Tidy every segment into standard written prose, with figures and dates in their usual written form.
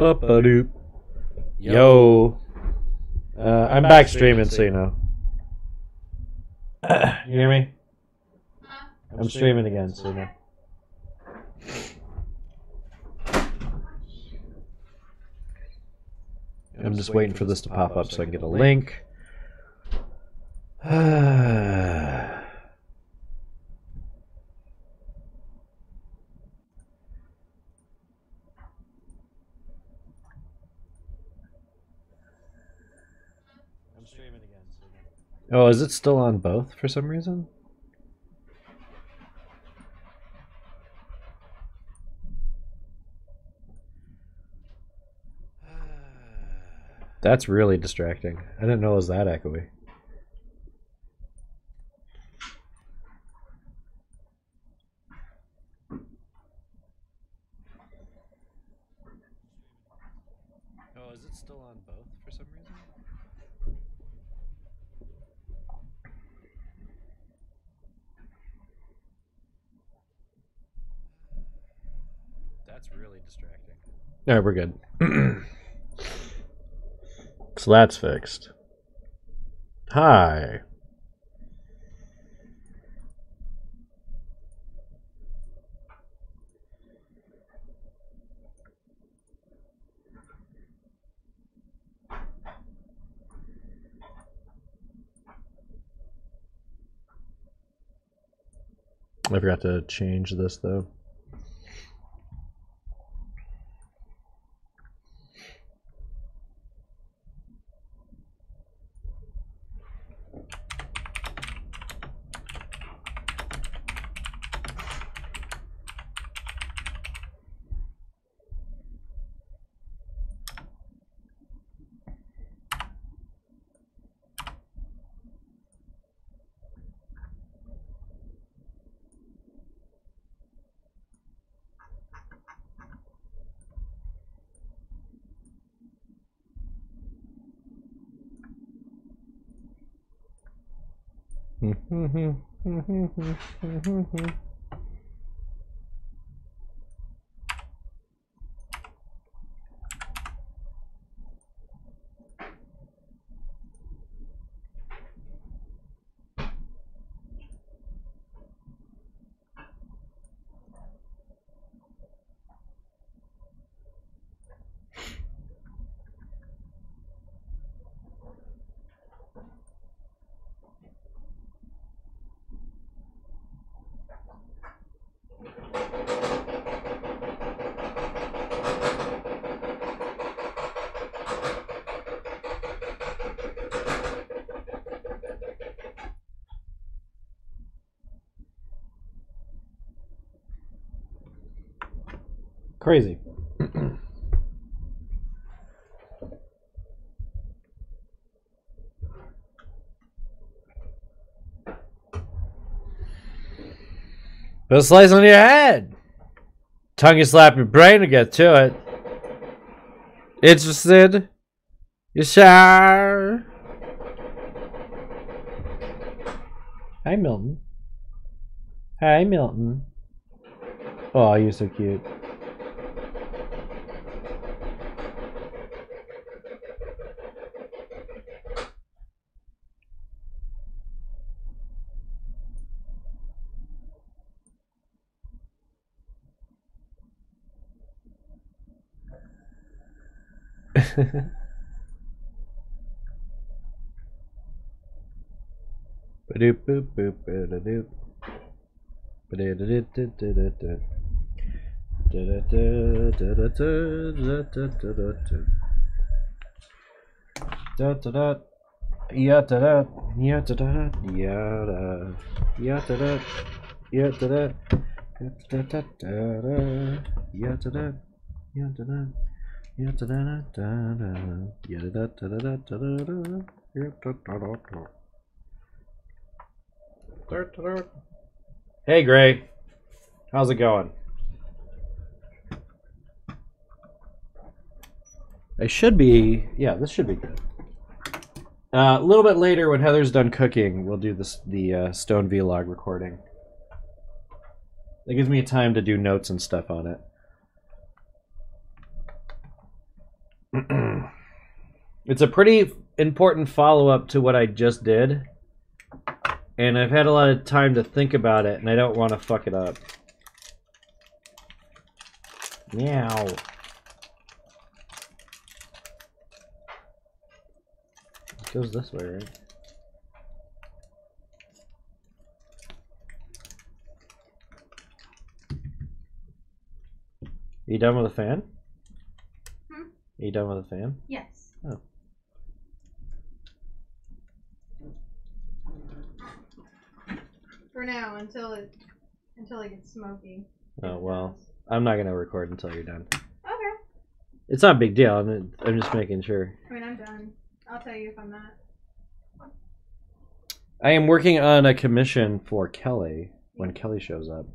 Up-a-doop. Yo. I'm back streaming, so you know. You hear me? I'm streaming again, so you know. I'm just waiting for this to pop up so I can get a link. Oh, is it still on both for some reason? That's really distracting. I didn't know it was that echoey. Oh, is it still on both for some reason? That's really distracting. Alright, we're good. So that's fixed. Hi. I forgot to change this though. Crazy. Put a slice on your head. Tongue you slap your brain to get to it. Interested? You sure? Hi, Milton. Hi, Milton. Oh, you're so cute. Ba-doop boop boop ba-da-doop. Ba-da-da-da-da-da-da. Da-da-da. Ya-da-da. Ya-da-da. Ya-da. Ya-da-da. Ya-da-da. Ya-da-da-da-da. Ya-da-da. Ya-da-da. Ya-da-da-da-da-da. Ya-da-da-da-da-da-da. Ya-da-da-da-da. Hey Gray, how's it going? I should be, yeah, this should be good. A little bit later, when Heather's done cooking, we'll do this the Stone Vlog recording. That gives me time to do notes and stuff on it. It's a pretty important follow-up to what I just did. And I've had a lot of time to think about it, and I don't want to fuck it up. Meow. It goes this way, right? Are you done with the fan? Hmm? Are you done with the fan? Yes. Oh. For now, until it gets smoky. Oh, well. I'm not going to record until you're done. Okay. It's not a big deal. I'm just making sure. I mean, I'm done. I'll tell you if I'm not. I am working on a commission for Kelly when Kelly shows up.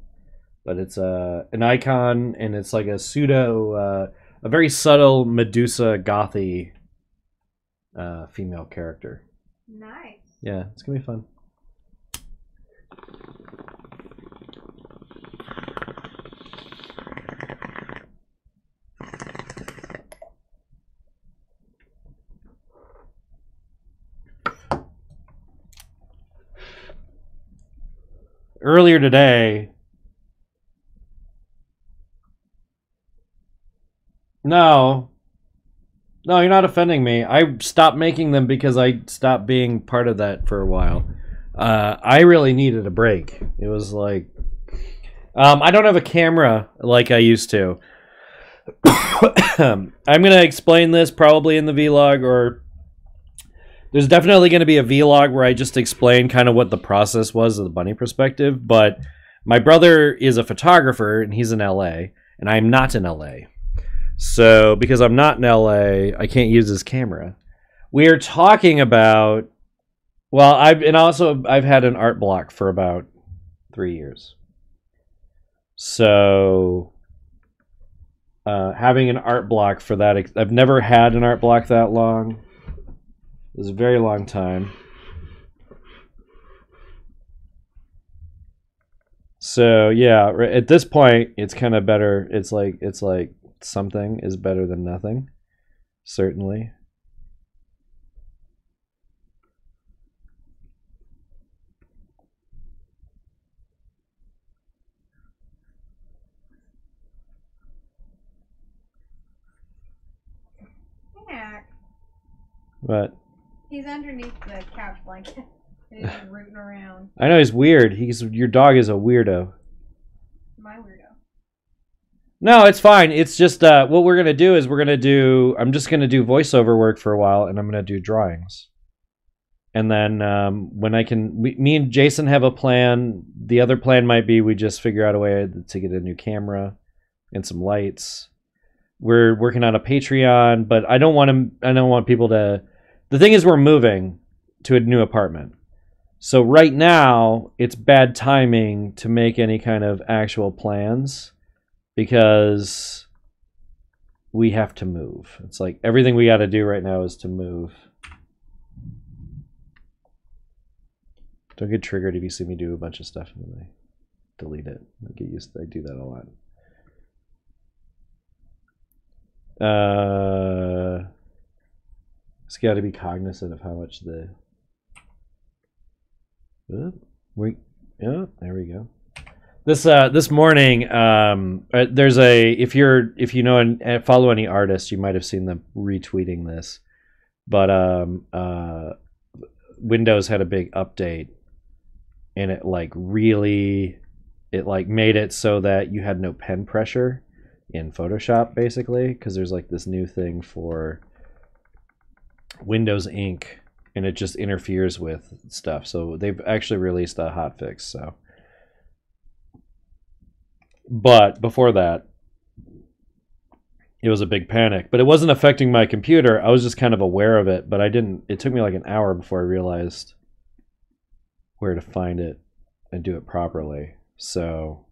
But it's an icon, and it's like a pseudo, a very subtle Medusa gothy female character. Nice. Yeah, it's going to be fun. Earlier today, no, you're not offending me. I stopped making them because I stopped being part of that for a while. I really needed a break. It was like, I don't have a camera like I used to. I'm gonna explain this probably in the vlog, or there's definitely going to be a vlog where I just explain kind of what the process was of the bunny perspective. But my brother is a photographer, and he's in LA, and I'm not in LA. So because I'm not in LA, I can't use his camera. We are talking about, well, I've had an art block for about 3 years. So having an art block for that, I've never had an art block that long. It was a very long time. So yeah, at this point, it's kind of better. It's like something is better than nothing, certainly. Yeah. But He's underneath the couch blanket. He's rooting around. I know he's weird. Your dog is a weirdo. My weirdo. No, it's fine. It's just what we're gonna do is I'm just gonna do voiceover work for a while, and I'm gonna do drawings. And then when me and Jason have a plan. The other plan might be we just figure out a way to get a new camera and some lights. We're working on a Patreon, but I don't want people to. The thing is, we're moving to a new apartment. So right now, it's bad timing to make any kind of actual plans because we have to move. It's like everything we got to do right now is to move. Don't get triggered if you see me do a bunch of stuff and then I delete it. I get used to I do that a lot. It's got to be cognizant of how much the. There we go. This morning, there's if you know and follow any artists, you might have seen them retweeting this, but Windows had a big update, and it made it so that you had no pen pressure in Photoshop, basically, because there's like this new thing for Windows Ink, and it just interferes with stuff. So they've actually released a hotfix. So, but before that, it was a big panic. But it wasn't affecting my computer. I was just kind of aware of it, but I didn't. It took me like an hour before I realized where to find it and do it properly. So.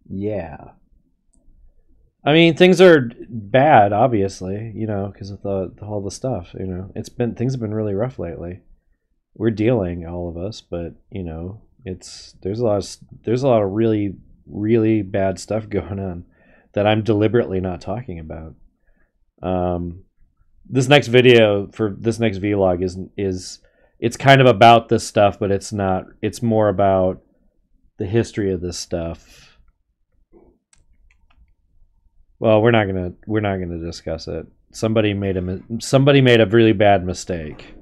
Yeah. I mean, things are bad, obviously, because of all the stuff. Things have been really rough lately. We're dealing, all of us, but there's a lot of really really bad stuff going on that I'm deliberately not talking about. This next video for this next vlog is it's kind of about this stuff, but it's not. It's more about the history of this stuff. Well, we're not gonna discuss it. Somebody made a really bad mistake,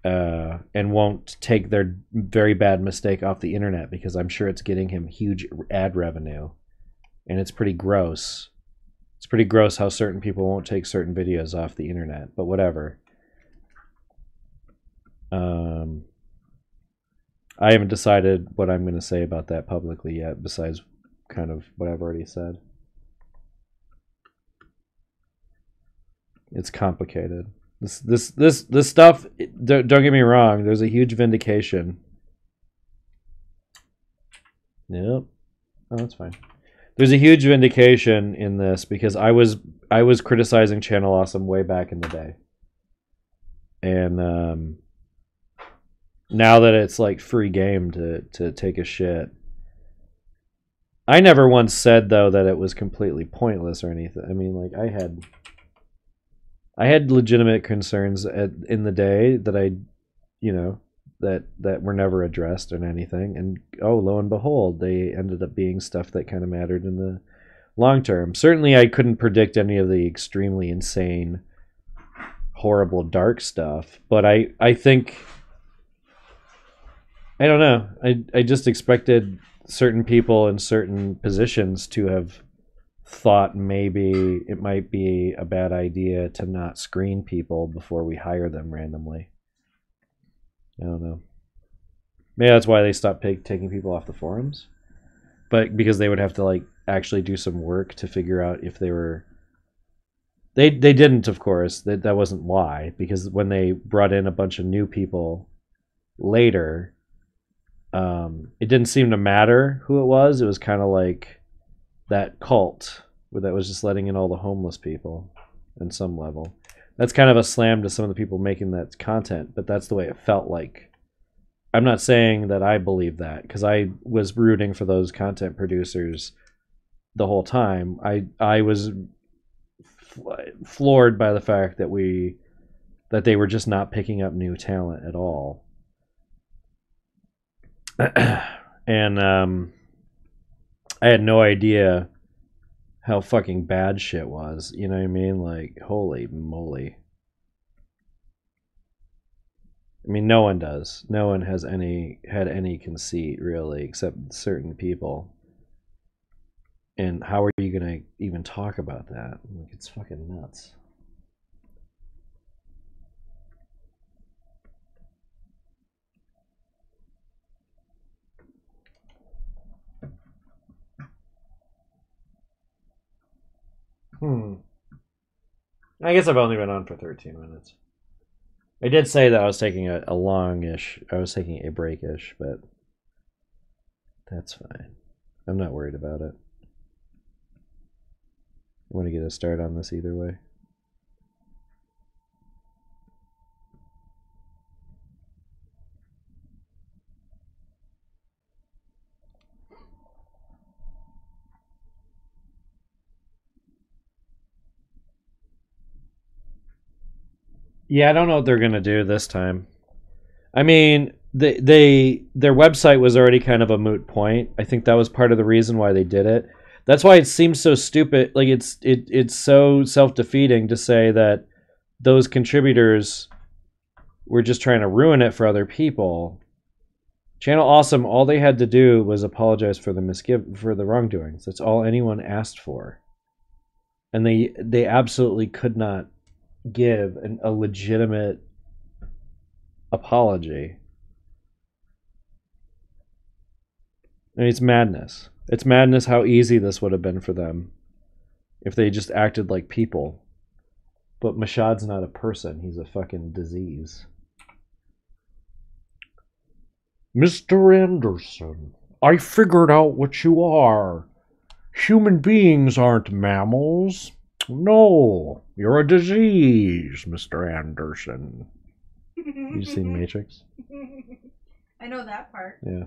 and won't take their very bad mistake off the internet because I'm sure it's getting him huge ad revenue, and it's pretty gross. It's pretty gross how certain people won't take certain videos off the internet, but whatever. I haven't decided what I'm going to say about that publicly yet, besides kind of what I've already said. It's complicated. This stuff, don't get me wrong, there's a huge vindication. Yep. Oh, that's fine. There's a huge vindication in this because I was criticizing Channel Awesome way back in the day. And now that it's like free game to take a shit. I never once said though that it was completely pointless or anything. I mean, like I had legitimate concerns in the day that that were never addressed or anything, and oh, lo and behold, they ended up being stuff that kind of mattered in the long term. Certainly I couldn't predict any of the extremely insane, horrible, dark stuff, but I think, I don't know, I just expected certain people in certain positions to have thought maybe it might be a bad idea to not screen people before we hire them randomly. I don't know. Maybe that's why they stopped taking people off the forums. But because they would have to like actually do some work to figure out if they were... They didn't, of course. That wasn't why. Because when they brought in a bunch of new people later, it didn't seem to matter who it was. It was kind of like that cult that was just letting in all the homeless people on some level. That's kind of a slam to some of the people making that content, but that's the way it felt like. I'm not saying that I believe that, because I was rooting for those content producers the whole time. I was floored by the fact that they were just not picking up new talent at all. And I had no idea how fucking bad shit was. You know what I mean? Like, holy moly. I mean, no one does. No one has had any conceit, really, except certain people. And how are you going to even talk about that? Like, it's fucking nuts. I guess I've only been on for 13 minutes. I did say that I was taking a long-ish, I was taking a break-ish, but that's fine. I'm not worried about it. I want to get a start on this either way. Yeah, I don't know what they're gonna do this time. I mean, their website was already kind of a moot point. I think that was part of the reason why they did it. That's why it seems so stupid. Like it's so self-defeating to say that those contributors were just trying to ruin it for other people. Channel Awesome, all they had to do was apologize for the wrongdoings. That's all anyone asked for, and they absolutely could not give a legitimate apology. I mean, it's madness. It's madness how easy this would have been for them if they just acted like people. But Mashad's not a person. He's a fucking disease. Mr. Anderson, I figured out what you are. Human beings aren't mammals. No, you're a disease, Mr. Anderson. You seen Matrix? I know that part. Yeah.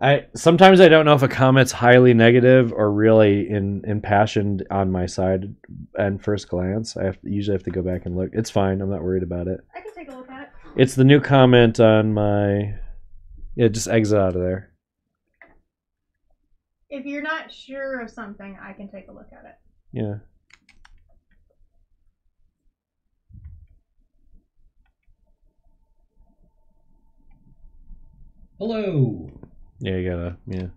I sometimes I don't know if a comment's highly negative or really impassioned on my side at first glance. Usually have to go back and look. It's fine. I'm not worried about it. I can take a look at it. It's the new comment on my. Yeah, just exit out of there. If you're not sure of something, I can take a look at it. Yeah. Hello. Yeah, you gotta. Yeah.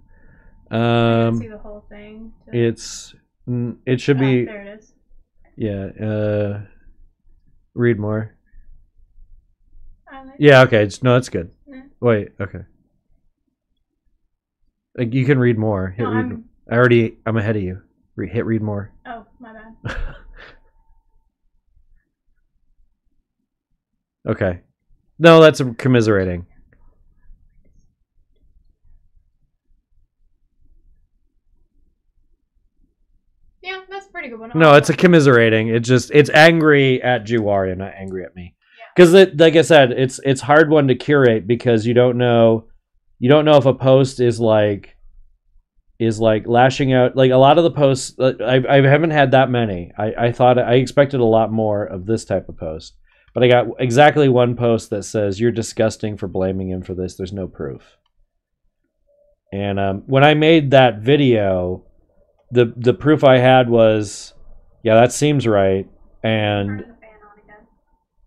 I can see the whole thing. It should be. There it is. Yeah. Read more. Like Yeah. Okay. No, that's good. Yeah. Wait. Okay. Like you can read more. Hit No, read. I'm ahead of you. Hit read more. Oh, my bad. Okay. No, that's commiserating. Yeah, that's a pretty good one. No, it's a commiserating. It's angry at Juwaria, not angry at me. Because like I said, it's hard one to curate because you don't know if a post is like lashing out. Like a lot of the posts, I haven't had that many. I expected a lot more of this type of post, but I got exactly one post that says you're disgusting for blaming him for this. There's no proof. And when I made that video, the proof I had was, yeah, that seems right. And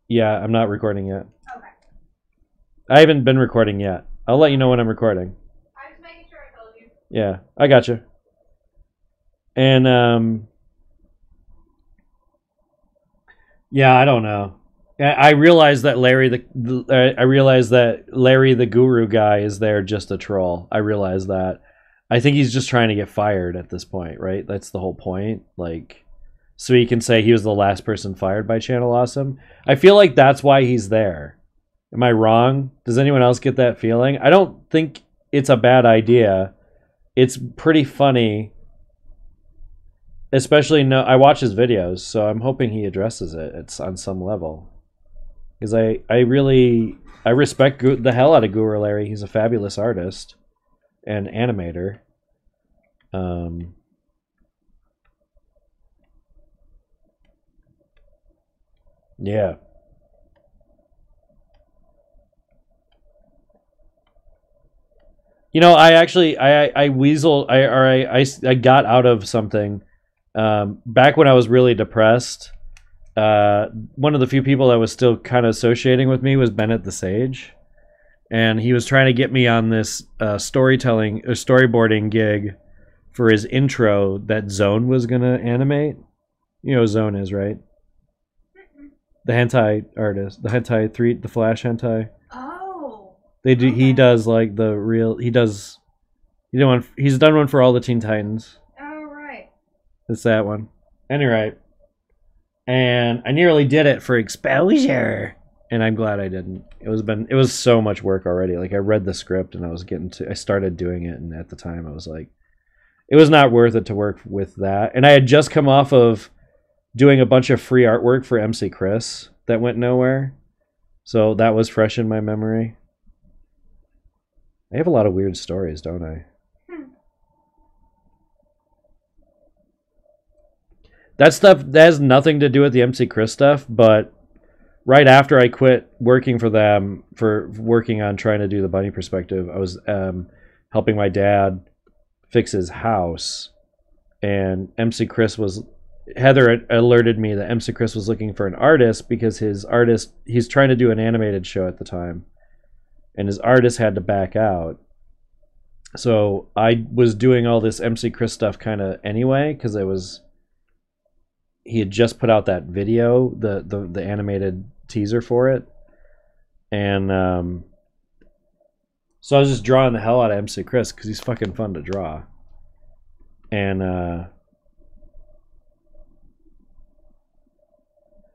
yeah, I'm not recording yet. Okay. I haven't been recording yet. I'll let you know when I'm recording. I was making sure I told you. Yeah, I got you. And yeah, I don't know. I realize that Larry the Guru guy is there just a troll. I realize that. I think he's just trying to get fired at this point, right? That's the whole point. Like, so he can say he was the last person fired by Channel Awesome. I feel like that's why he's there. Am I wrong? Does anyone else get that feeling? I don't think it's a bad idea. It's pretty funny. Especially, I watch his videos, so I'm hoping he addresses it. It's on some level. Because I respect the hell out of Guru Larry. He's a fabulous artist and animator. Yeah. You know, I got out of something back when I was really depressed. One of the few people that was still kind of associating with me was Bennett the Sage. And he was trying to get me on this storytelling or storyboarding gig for his intro that Zone was going to animate. You know who Zone is, right? The hentai artist. The Flash hentai. Oh. He does like he's done one for all the Teen Titans. Oh, right. It's that one. Anyway. And I nearly did it for exposure. And I'm glad I didn't. It was so much work already. Like I read the script and I started doing it, and at the time I was like, it was not worth it to work with that. And I had just come off of doing a bunch of free artwork for MC Chris that went nowhere. So that was fresh in my memory. I have a lot of weird stories, don't I? That stuff that has nothing to do with the MC Chris stuff, but right after I quit working for them, for working on trying to do the bunny perspective, I was helping my dad fix his house, and Heather alerted me that MC Chris was looking for an artist because he's trying to do an animated show at the time, and his artist had to back out. So I was doing all this MC Chris stuff kind of anyway because he had just put out that video, the animated teaser for it, and so I was just drawing the hell out of MC Chris because he's fucking fun to draw. And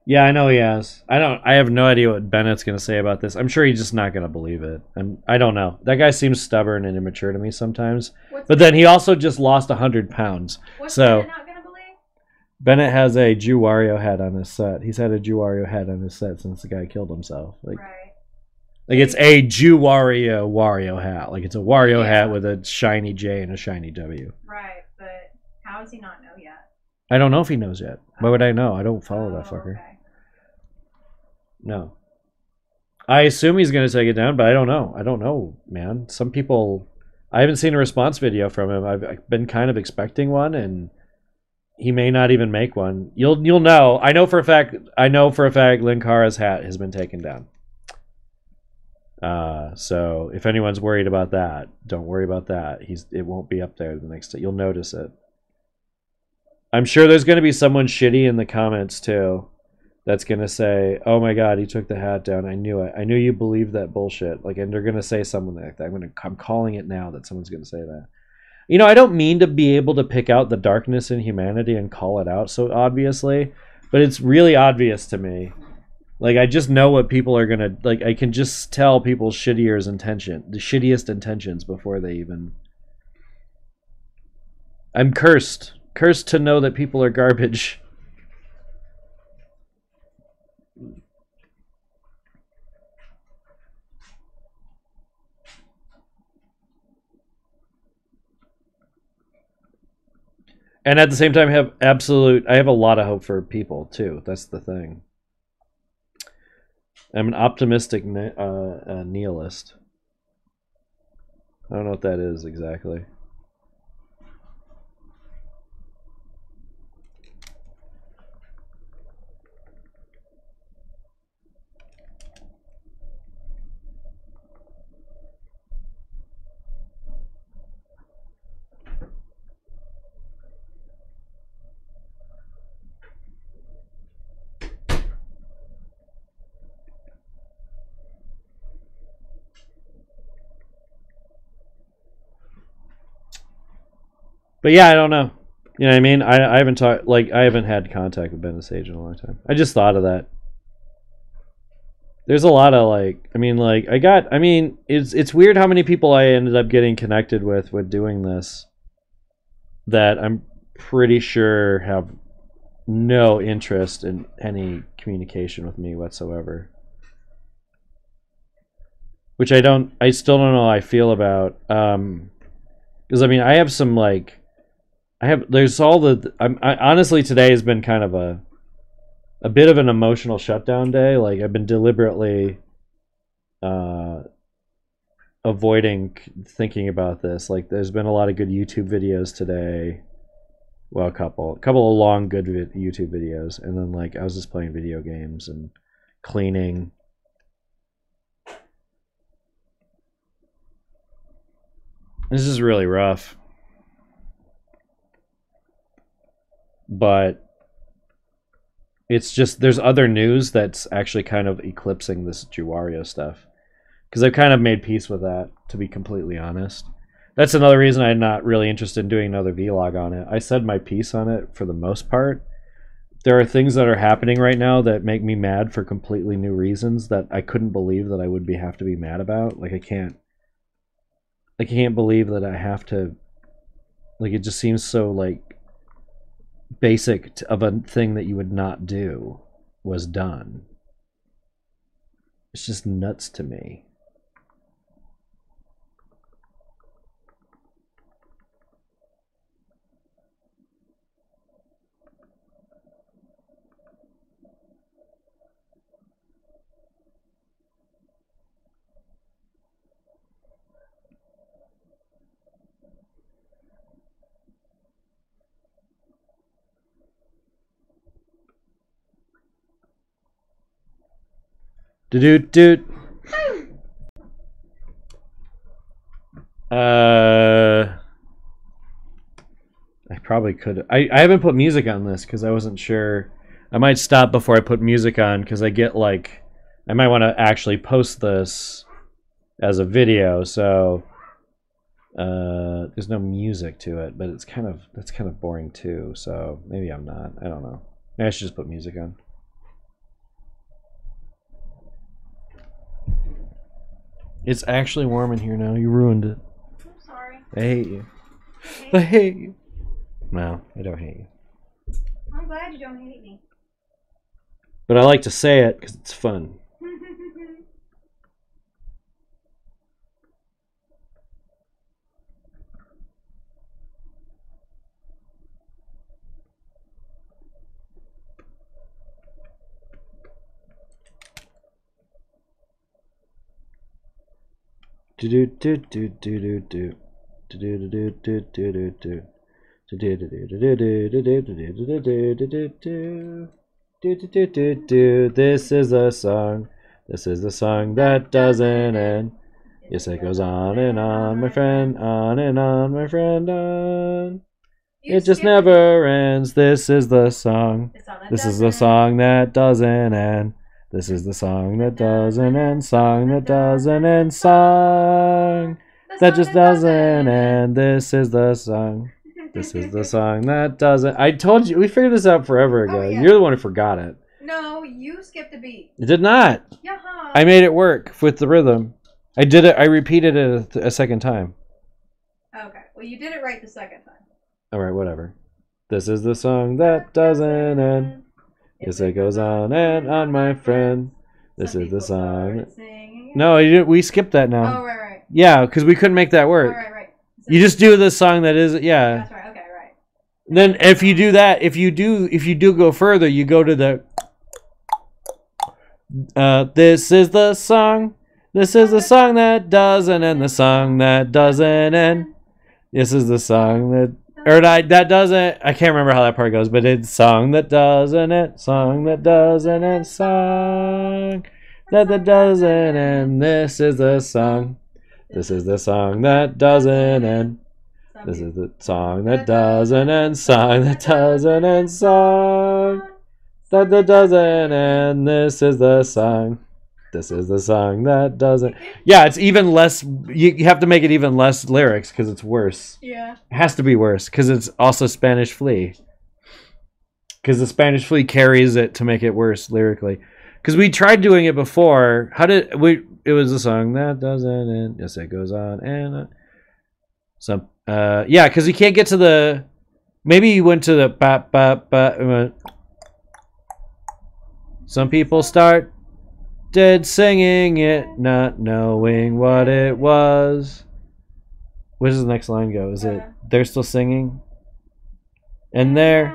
yeah, I know he has. I have no idea what Bennett's gonna say about this. I'm sure he's just not gonna believe it. I don't know. That guy seems stubborn and immature to me sometimes. But then he also just lost 100 pounds. What's So Bennett not gonna believe? Bennett has a Jew Wario head on his set. He's had a Jew Wario head on his set since the guy killed himself. Like, Right. Like it's a Wario hat. Like it's a Wario hat with a shiny J and a shiny W. Right, but how does he not know yet? I don't know if he knows yet. Why would I know? I don't follow that fucker. Okay. No. I assume he's going to take it down, but I don't know. I don't know, man. Some people... I haven't seen a response video from him. I've been kind of expecting one, and he may not even make one. You'll know. I know for a fact Linkara's hat has been taken down. So if anyone's worried about that, don't worry about that. It won't be up there the next day. You'll notice it. I'm sure there's going to be someone shitty in the comments too that's going to say, oh my god, he took the hat down. I knew it. I knew you believed that bullshit. Like, and they're going to say something like that. I'm calling it now that someone's going to say that. You know, I don't mean to be able to pick out the darkness in humanity and call it out so obviously, but it's really obvious to me. Like, I just know what people are going to... Like, I can just tell people's the shittiest intentions before they even... I'm cursed. Cursed to know that people are garbage. And at the same time, I have a lot of hope for people, too. That's the thing. I'm an optimistic nihilist. I don't know what that is exactly. But yeah, I don't know. You know what I mean? I haven't talked, like, I haven't had contact with Ben Sage in a long time. I just thought of that. There's a lot of, like, it's weird how many people I ended up getting connected with doing this that I'm pretty sure have no interest in any communication with me whatsoever. Which I still don't know how I feel about. Because, I mean, I have some, like... honestly, today has been kind of a bit of an emotional shutdown day. Like, I've been deliberately avoiding thinking about this. Like, there's been a lot of good YouTube videos today. Well, a couple of long good YouTube videos, and then, like, I was just playing video games and cleaning. This is really rough. But it's just, there's other news that's actually kind of eclipsing this Juwario stuff. Because I've kind of made peace with that, to be completely honest. That's another reason I'm not really interested in doing another vlog on it. I said my piece on it for the most part. There are things that are happening right now that make me mad for completely new reasons that I couldn't believe that I would have to be mad about. Like, I can't believe that I have to... Like, it just seems so, like, basic of a thing that you would not do was done. It's just nuts to me. Doot. I probably could. I haven't put music on this because I wasn't sure. I might stop before I put music on because I get, like, I might want to actually post this as a video. So there's no music to it, but that's kind of boring too. So maybe I'm not. I don't know. Maybe I should just put music on. It's actually warm in here now. You ruined it. I'm sorry. I hate you. I hate you. No, I don't hate you. I'm glad you don't hate me. But I like to say it because it's fun. This is a song. This is the song that doesn't end. Yes, it goes on and on, my friend, on and on, my friend, on. It just never ends. This is the song. This is the song that doesn't end. This is the song that doesn't end. Song that doesn't end. Song that just doesn't end. This is the song. This is the song that doesn't. I told you, we figured this out forever ago. Yeah. You're the one who forgot it. No, you skipped a beat. It did not. Yaha. I made it work with the rhythm. I did it. I repeated it a second time. Okay. Well, you did it right the second time. All right, whatever. This is the song that doesn't end. Yes, it goes on and on, my friend. This is the song. No, you didn't. We skipped that now. Oh, right. Yeah, because we couldn't make that work. Right. You just do the song that is, yeah. That's right. Okay, right. Then if you do that, if you do go further, you go to the. This is the song. This is the song that doesn't end. The song that doesn't end. This is the song that. Or that doesn't. I can't remember how that part goes, but it's song that doesn't end. Song that doesn't end. Song that doesn't end. This is the song. This is the song that doesn't end. This is the song that doesn't end. Song that doesn't end. Song that doesn't end. This is the song. This is the song that doesn't. Yeah, it's even less. You have to make it even less lyrics because it's worse. Yeah. It has to be worse because it's also Spanish Flea. Because the Spanish Flea carries it to make it worse lyrically. Because we tried doing it before. How did we? It was a song that doesn't end. Yes, it goes on and on. Some. Yeah, because you can't get to the. Maybe you went to the ba ba ba. Some people start. Dead singing it, not knowing what it was. Where does the next line go? Is it they're still singing? And they're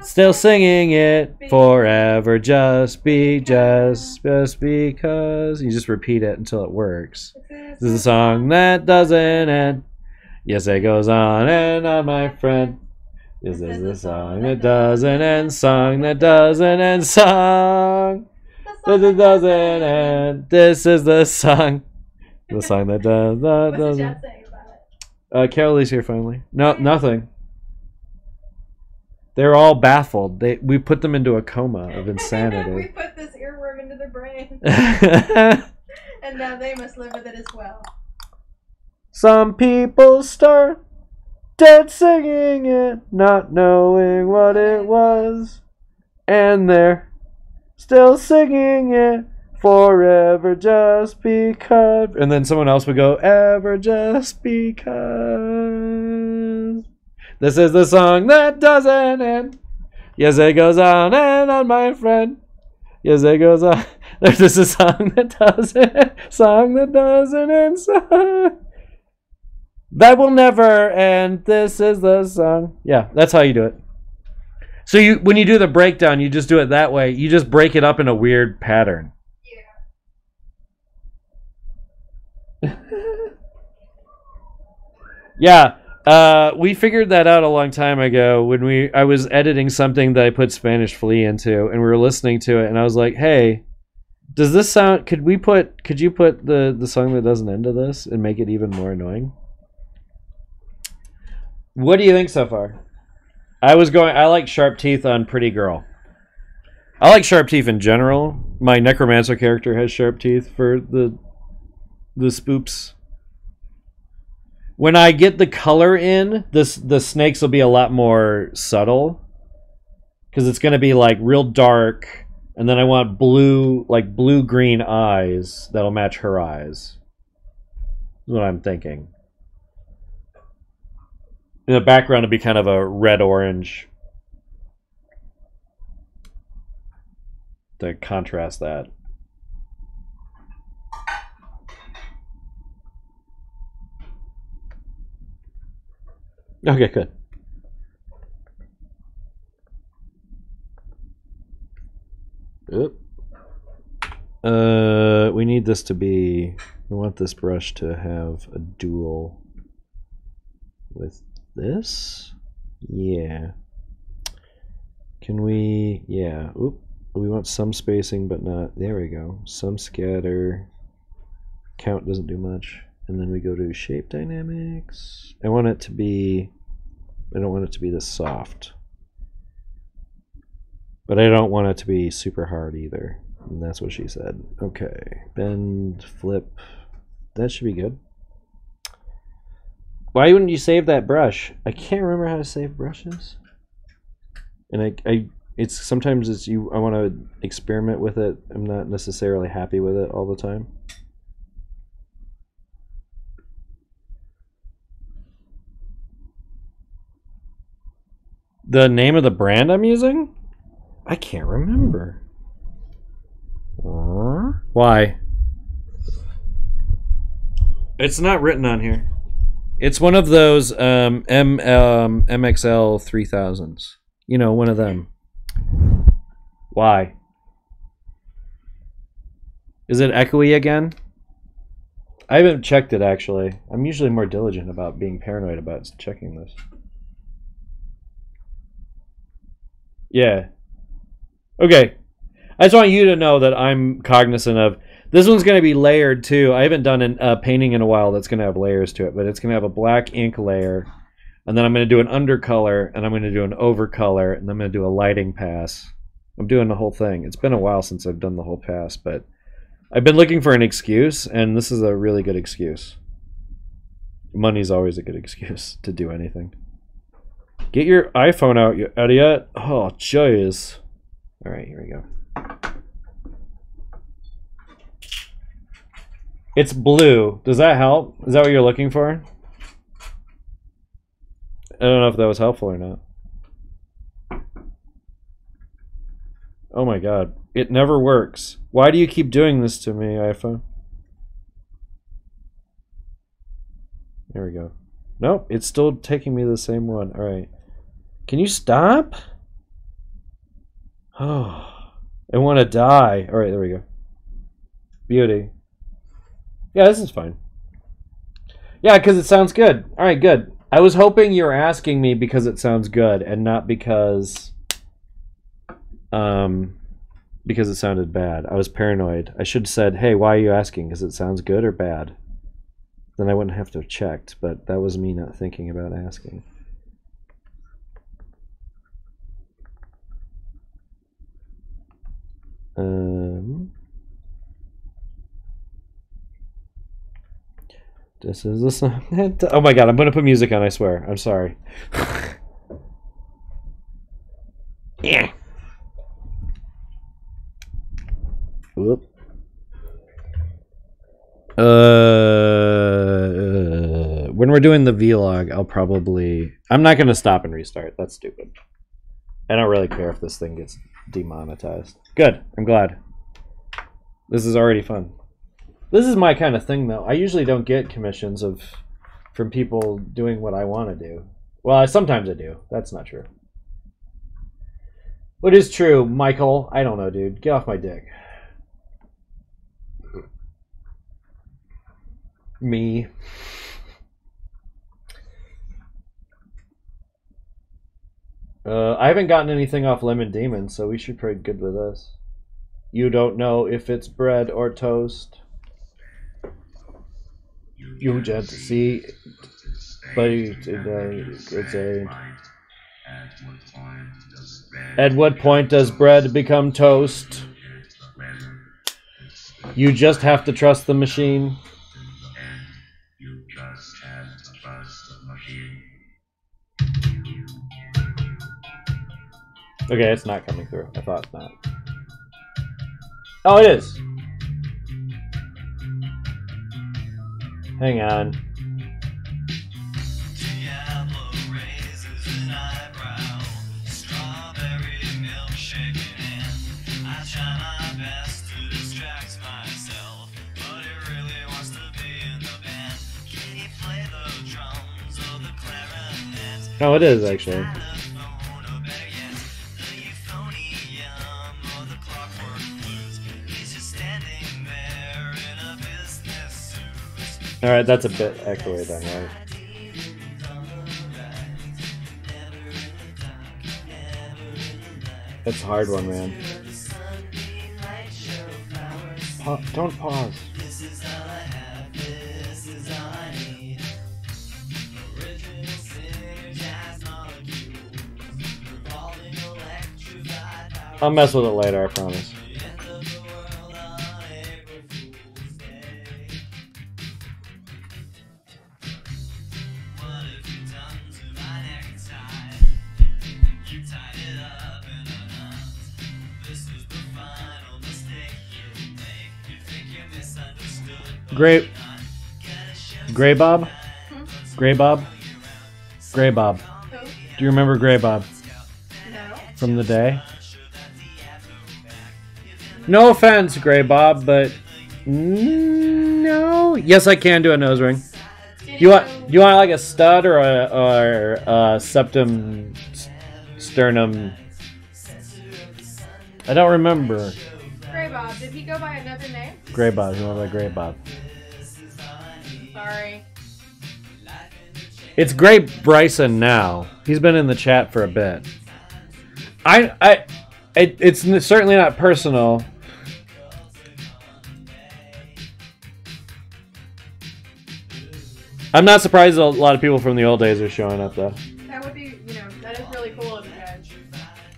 still singing it forever, just because. You just repeat it until it works. This is a song that doesn't end. Yes, it goes on and on, my friend. This is the song that doesn't end. Song that doesn't end. Song. That doesn't end. This is the song. The song that does not. What's the chat saying about it? Carolie's here finally. No, nothing. They're all baffled. We put them into a coma of insanity. We put this earworm into their brain. And now they must live with it as well. Some people start dead singing it, not knowing what it was. And they're still singing it forever just because. And then someone else would go, ever just because. This is the song that doesn't end. Yes, it goes on and on, my friend. Yes, it goes on. This is a song that doesn't end. Song that doesn't end. Song that will never end. This is the song. Yeah, that's how you do it. So when you do the breakdown, you just do it that way. You just break it up in a weird pattern. Yeah. Yeah. We figured that out a long time ago when I was editing something that I put Spanish Flea into, and we were listening to it, and I was like, "Hey, does this sound? Could you put the song that doesn't end to this and make it even more annoying?" What do you think so far? I like Sharp Teeth on Pretty Girl. I like Sharp Teeth in general. My Necromancer character has sharp teeth for the spoops. When I get the color in, the snakes will be a lot more subtle. Because it's going to be like real dark. And then I want blue-green eyes that'll match her eyes. That's what I'm thinking. In the background, it'd be kind of a red-orange to contrast that. Okay, good. Oop. We need this to be... We want this brush to have a dual with this. Yeah. Can we... Yeah. Oop. We want some spacing, but not... There we go. Some scatter. Count doesn't do much. And then we go to shape dynamics. I want it to be... I don't want it to be this soft. But I don't want it to be super hard either. And that's what she said. Okay. Bend, flip. That should be good. Why wouldn't you save that brush? I can't remember how to save brushes. And it's sometimes it's I want to experiment with it. I'm not necessarily happy with it all the time. The name of the brand I'm using? I can't remember. Why? It's not written on here. It's one of those MXL 3000s. You know, one of them. Why? Is it echoey again? I haven't checked it actually. I'm usually more diligent about being paranoid about checking this. Yeah. Okay. I just want you to know that I'm cognizant of... This one's going to be layered too. I haven't done a painting in a while that's going to have layers to it, but it's going to have a black ink layer, and then I'm going to do an undercolor, and I'm going to do an overcolor, and I'm going to do a lighting pass. I'm doing the whole thing. It's been a while since I've done the whole pass, but I've been looking for an excuse, and this is a really good excuse. Money's always a good excuse to do anything. Get your iPhone out, you idiot. Oh, jeez. All right, here we go. It's blue. Does that help? Is that what you're looking for? I don't know if that was helpful or not. Oh my god. It never works. Why do you keep doing this to me, iPhone? There we go. Nope, it's still taking me the same one. Alright. Can you stop? Oh, I want to die. Alright, there we go. Beauty. Yeah, this is fine. Yeah, because it sounds good. Alright, good. I was hoping you were asking me because it sounds good and not because it sounded bad. I was paranoid. I should have said, hey, why are you asking? Because it sounds good or bad? Then I wouldn't have to have checked, but that was me not thinking about asking. This is the song. Oh my god, I'm gonna put music on, I swear. I'm sorry. Yeah. Whoop. When we're doing the vlog, I'm not gonna stop and restart. That's stupid. I don't really care if this thing gets demonetized. Good. I'm glad. This is already fun. This is my kind of thing, though. I usually don't get commissions from people doing what I want to do. Well, sometimes I do. That's not true. What is true, Michael? I don't know, dude. Get off my dick. Me. I haven't gotten anything off Lemon Demon, so we should be good with this. You don't know if it's bread or toast. You just see, but it's a. At what point does bread become toast? You just have to trust the machine. Okay, it's not coming through. I thought it's not. Oh, it is. Hang on. Oh, it is actually. All right, that's a bit echoey then, right? That's a hard one, man. Don't pause. I'll mess with it later, I promise. Gray Bob? Gray Bob? Gray Bob. Who? Do you remember Gray Bob No. from the day? No offense, Gray Bob, but no. Yes, I can do a nose ring. You want like a stud or a septum sternum? I don't remember. Gray Bob. Did he go by another name? Gray Bob. He went by Gray Bob. Sorry. It's Gray Bryson now. He's been in the chat for a bit. It's certainly not personal. I'm not surprised a lot of people from the old days are showing up though. That would be, that is really cool of you guys.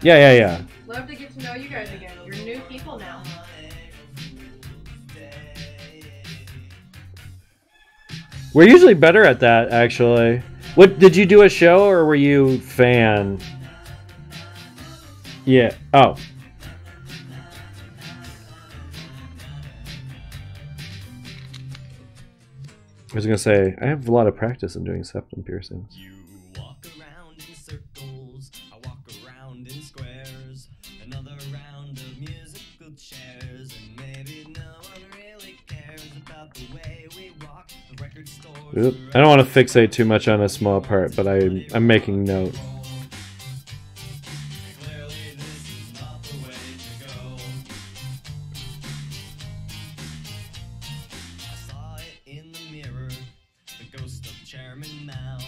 Yeah. Love to get to know you guys again. You're new people now. We're usually better at that, actually. What did you do a show or were you fan? Yeah. Oh. I was gonna say I have a lot of practice in doing septum piercings. You walk around in circles, I walk around in squares. Another round of musical chairs, and maybe no one really cares about the way we rock the record stores. Oop. I don't want to fixate too much on a small part, but I'm making note. Clearly this is not the way to go. I saw it in the mirror, the ghost of Chairman Mao.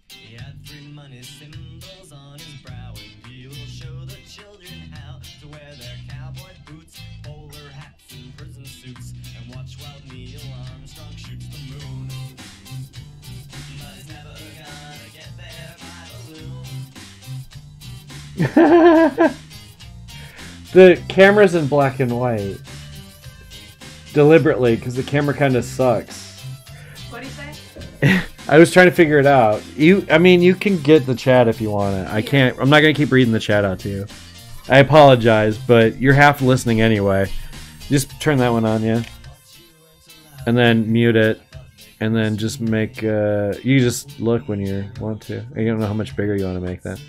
He had 3 money symbols on his brow, and he will show the children how to wear their cowboy boots, bowler hats, and prison suits, and watch while Neil Armstrong shoots the moon. But he's never gonna get there by balloon. The camera's in black and white. Deliberately, because the camera kind of sucks. What'd he say? I was trying to figure it out. You can get the chat if you want it. I can't. I'm not gonna keep reading the chat out to you. I apologize, but you're half listening anyway. Just turn that one on, yeah. And then mute it, and then just make. You just look when you want to. I don't know how much bigger you want to make that.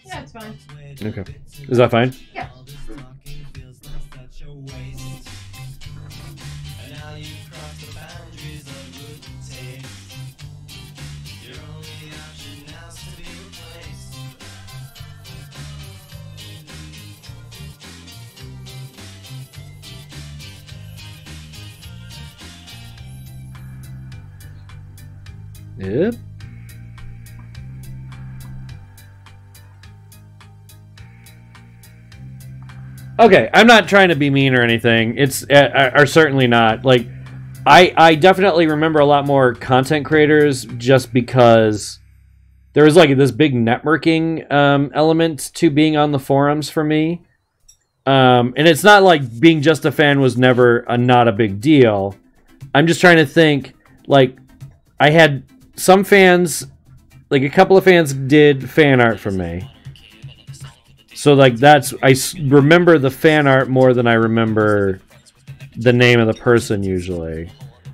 Yeah, it's fine. Okay. Is that fine? Yeah. Yep. Okay, I'm not trying to be mean or anything. It's are certainly not. Like, I definitely remember a lot more content creators just because there was like this big networking element to being on the forums for me. And it's not like being just a fan was never not a big deal. I'm just trying to think, like, I had some fans, like a couple of fans did fan art for me. So like I remember the fan art more than I remember the name of the person usually.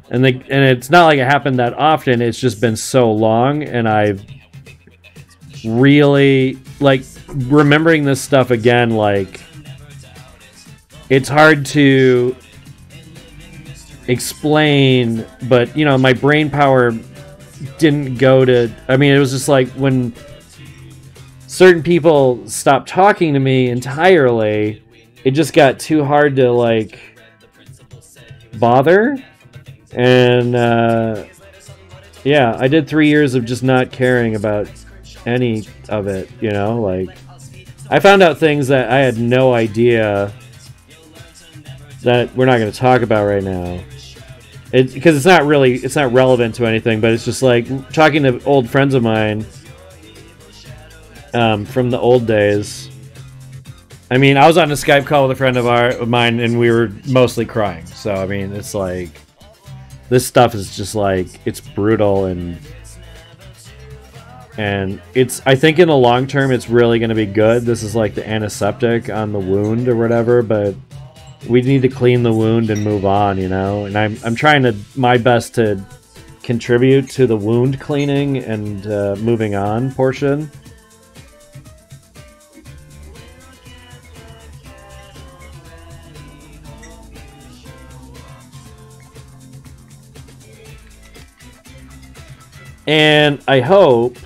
And it's not like it happened that often, it's just been so long, and I've really, like, remembering this stuff again, like, it's hard to explain, but, my brain power didn't go to, it was just like when certain people stopped talking to me entirely, it just got too hard to, like, bother. And yeah, I did 3 years of just not caring about any of it, you know, like I found out things that I had no idea that we're not going to talk about right now. Because it's not relevant to anything, but it's just like talking to old friends of mine from the old days. I mean, I was on a Skype call with a friend of mine, and we were mostly crying. So, I mean, it's like, this stuff is just like, it's brutal, and it's, I think in the long term, it's really going to be good. This is like the antiseptic on the wound or whatever, but we need to clean the wound and move on, you know? And I'm trying my best to contribute to the wound cleaning and moving on portion. And I hope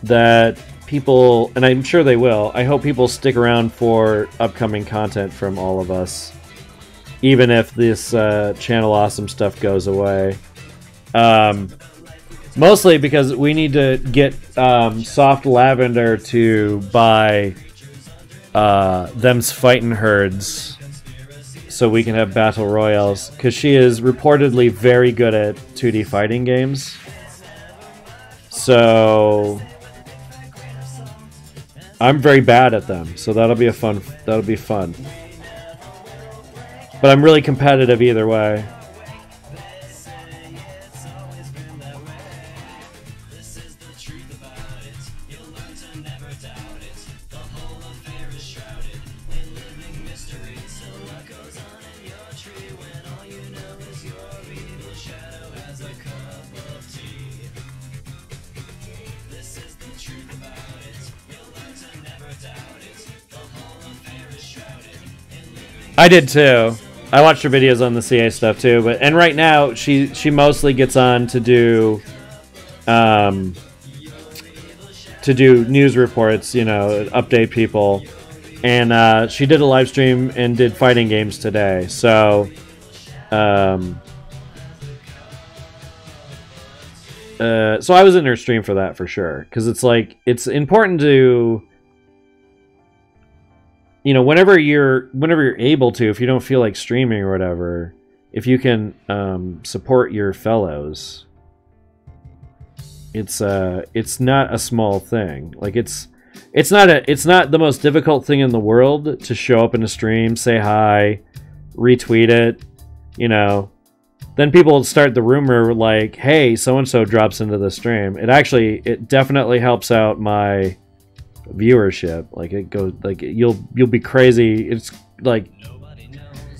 that people, and I'm sure they will, I hope people stick around for upcoming content from all of us, even if this Channel Awesome stuff goes away. Mostly because we need to get Soft Lavender to buy them's fighting herds so we can have battle royales, because she is reportedly very good at 2D fighting games. So I'm very bad at them, so that'll be fun. But I'm really competitive either way. I did too. I watched her videos on the CA stuff too, and right now she mostly gets on to do news reports, you know, update people, and she did a live stream and did fighting games today. So so I was in her stream for that for sure, because it's like, it's important to, you know, whenever you're able to, if you don't feel like streaming or whatever, if you can support your fellows, it's not a small thing. Like it's not the most difficult thing in the world to show up in a stream, say hi, retweet it, you know. Then people start the rumor like, hey, so and so drops into the stream. It definitely helps out my viewership. Like, it goes, like, you'll be crazy. It's like,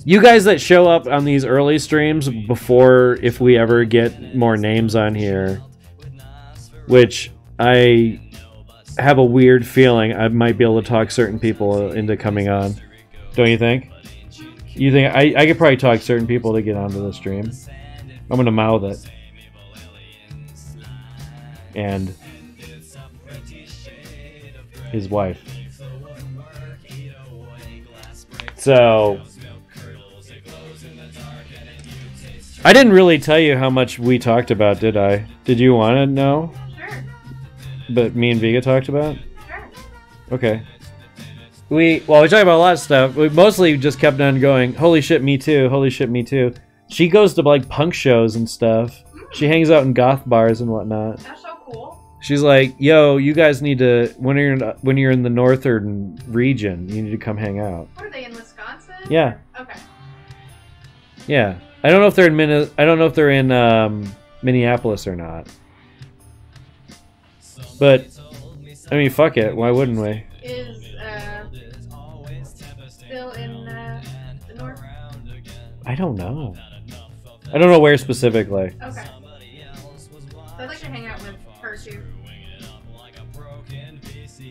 you guys that show up on these early streams before, if we ever get more names on here, which I have a weird feeling I might be able to talk certain people into coming on. Don't you think? You think I could probably talk certain people to get onto the stream? I'm gonna mouth it. And his wife. So I didn't really tell you how much we talked about, did I? Did you want to know? Sure. But me and Vega talked about? Sure. Okay. We talked about a lot of stuff. We mostly just kept on going, holy shit, me too, holy shit, me too. She goes to like punk shows and stuff. She hangs out in goth bars and whatnot. That's so cool. She's like, yo, you guys need to, when you're in the northern region, you need to come hang out. What are they, in Wisconsin? Yeah. Okay. Yeah. I don't know if they're in Minneapolis or not. But I mean, fuck it. Why wouldn't we? Is still in the north? I don't know. I don't know where specifically. Okay. So I'd like to hang out with her too.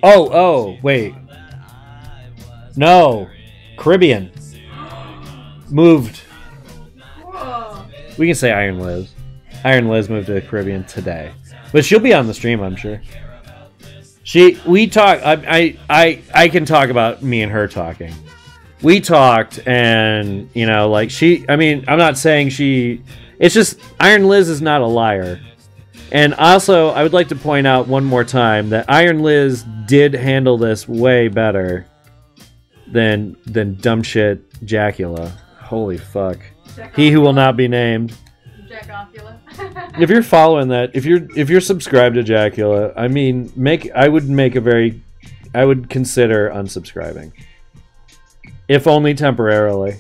Oh, wait. No. Caribbean. We can say Iron Liz. Iron Liz moved to the Caribbean today, but she'll be on the stream, I'm sure. We talk. I can talk about me and her talking. we talked, and you know, like I mean, I'm not saying she. It's just Iron Liz is not a liar. And also, I would like to point out one more time that Iron Liz did handle this way better than dumb shit Jackula. Holy fuck. He who will not be named. Jackocula. If you're following that, if you're subscribed to Jackula, I mean, I would consider unsubscribing. If only temporarily.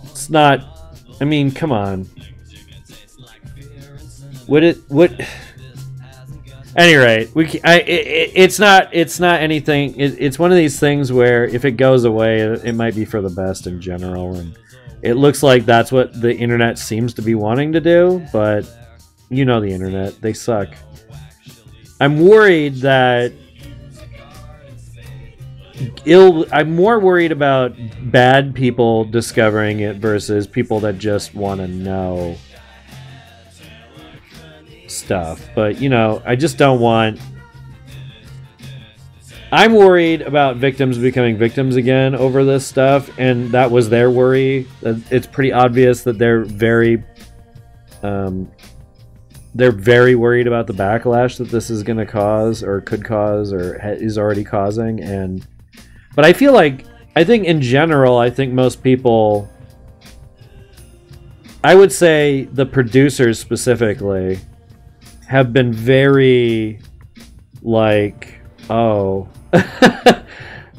It's not, I mean, come on. Any rate, it's not anything. It's one of these things where if it goes away, it might be for the best in general, and it looks like that's what the internet seems to be wanting to do. But you know the internet, they suck. I'm worried that I'm more worried about bad people discovering it versus people that just want to know stuff. But you know, I just don't want. I'm worried about victims becoming victims again over this stuff, and that was their worry. It's pretty obvious that they're very worried about the backlash that this is going to cause, or could cause, or is already causing. But I feel like, I think in general, I think most people, I would say the producers specifically, have been very, like, oh,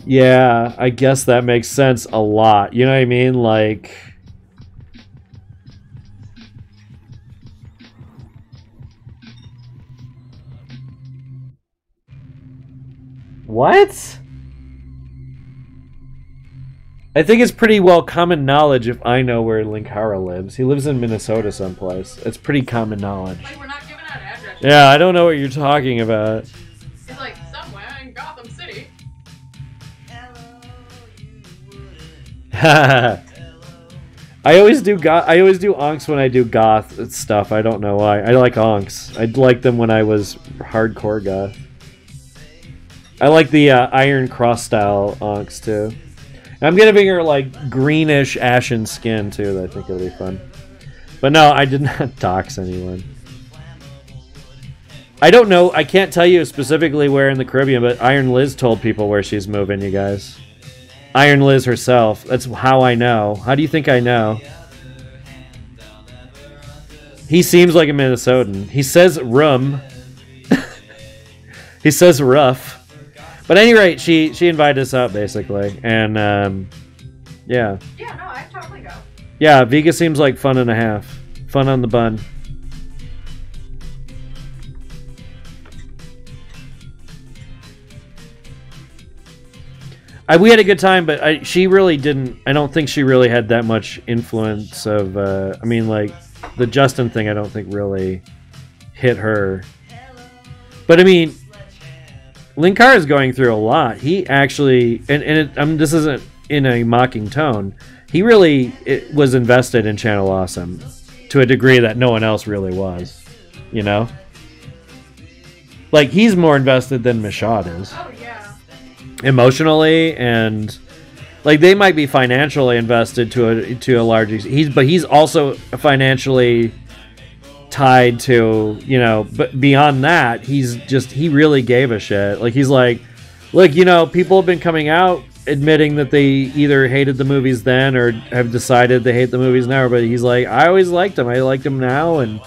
yeah, I guess that makes sense a lot. You know what I mean? Like, what? I think it's pretty well common knowledge if I know where Linkara lives. He lives in Minnesota someplace. It's pretty common knowledge. Like, we're not giving out addresses. Yeah, I don't know what you're talking about. It's like somewhere in Gotham City. I always do onks when I do goth stuff. I don't know why. I like onks. I liked them when I was hardcore goth. I like the Iron Cross style onks too. I'm giving her like greenish ashen skin too. That I think it'll be fun. But no, I did not dox anyone. I don't know. I can't tell you specifically where in the Caribbean, but Iron Liz told people where she's moving, you guys. Iron Liz herself. That's how I know. How do you think I know? He seems like a Minnesotan. He says rum. He says rough. But at any rate, she invited us out, basically. And, yeah. Yeah, no, I'd totally go. Yeah, Vega seems like fun and a half. Fun on the bun. We had a good time, but she really didn't. I don't think she really had that much influence of. I mean, like the Justin thing. I don't think really hit her. But I mean, Linkar is going through a lot. He actually, this isn't in a mocking tone. He really was invested in Channel Awesome to a degree that no one else really was. You know, like he's more invested than Michaud is. Oh yeah. Emotionally, and like they might be financially invested to a large extent. But he's also financially tied to, you know, but beyond that, he really gave a shit. Like he's like, look, you know, people have been coming out admitting that they either hated the movies then or have decided they hate the movies now, but he's like, I always liked them. I like them now, and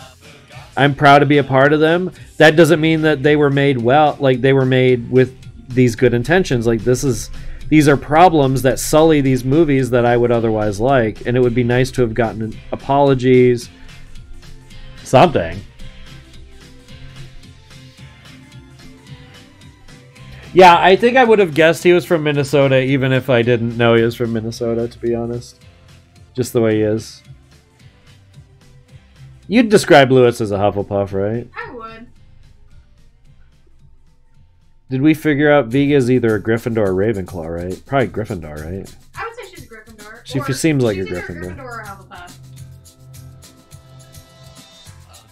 I'm proud to be a part of them. That doesn't mean that they were made well, like they were made with these good intentions. Like these are problems that sully these movies that I would otherwise like, and it would be nice to have gotten apologies, something. Yeah, I think I would have guessed he was from Minnesota even if I didn't know he was from Minnesota, to be honest. Just the way he is. You'd describe Lewis as a Hufflepuff, right? I would. Did we figure out Vega's either a Gryffindor or Ravenclaw, right? Probably Gryffindor, right? I would say she's a Gryffindor. She seems like a she's either Gryffindor. Gryffindor or Hufflepuff.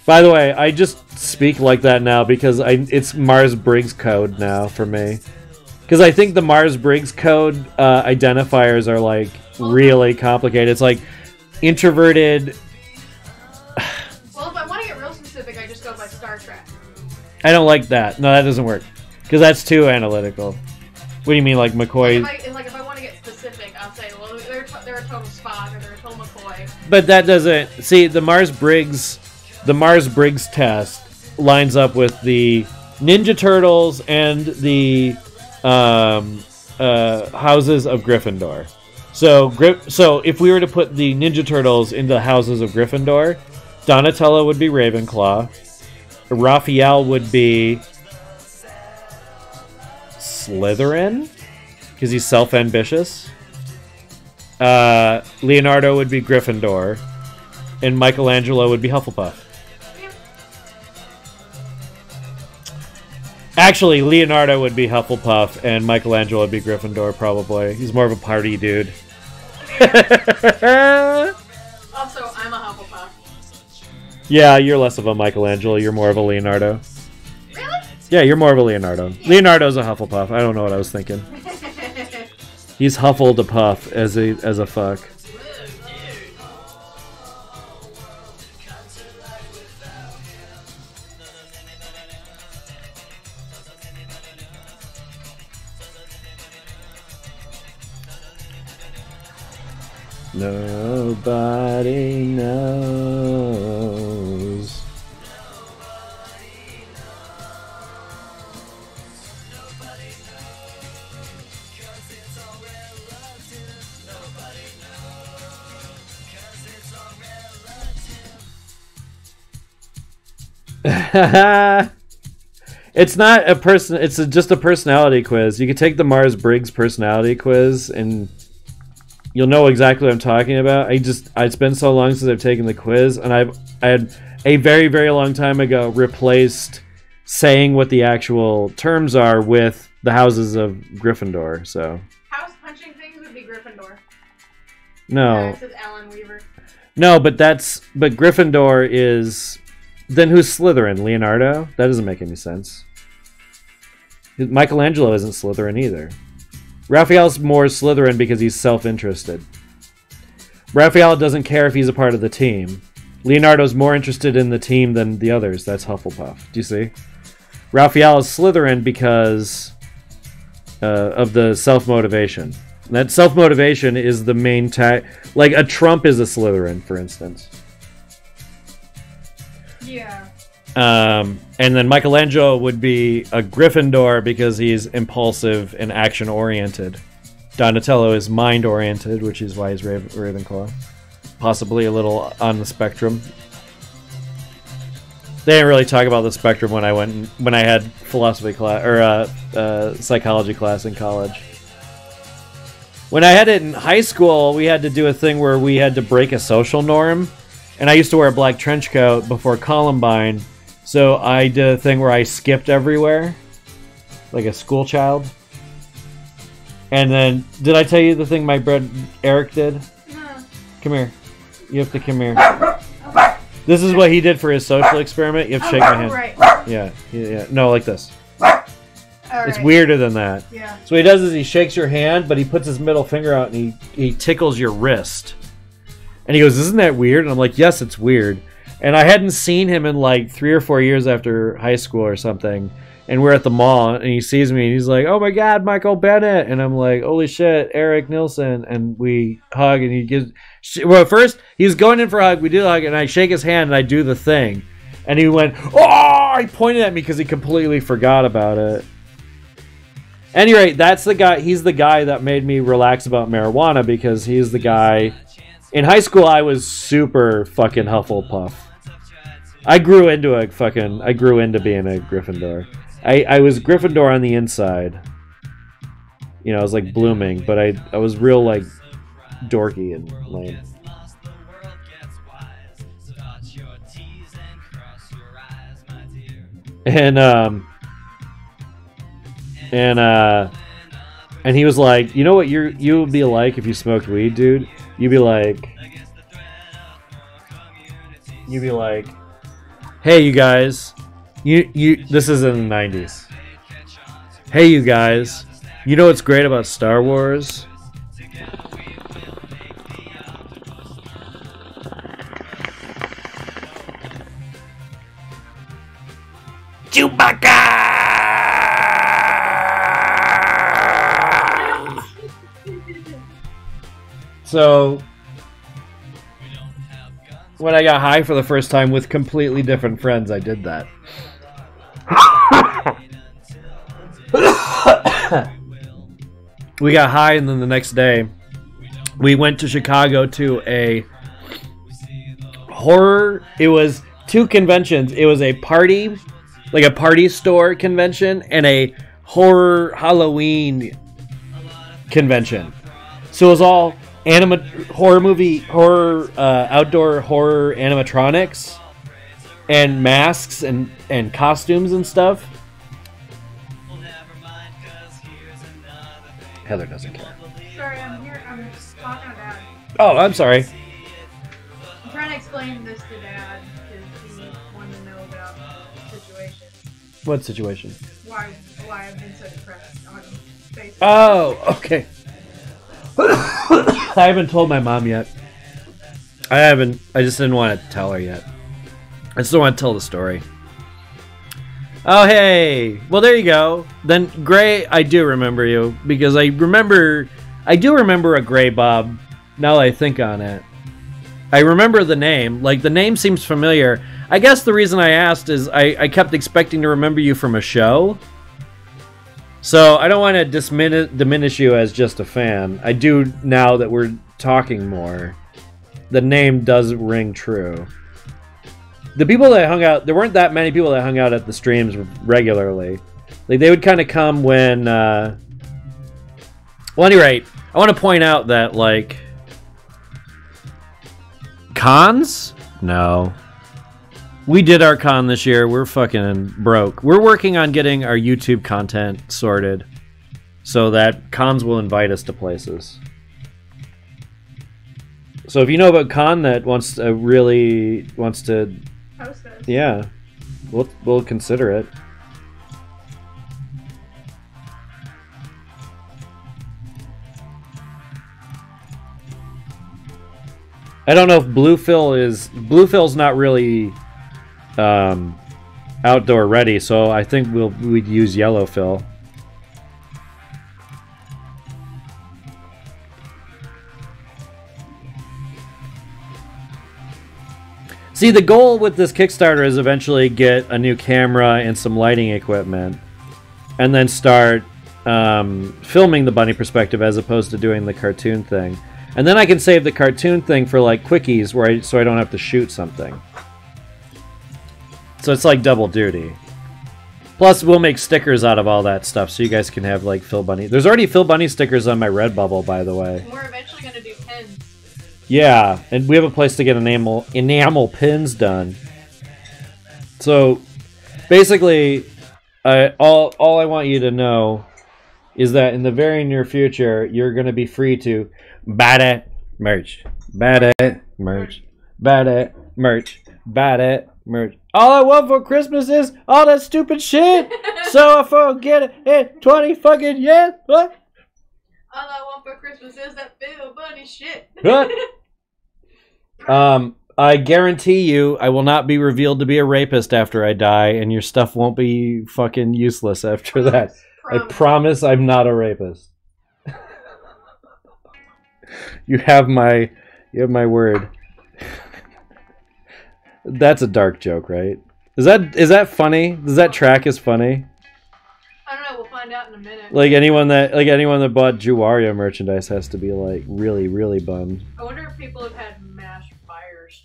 By the way, I just speak like that now because it's Mars Briggs code now for me. Because I think the Myers-Briggs code identifiers are like really complicated. It's like introverted. Well, if I want to get real specific, I just go by Star Trek. I don't like that. No, that doesn't work. Because that's too analytical. What do you mean, like McCoy? If I want to get specific, I'll say, well, they're a total Spock or they're a total McCoy. But that doesn't... See, the Myers-Briggs test lines up with the Ninja Turtles and the houses of Gryffindor. So if we were to put the Ninja Turtles into the houses of Gryffindor, Donatello would be Ravenclaw, Raphael would be Slytherin, because he's self-ambitious, Leonardo would be Gryffindor, and Michelangelo would be Hufflepuff. Actually, Leonardo would be Hufflepuff, and Michelangelo would be Gryffindor, probably. He's more of a party dude. Also, I'm a Hufflepuff. Yeah, you're less of a Michelangelo. You're more of a Leonardo. Really? Yeah, you're more of a Leonardo. Leonardo's a Hufflepuff. I don't know what I was thinking. He's Huffled a puff as a fuck. Nobody knows. It's not a person. It's just a personality quiz. You can take the Myers-Briggs personality quiz and you'll know exactly what I'm talking about. It's been so long since I've taken the quiz, and I had a very, very long time ago replaced saying what the actual terms are with the houses of Gryffindor. So House punching things would be Gryffindor. no, This is Alan Weaver. no, but Gryffindor is. Then who's Slytherin? Leonardo? That doesn't make any sense. Michelangelo isn't Slytherin either. Raphael's more Slytherin because he's self-interested. Raphael doesn't care if he's a part of the team. Leonardo's more interested in the team than the others. That's Hufflepuff. Do you see? Raphael is Slytherin because of the self-motivation. That self-motivation is the main like a Trump is a Slytherin, for instance. Yeah. And then Michelangelo would be a Gryffindor because he's impulsive and action-oriented. Donatello is mind-oriented, which is why he's Ravenclaw. Possibly a little on the spectrum. They didn't really talk about the spectrum when I had philosophy class or psychology class in college. When I had it in high school, we had to do a thing where we had to break a social norm. And I used to wear a black trench coat before Columbine, so I did a thing where I skipped everywhere, like a school child. And then, did I tell you the thing my friend Eric did? No. Come here. You have to come here. This is what he did for his social experiment. You have to shake my hand. Right. Yeah. No, like this. All It's right. weirder than that. Yeah. So what he does is he shakes your hand, but he puts his middle finger out and he tickles your wrist. And he goes, "Isn't that weird?" And I'm like, "Yes, it's weird." And I hadn't seen him in like 3 or 4 years after high school or something. And we're at the mall, and he sees me, and he's like, "Oh my God, Michael Bennett!" And I'm like, "Holy shit, Eric Nilsson!" And we hug, and he gives. Well, at first he was going in for a hug. We do the hug, and I shake his hand, and I do the thing, and he went, "Oh!" He pointed at me because he completely forgot about it. Anyway, that's the guy. He's the guy that made me relax about marijuana because he's the guy. In high school, I was super fucking Hufflepuff. I grew into being a Gryffindor. I was Gryffindor on the inside. You know, I was like blooming, but I was real like dorky and lame. And he was like, "You know what you would be like if you smoked weed, dude? You'd be like, hey, you guys, you this is in the 90s. Hey, you guys, You know what's great about Star Wars? Chewbacca! So, when I got high for the first time with completely different friends, I did that. We got high, and then the next day, we went to Chicago to a horror. It was 2 conventions. It was a party, like a party store convention, and a horror Halloween convention. So it was all outdoor horror animatronics and masks and costumes and stuff. Heather doesn't care. Sorry, I'm here. I'm just talking to Dad. Oh, I'm sorry. I'm trying to explain this to Dad because he wanted to know about the situation. What situation? Why I've been so depressed on Facebook. Oh, okay. I haven't told my mom yet. I just didn't want to tell her yet. I just don't want to tell the story. Oh, hey. Well, there you go. Then, Gray, I do remember you. Because I do remember a Gray Bob, now that I think on it. I remember the name. Like, the name seems familiar. I guess the reason I asked is I kept expecting to remember you from a show. So, I don't want to diminish you as just a fan. I do now that we're talking more. The name does ring true. The people that hung out, there weren't that many people that hung out at the streams regularly. Like, they would kind of come when, well, at any rate, I want to point out that, like, cons? No. We did our con this year. We're fucking broke. We're working on getting our YouTube content sorted so that cons will invite us to places. So if you know about con that wants to Post us. yeah, we'll consider it. I don't know if Bluephil's not really outdoor ready, so I think we'd use Yellowphil. See, the goal with this Kickstarter is eventually get a new camera and some lighting equipment, and then start filming the bunny perspective as opposed to doing the cartoon thing. And then I can save the cartoon thing for like quickies, so I don't have to shoot something. So it's like double duty. Plus, we'll make stickers out of all that stuff, so you guys can have like Phil Bunny. There's already Phil Bunny stickers on my Redbubble, by the way. We're eventually gonna do pins. Yeah, and we have a place to get enamel pins done. So, basically, all I want you to know is that in the very near future, you're going to be free to buy that merch. Buy that merch. Buy that merch. Buy that merch. All I want for Christmas is all that stupid shit. So I forget it in 20 fucking years. What? All I want for Christmas is that Phil Bunny shit. What? I guarantee you I will not be revealed to be a rapist after I die, and your stuff won't be fucking useless after that. I promise I'm not a rapist. You have my word. That's a dark joke, right? Is that funny? Does that track as funny? I don't know, we'll find out in a minute. Like anyone that bought Juwaria merchandise has to be like really, really bummed. I wonder if people have had mass fires.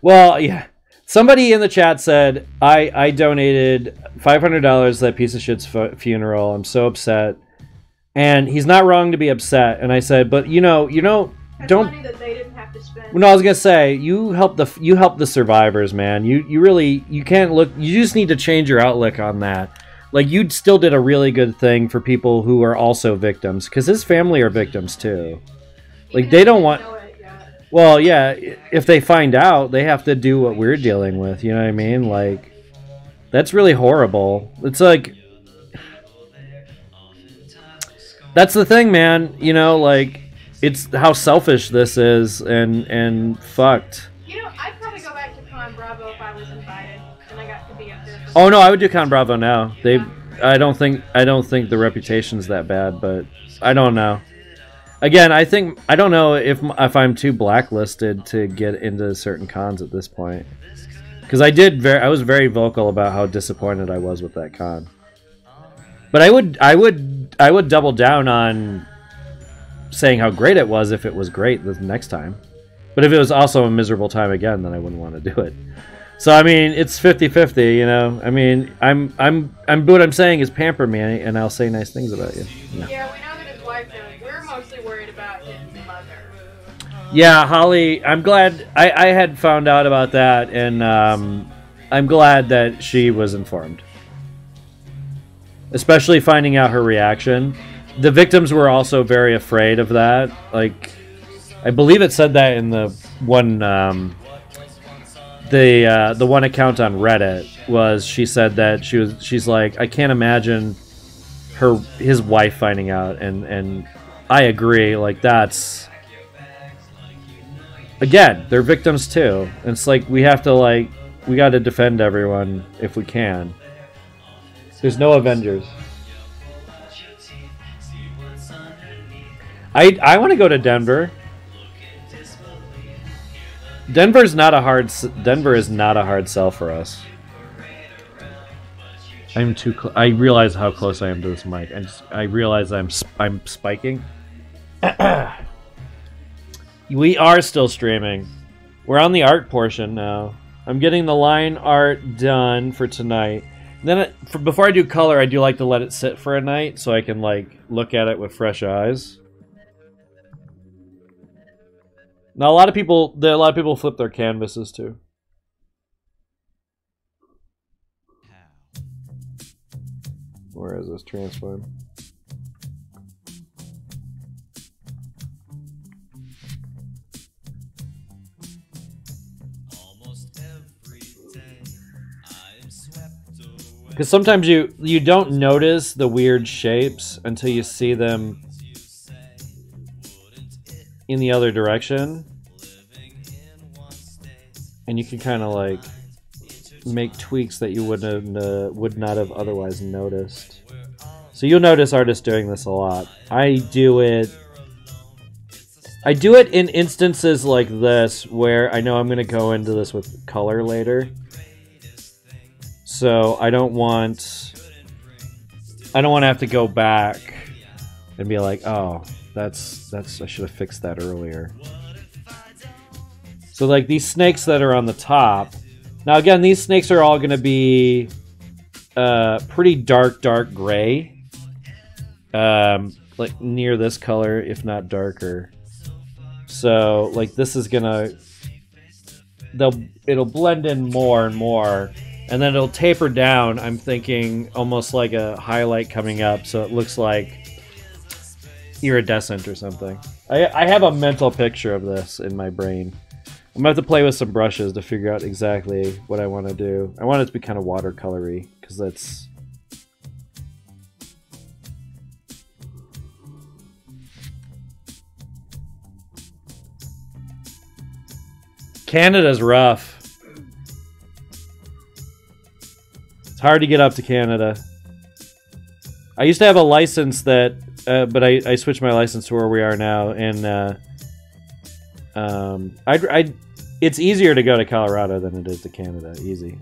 Well, yeah. Somebody in the chat said, I donated $500 to that piece of shit's funeral. I'm so upset. And he's not wrong to be upset. And I said, but you know, That's don't. money that they didn't have to spend. No, I was gonna say you help the survivors, man. You can't look. You just need to change your outlook on that. Like, you still did a really good thing for people who are also victims, because his family are victims too. Like, they don't want. Well, yeah, if they find out, they have to do what we're dealing with. You know what I mean? Like, that's really horrible. It's like, That's the thing, man. You know, like, it's how selfish this is and fucked. You know, I'd probably go back to Con Bravo if I was invited and I got to be up there. Oh no, I would do Con Bravo now. I don't think the reputation's that bad, but I don't know. Again, I don't know if I'm too blacklisted to get into certain cons at this point. Because I was very vocal about how disappointed I was with that con. But I would double down on saying how great it was if it was great the next time. But if it was also a miserable time again, then I wouldn't want to do it. So I mean, it's 50-50, you know. I mean, what I'm saying is pamper me, and I'll say nice things about you. No. Yeah, we know that his wife knows. We're mostly worried about his mother. Yeah, Holly, I'm glad I had found out about that, and I'm glad that she was informed. Especially finding out her reaction. The victims were also very afraid of that. Like, I believe it said that in the one the one account on Reddit was she said that she's like, I can't imagine his wife finding out, and I agree, like that's, again, they're victims too. And it's like we got to defend everyone if we can. There's no Avengers. I want to go to Denver. Denver is not a hard sell for us. I'm too I realize how close I am to this mic. I realize I'm spiking. We are still streaming. We're on the art portion now. I'm getting the line art done for tonight. Then before I do color, I do like to let it sit for a night so I can like look at it with fresh eyes. Now a lot of people flip their canvases too. Where is this transform? Because sometimes you don't notice the weird shapes until you see them in the other direction, and you can kind of like make tweaks that you would not have otherwise noticed. So you'll notice artists doing this a lot. I do it in instances like this where I know I'm going to go into this with color later. So I don't want to have to go back and be like, oh, that's I should have fixed that earlier. So like these snakes that are on the top. Now again, these snakes are all going to be pretty dark gray. Like near this color, if not darker. So like this is gonna, it'll blend in more and more, and then it'll taper down. I'm thinking almost like a highlight coming up, so it looks like iridescent or something. I have a mental picture of this in my brain. I'm gonna have to play with some brushes to figure out exactly what I want to do. I want it to be kind of watercolory because that's. Canada's rough. It's hard to get up to Canada. I used to have a license that, but I switched my license to where we are now, and it's easier to go to Colorado than it is to Canada. Easy.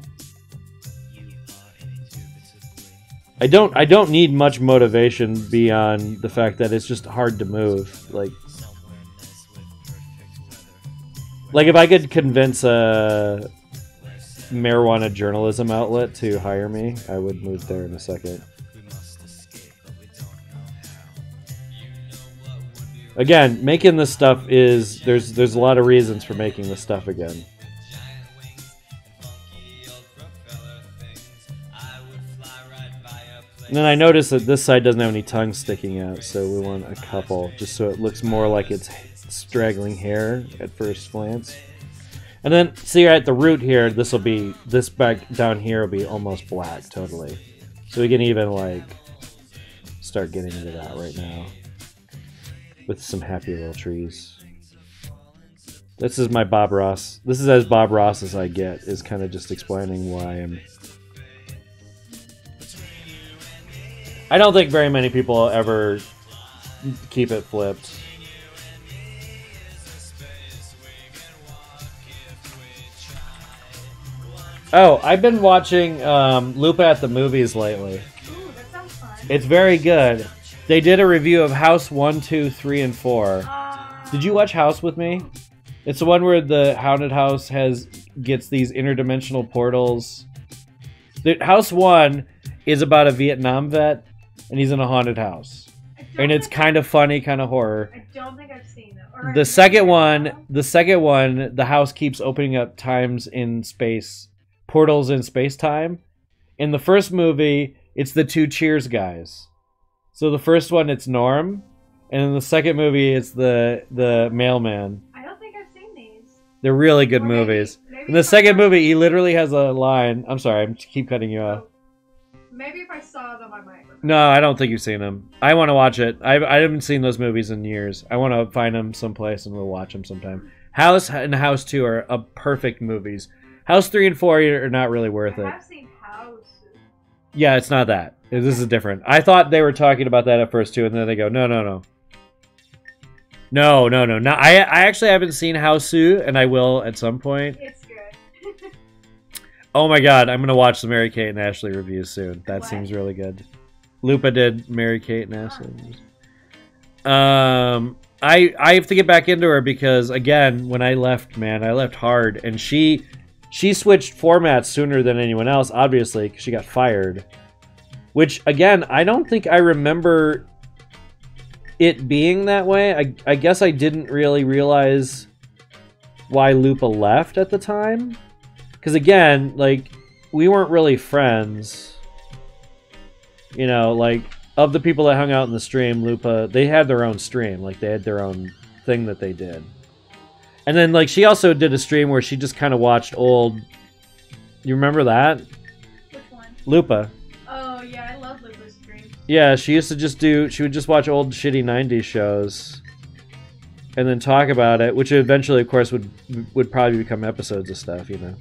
I don't need much motivation beyond the fact that it's just hard to move. Like if I could convince a marijuana journalism outlet to hire me, I would move there in a second. Again, making this stuff is there's a lot of reasons for making this stuff again. And then I noticed that this side doesn't have any tongue sticking out, so we want a couple, just so it looks more like it's straggling hair at first glance. And then, see at the root here, this back down here will be almost black, totally. So we can even, like, start getting into that right now. with some happy little trees. This is my Bob Ross. This is as Bob Ross as I get, is kind of just explaining why I'm... I don't think very many people ever keep it flipped. Oh, I've been watching Lupa at the Movies lately. Ooh, that sounds fun. It's very good. They did a review of House 1, 2, 3, and 4. Did you watch House with me? It's the one where the haunted house gets these interdimensional portals. House 1 is about a Vietnam vet, and he's in a haunted house. And it's kind of funny, kind of horror. I don't think I've seen it. Or The second one, the house keeps opening up times in space, portals in space-time. In the first movie, it's the two Cheers guys. So the first one, it's Norm, and in the second movie, it's the mailman. I don't think I've seen these. They're really good Or maybe- movies. maybe In the if I second saw- movie, he literally has a line. I'm sorry, I keep cutting you off. Maybe if I saw them, I might remember. No, I don't think you've seen them. I want to watch it. I haven't seen those movies in years. I want to find them someplace and we'll watch them sometime. House and House 2 are perfect movies. House 3 and 4 are not really worth I it. have seen House. Yeah, it's not that. This is different. I thought they were talking about that at first too, and then they go, no. No. I actually haven't seen House 2, and I will at some point. It's good. Oh my god, I'm gonna watch the Mary-Kate and Ashley reviews soon. That What? seems really good. Lupa did Mary-Kate and Ashley reviews. I have to get back into her because again, when I left, man, I left hard, and she switched formats sooner than anyone else, obviously, because she got fired. Which again, I don't think I remember it being that way. I guess I didn't really realize why Lupa left at the time. Because again, like, we weren't really friends. You know, like, of the people that hung out in the stream, Lupa, they had their own stream. Like, they had their own thing that they did. And then, like, she also did a stream where she just kind of watched old... You remember that? Which one? Lupa. Oh, yeah, I love Lupa's stream. Yeah, she used to just do... She would just watch old shitty 90s shows. And then talk about it, which eventually, of course, would probably become episodes of stuff, you know.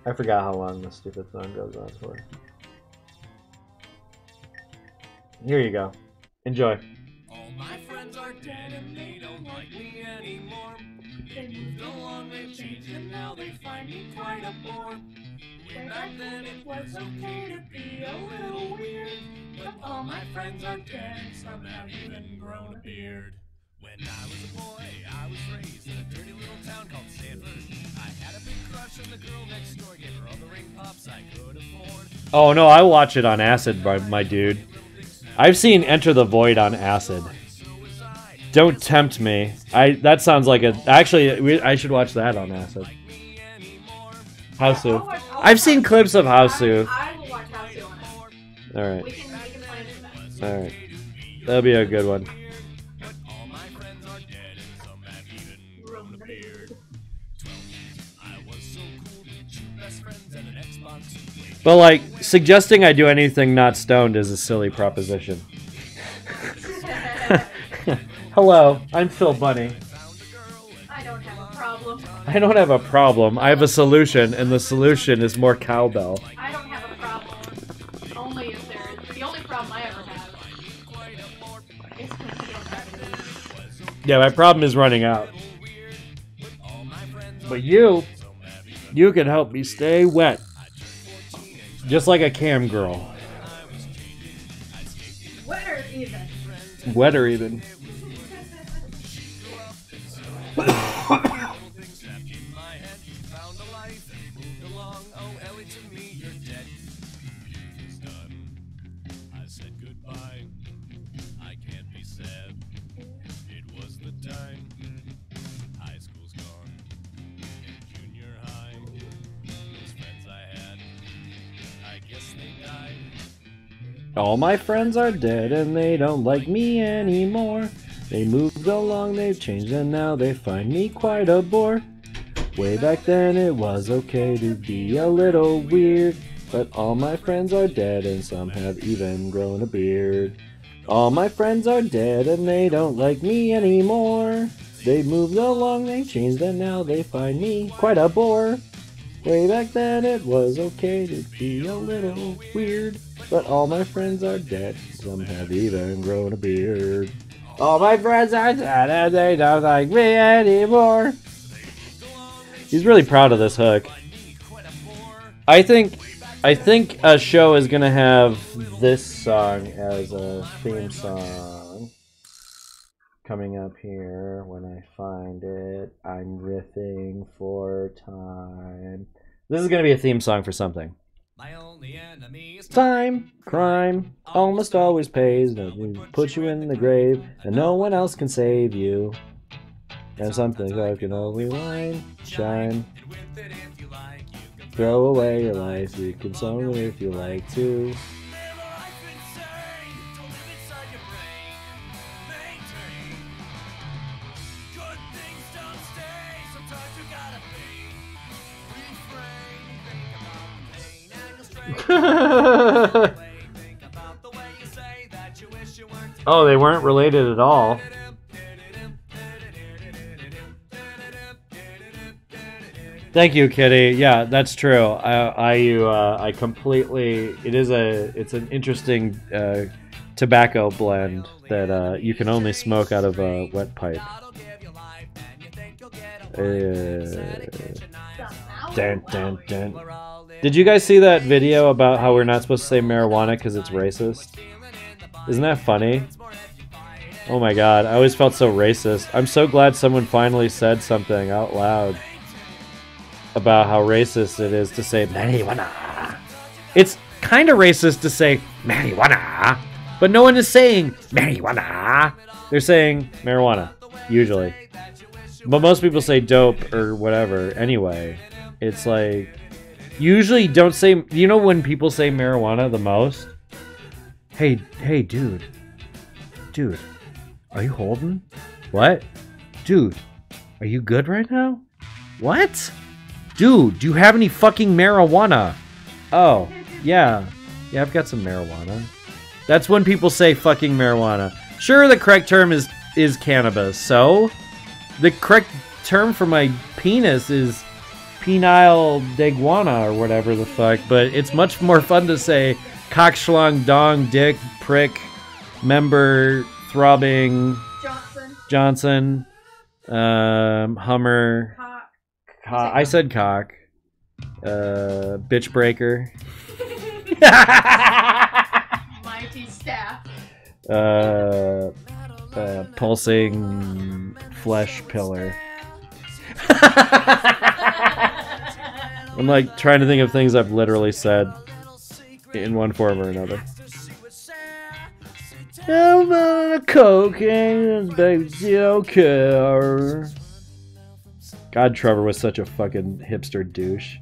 I forgot how long this stupid song goes on for. Here you go. Enjoy. All my friends are dead and they don't like me anymore. They moved along, they've changed, and now they find me quite a bore. Way back then it was okay to be a little weird, but all my friends are dead and some have even grown a beard. When I was a boy, I was raised in a dirty little town called Sanford. I had a big crush on the girl next door, gave her all the ring pops I could afford. Oh no, I watch it on acid, my dude. I've seen Enter the Void on acid. Don't tempt me. That sounds like a... Actually, I should watch that on acid. Hausu. I've seen clips of Hausu. I will watch House on it. Alright. We can plan for that. Alright. That'll be a good one. All my friends are dead and some have even grown a beard. 12 years, I was so cool, two best friends and an Xbox. But, like, suggesting I do anything not stoned is a silly proposition. Hello, I'm philbuni. I don't have a problem. I don't have a problem. I have a solution, and the solution is more cowbell. I don't have a problem. Only if there's... The only problem I ever have is when you don't have it. Yeah, my problem is running out. But you can help me stay wet. Just like a cam girl. Wetter even. Wetter even. All my friends are dead and they don't like me anymore. They moved along, they've changed, and now they find me quite a bore. Way back then it was okay to be a little weird, but all my friends are dead and some have even grown a beard. All my friends are dead and they don't like me anymore. They moved along, they changed, and now they find me quite a bore. Way back then it was okay to be a little weird, but all my friends are dead, some have even grown a beard. All my friends are dead and they don't like me anymore. He's really proud of this hook. I think a show is gonna have this song as a theme song. Coming up here, when I find it, I'm riffing for time. This is gonna be a theme song for something. My only enemy is Time, crime, almost always pays. Nothing puts you in the grave, and no one else can save you. And something that can only whine, shine. and with it if you like, you can Throw away your life, you can song it if you like to. live a life insane. Don't live inside your brain. Maintain. Good things don't stay. Sometimes you gotta think. Refrain. Think about the pain and you'll stray. Think about the way you say that you wish you weren't. Oh, they weren't related at all. Thank you, Kitty. Yeah, that's true. I completely. It's an interesting tobacco blend that you can only smoke out of a wet pipe. Dun, dun, dun. Did you guys see that video about how we're not supposed to say marijuana because it's racist? Isn't that funny? Oh my god, I always felt so racist. I'm so glad someone finally said something out loud about how racist it is to say marijuana. It's kind of racist to say marijuana, but no one is saying marijuana. They're saying marijuana, usually. But most people say dope or whatever anyway. It's like, usually don't say, you know when people say marijuana the most? Hey, dude. Dude, are you holding? What? Dude, are you good right now? What? Dude, do you have any fucking marijuana? Oh, yeah. Yeah, I've got some marijuana. That's when people say fucking marijuana. Sure, the correct term is cannabis, so? The correct term for my penis is penile deguana or whatever the fuck, but it's much more fun to say cock, schlong, dong, dick, prick, member, throbbing, Johnson, Hummer, I said cock, bitch breaker, Mighty staff. Pulsing flesh pillar. I'm like trying to think of things I've literally said in one form or another. Cocaine, baby, don't care. God, Trevor was such a fucking hipster douche.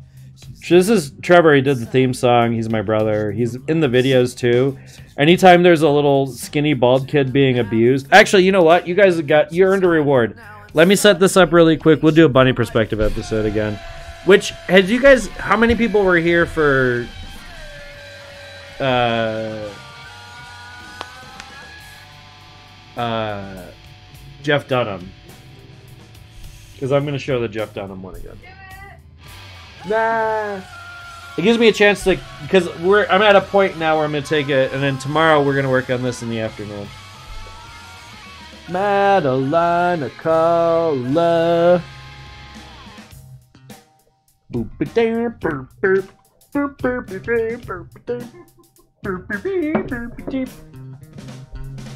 This is Trevor. He did the theme song. He's my brother. He's in the videos too. Anytime there's a little skinny bald kid being abused. Actually, you know what? You guys you earned a reward. Let me set this up really quick. We'll do a bunny perspective episode again. Which has you guys? How many people were here for? Jeff Dunham. Because I'm going to show the Jeff Dunham one again. Nah. It gives me a chance to, because I'm at a point now where I'm going to take it, and then tomorrow we're going to work on this in the afternoon. Madeline Cola.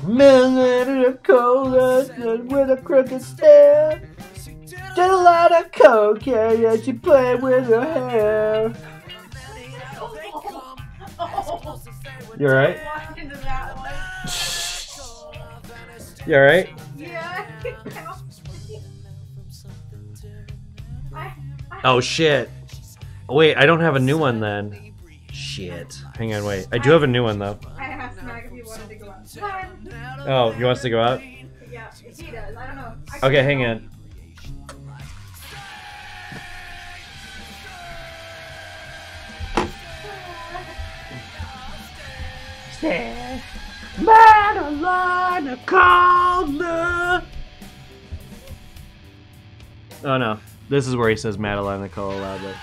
Madeline Cola with a crooked stare. Did a lot of coke, yeah, she played with her hair. You alright? You alright? Yeah. Oh shit. Wait, I don't have a new one then. Shit. Hang on, wait. I do have a new one though. I asked Mag if he wanted to go outside. Oh, he wants to go out? Yeah, he does. I don't know. Okay, hang on. stare. Madeline Nicole. Oh no, this is where he says Madeline Nicole loudly.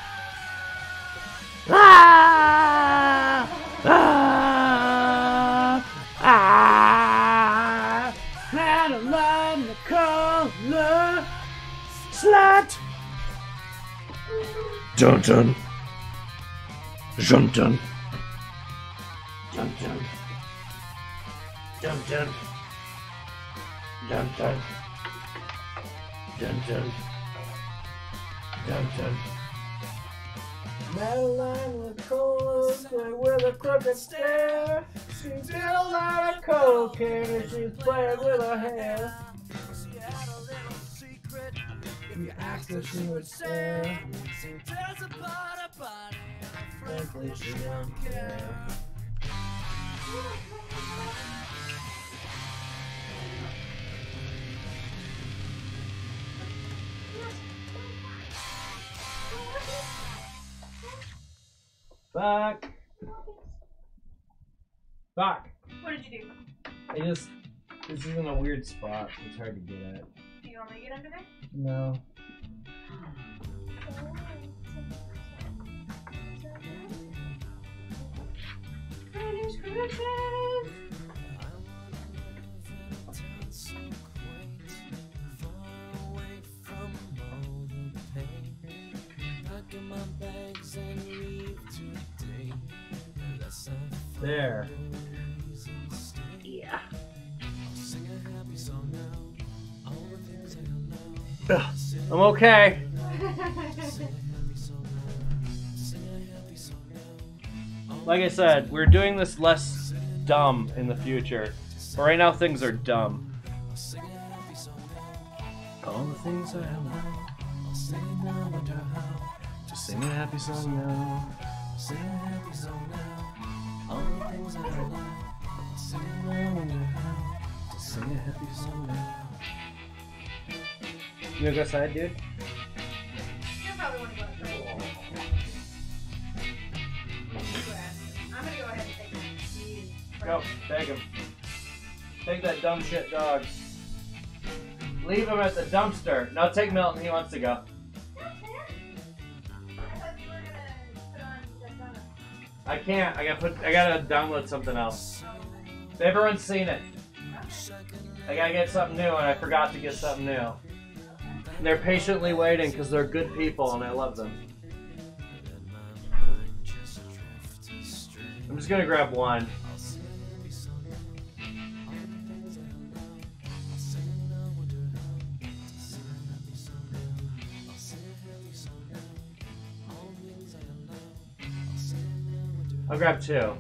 Ah! Ah! Ah! Madeline Nicole slut. Dun dun. Dun dun. Dun dun. Dun dun. Dun dun. Dun dun. Dun dun. Madeline Nicole with a crooked stare. She did a lot of cocaine and she's playing with her hair. She had a little secret. You asked if she would stare. She tears apart her body. Frankly, she don't care. Fuck. Fuck. What did you do? This is in a weird spot. It's hard to get at. Do you want me to get under there? No. Finish corrections. There. Yeah. I'm okay. Like I said, we're doing this less dumb in the future. But right now things are dumb. All the things I love, I'll sing now, wonder how. Just sing a happy song now. Sing a happy song now. All the things I love, I'll sing now, wonder how. Just sing a happy song now. You wanna go outside, dude? You probably want to go outside. I'm gonna go ahead and take these. Go, take him. Take that dumb shit dog. Leave him at the dumpster. No, take Milton. He wants to go. I thought you were gonna put on Daytona. I can't. I gotta download something else. Everyone's seen it. I gotta get something new, and I forgot to get something new. And they're patiently waiting because they're good people, and I love them. I'm just gonna grab one. I'll grab two.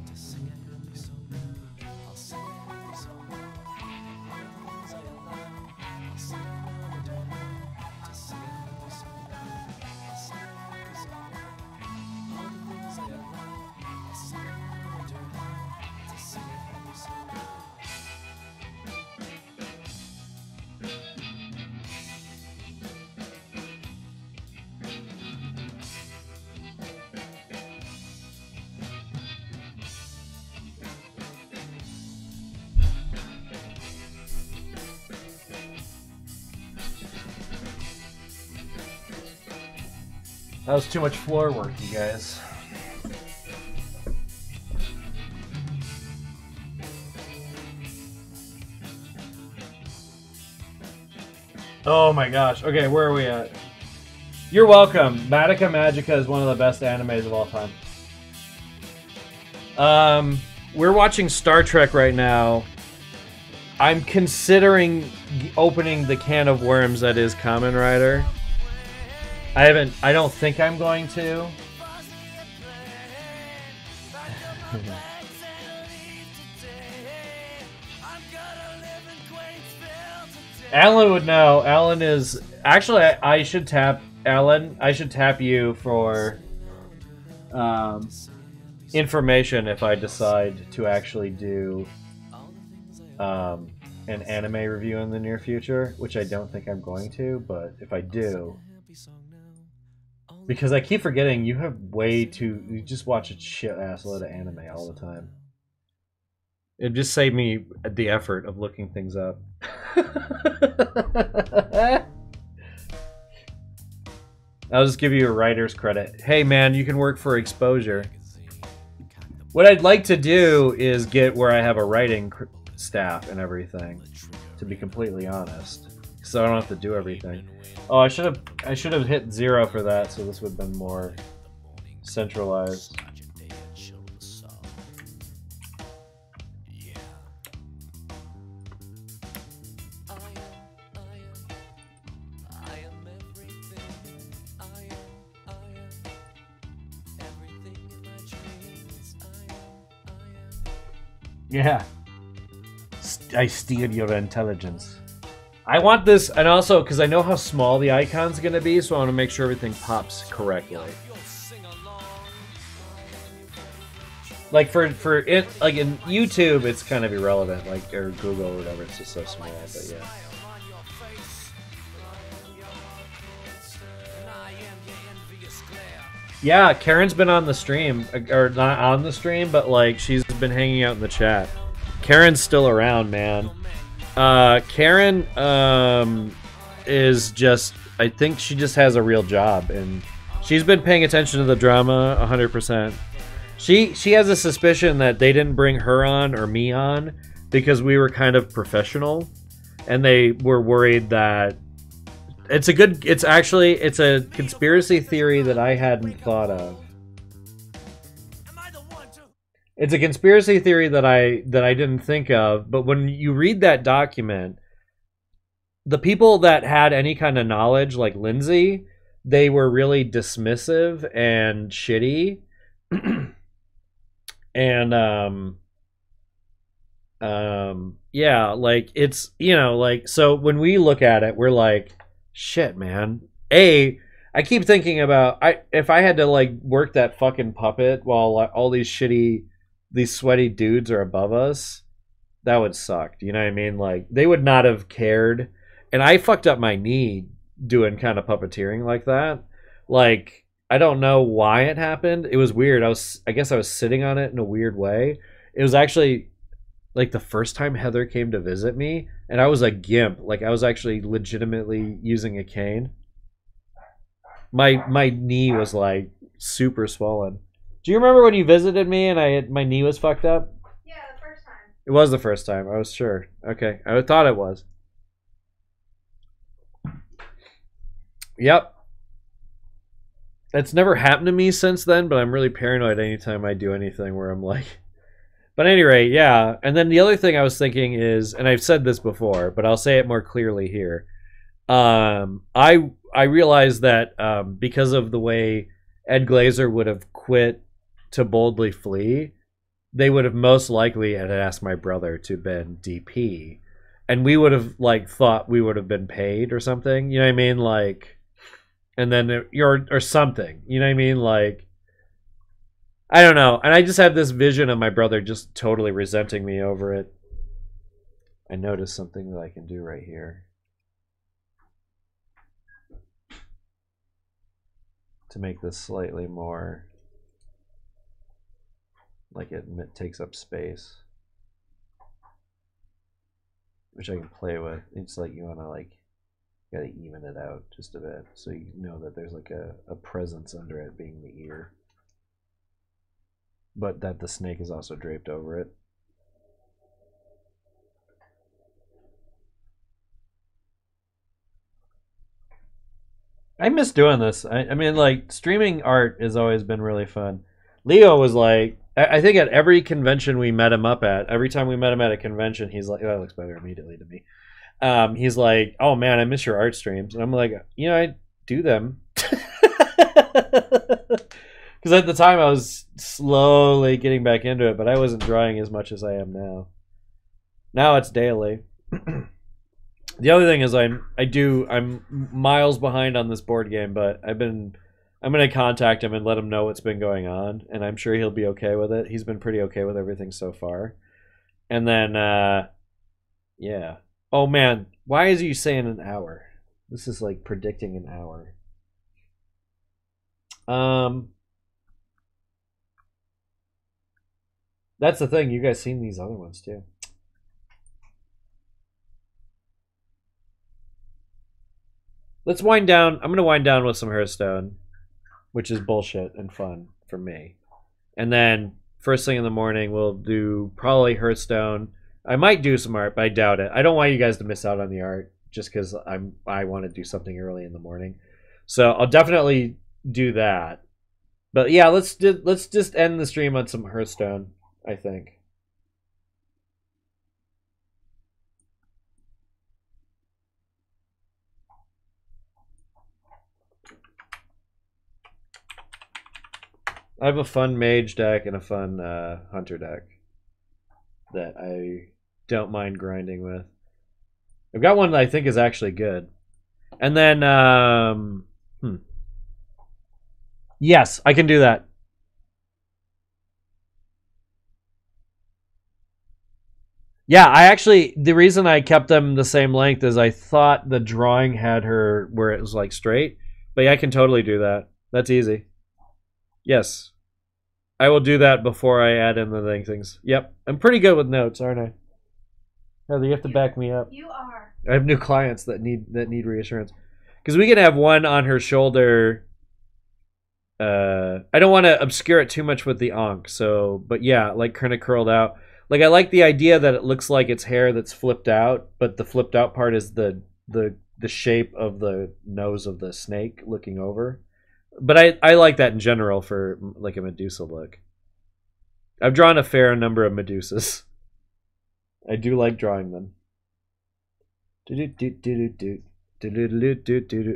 That was too much floor work, you guys. Oh my gosh. Okay, where are we at? You're welcome. Madoka Magica is one of the best animes of all time. We're watching Star Trek right now. I'm considering opening the can of worms that is Kamen Rider. I don't think I'm going to. Alan would know. Alan is actually. I should tap Alan. I should tap you for information if I decide to actually do an anime review in the near future, which I don't think I'm going to. But if I do. Because I keep forgetting you have way too... You just watch a shit ass load of anime all the time. It just saved me the effort of looking things up. I'll just give you a writer's credit. Hey man, you can work for exposure. What I'd like to do is get where I have a writing staff and everything, to be completely honest, so I don't have to do everything. Oh, I should have hit 0 for that, so this would have been more centralized. Yeah. I steal your intelligence. I want this, and also because I know how small the icon's going to be, so I want to make sure everything pops correctly. Like for it, like in YouTube, it's kind of irrelevant, like or Google or whatever. It's just so small, but yeah. Yeah, Karen's been on the stream, or not on the stream, but like she's been hanging out in the chat. Karen's still around, man. Karen is just, I think she just has a real job, and she's been paying attention to the drama 100%. She has a suspicion that they didn't bring her on or me on because we were kind of professional, and they were worried that it's a conspiracy theory that I hadn't thought of. It's a conspiracy theory that I didn't think of, but when you read that document, the people that had any kind of knowledge, like Lindsay, they were really dismissive and shitty. And yeah, like it's, you know, like, so when we look at it, we're like, shit, man. I keep thinking about, if I had to like work that fucking puppet while all these sweaty dudes are above us, that would suck. You know what I mean? Like, they would not have cared. And I fucked up my knee doing kind of puppeteering like that. Like, I don't know why it happened. It was weird. I guess I was sitting on it in a weird way. It was actually like the first time Heather came to visit me, and I was a gimp. Like, I was actually legitimately using a cane. My knee was like super swollen. Do you remember when you visited me and my knee was fucked up? Yeah, the first time. It was the first time. I was sure. Okay, I thought it was. Yep. It's never happened to me since then, but I'm really paranoid anytime I do anything where I'm like... But at any rate, yeah. And then the other thing I was thinking is, and I've said this before, but I'll say it more clearly here. I realized that because of the way Ed Glazer would have quit to boldly flee, they would have most likely had asked my brother to been DP, and we would have like thought we would have been paid or something. You know what I mean? Like, and then or something. You know what I mean? Like, I don't know. And I just have this vision of my brother just totally resenting me over it. I noticed something that I can do right here to make this slightly more like it takes up space, which I can play with. It's like you want to like gotta even it out just a bit so you know that there's like a presence under it being the ear, but that the snake is also draped over it. I miss doing this. I mean, like, streaming art has always been really fun. Leo was like, I think at every convention we met him up at, every time we met him at a convention, he's like, oh, that looks better immediately to me. He's like, oh man, I miss your art streams. And I'm like, you know, I do them. Because at the time I was slowly getting back into it, but I wasn't drawing as much as I am now. Now it's daily. The other thing is I'm miles behind on this board game, but I'm gonna contact him and let him know what's been going on, and I'm sure he'll be okay with it. He's been pretty okay with everything so far. And then yeah. Oh man, why is he saying an hour? This is like predicting an hour. That's the thing. You guys seen these other ones too. Let's wind down. I'm gonna wind down with some Hearthstone, which is bullshit and fun for me. And then first thing in the morning, we'll do probably Hearthstone. I might do some art, but I doubt it. I don't want you guys to miss out on the art just because I want to do something early in the morning. So I'll definitely do that. But yeah, let's just end the stream on some Hearthstone, I think. I have a fun mage deck and a fun hunter deck that I don't mind grinding with. I've got one that I think is actually good. And then, yes, I can do that. Yeah, I actually, the reason I kept them the same length is I thought the drawing had her where it was like straight. But yeah, I can totally do that. That's easy. Yes. I will do that before I add in the things. Yep. I'm pretty good with notes, aren't I? Heather, you have to back me up. You are. I have new clients that need reassurance. Because we can have one on her shoulder. I don't want to obscure it too much with the onk, so but yeah, like kind of curled out. Like I like the idea that it looks like it's hair that's flipped out, but the flipped out part is the shape of the nose of the snake looking over. But I like that in general for like a Medusa look. I've drawn a fair number of Medusas. I do like drawing them.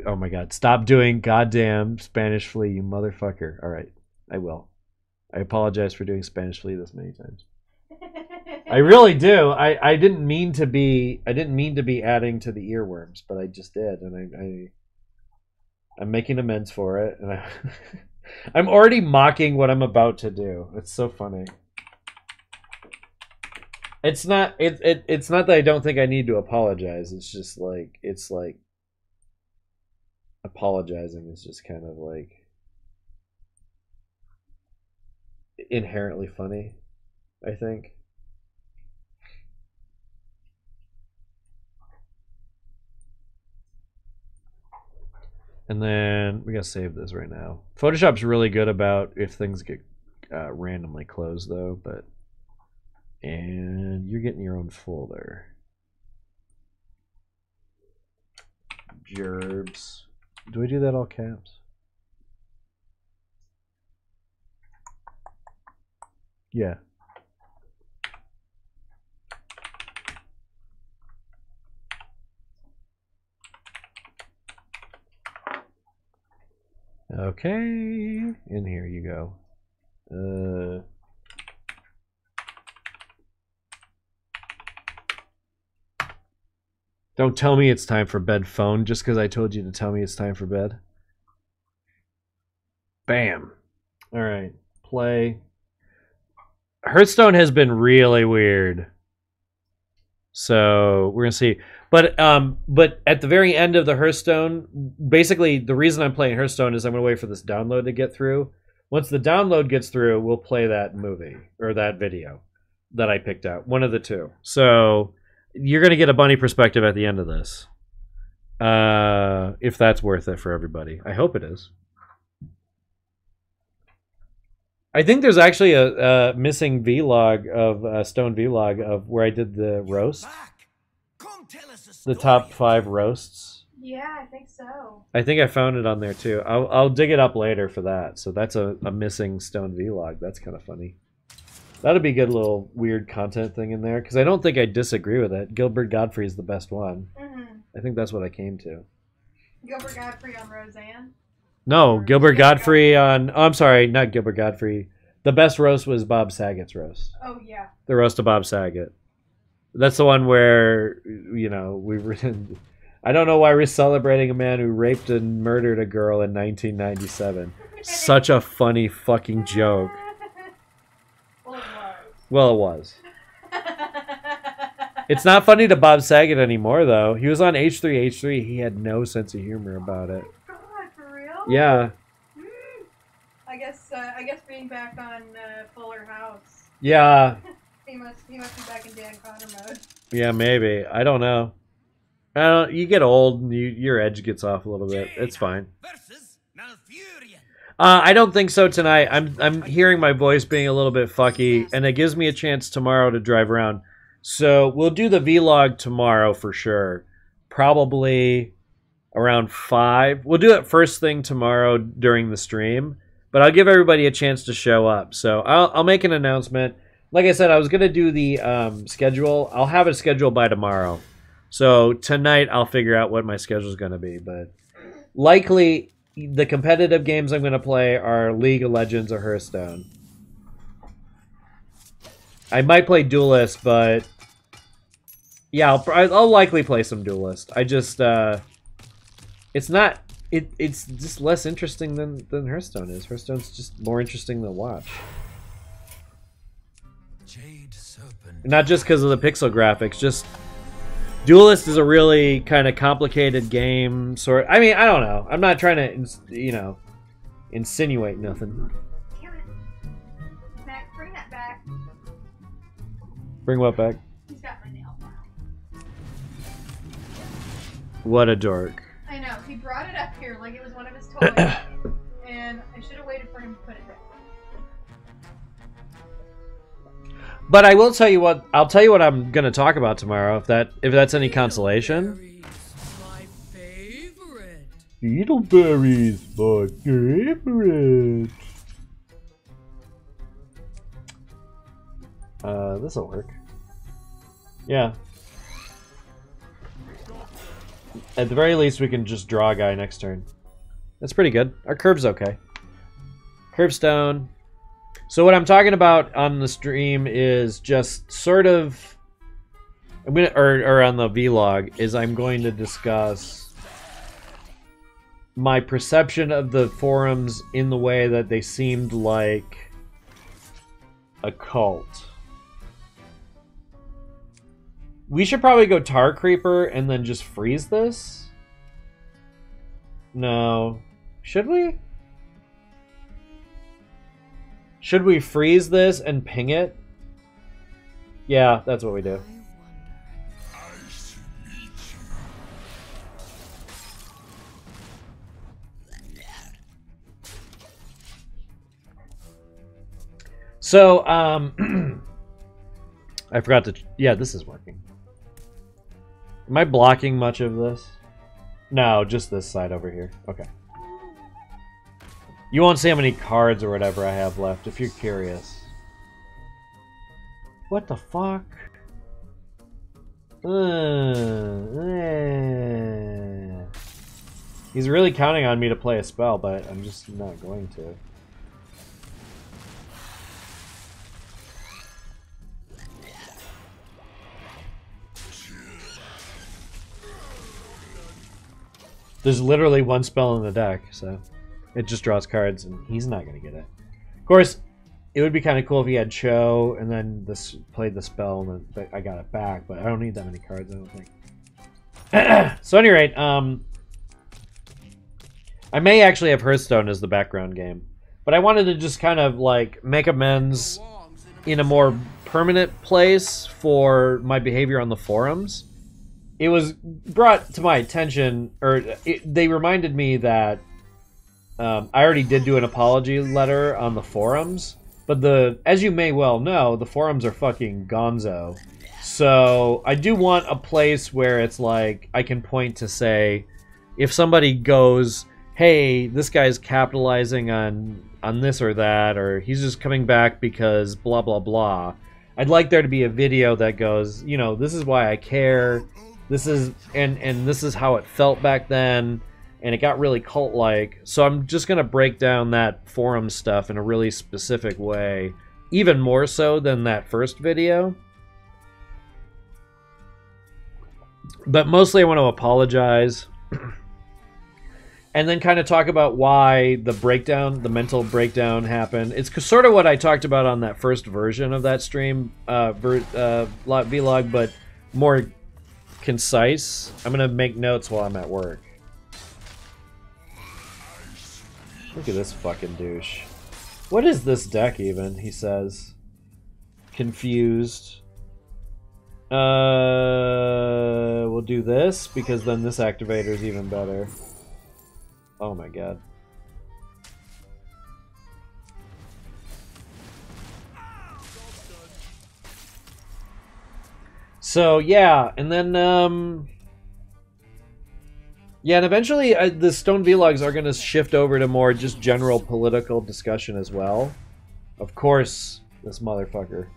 Oh my god, stop doing goddamn Spanish Flea, you motherfucker. Alright, I will. I apologize for doing Spanish Flea this many times. I really do. I didn't mean to be adding to the earworms, but I just did, and I'm making amends for it, and I'm already mocking what I'm about to do. It's so funny. It's not that I don't think I need to apologize. It's just like apologizing is just kind of like inherently funny, I think. And then we gotta save this right now. Photoshop's really good about if things get randomly closed though, but and you're getting your own folder. Gerbs. Do I do that all caps? Yeah. Okay, in here you go. Don't tell me it's time for bed, phone, just because I told you to tell me it's time for bed. Bam. All right, play. Hearthstone has been really weird. So we're gonna see. But at the very end of the Hearthstone, basically the reason I'm playing Hearthstone is I'm gonna wait for this download to get through. Once the download gets through, we'll play that movie or that video that I picked out. One of the two. So you're gonna get a bunny perspective at the end of this. If that's worth it for everybody. I hope it is. I think there's actually a missing vlog of Stone vlog of where I did the roast. The top 5 roasts. Yeah, I think so. I think I found it on there too. I'll dig it up later for that. So that's a missing Stone vlog. That's kind of funny. That'd be a good little weird content thing in there because I don't think I disagree with it. Gilbert Godfrey is the best one. I think that's what I came to. Gilbert Godfrey on Roseanne? No, Gilbert Godfrey on... Oh, I'm sorry, not Gilbert Godfrey. The best roast was Bob Saget's roast. Oh, yeah. The roast of Bob Saget. That's the one where, you know, we were... I don't know why we're celebrating a man who raped and murdered a girl in 1997. Such a funny fucking joke. Well, it was. It's not funny to Bob Saget anymore, though. He was on H3H3. He had no sense of humor about it. God, for real? Yeah. I guess being back on Fuller House Yeah, He must be back in Dan Connor mode. yeah, maybe. I don't know. You get old, and your edge gets off a little bit. It's fine. I don't think so tonight. I'm hearing my voice being a little bit fucky, and it gives me a chance tomorrow to drive around. So we'll do the vlog tomorrow for sure. Probably around 5. We'll do it first thing tomorrow during the stream, but I'll give everybody a chance to show up. So I'll make an announcement. Like I said, I was gonna do the schedule. I'll have it scheduled by tomorrow. So tonight I'll figure out what my schedule is gonna be, but likely the competitive games I'm gonna play are League of Legends or Hearthstone. I might play Duelist, but yeah, I'll likely play some Duelist. I just it's not it's just less interesting than Hearthstone is. Hearthstone's just more interesting to watch. Jade Serpent. Not just because of the pixel graphics, just Duelist is a really kind of complicated game. I mean, I don't know. I'm not trying to, insinuate nothing. Damn it. Max, bring that back. Bring what back? He's got my nail file. What a dork. I know. He brought it up here like it was one of his toys. And I should have waited for him to put it back. But I will tell you what. I'll tell you what I'm gonna talk about tomorrow. If that's any consolation. My favorite. Beetleberries, my favorite. This'll work. Yeah. At the very least, we can just draw a guy next turn. That's pretty good. Our curve's okay. Curve stone. So what I'm talking about on the stream is just sort of, or on the vlog, is I'm going to discuss my perception of the forums in the way that they seemed like a cult. We should probably go Tar Creeper and then just freeze this? No. Should we? Should we freeze this and ping it? Yeah, that's what we do. So, I forgot to... Yeah, this is working. Am I blocking much of this? No, just this side over here. Okay. You won't see how many cards or whatever I have left, if you're curious. What the fuck? He's really counting on me to play a spell, but I'm just not going to. There's literally one spell in the deck, so it just draws cards, and he's not going to get it. Of course, it would be kind of cool if he had Cho, and then played the spell, and then I got it back, but I don't need that many cards, I don't think. So at any rate, I may actually have Hearthstone as the background game, but I wanted to just kind of like make amends in a more permanent place for my behavior on the forums. It was brought to my attention, or they reminded me that I already did do an apology letter on the forums, but as you may well know, the forums are fucking gonzo. So I do want a place where it's like I can point to say, if somebody goes, hey, this guy's capitalizing on this or that, or he's just coming back because blah blah blah, I'd like there to be a video that goes, this is why I care. This is and this is how it felt back then, and it got really cult-like. So I'm just gonna break down that forum stuff in a really specific way, even more so than that first video. But mostly I want to apologize, and then kind of talk about why the mental breakdown happened. It's sort of what I talked about on that first version of that stream vlog, but more concise. I'm gonna make notes while I'm at work. Look at this fucking douche. What is this deck even, he says? confused. We'll do this because then this activator is even better. Oh my god. So yeah, and then yeah, and eventually the Stone Vlogs are going to shift over to more just general political discussion as well. Of course, this motherfucker.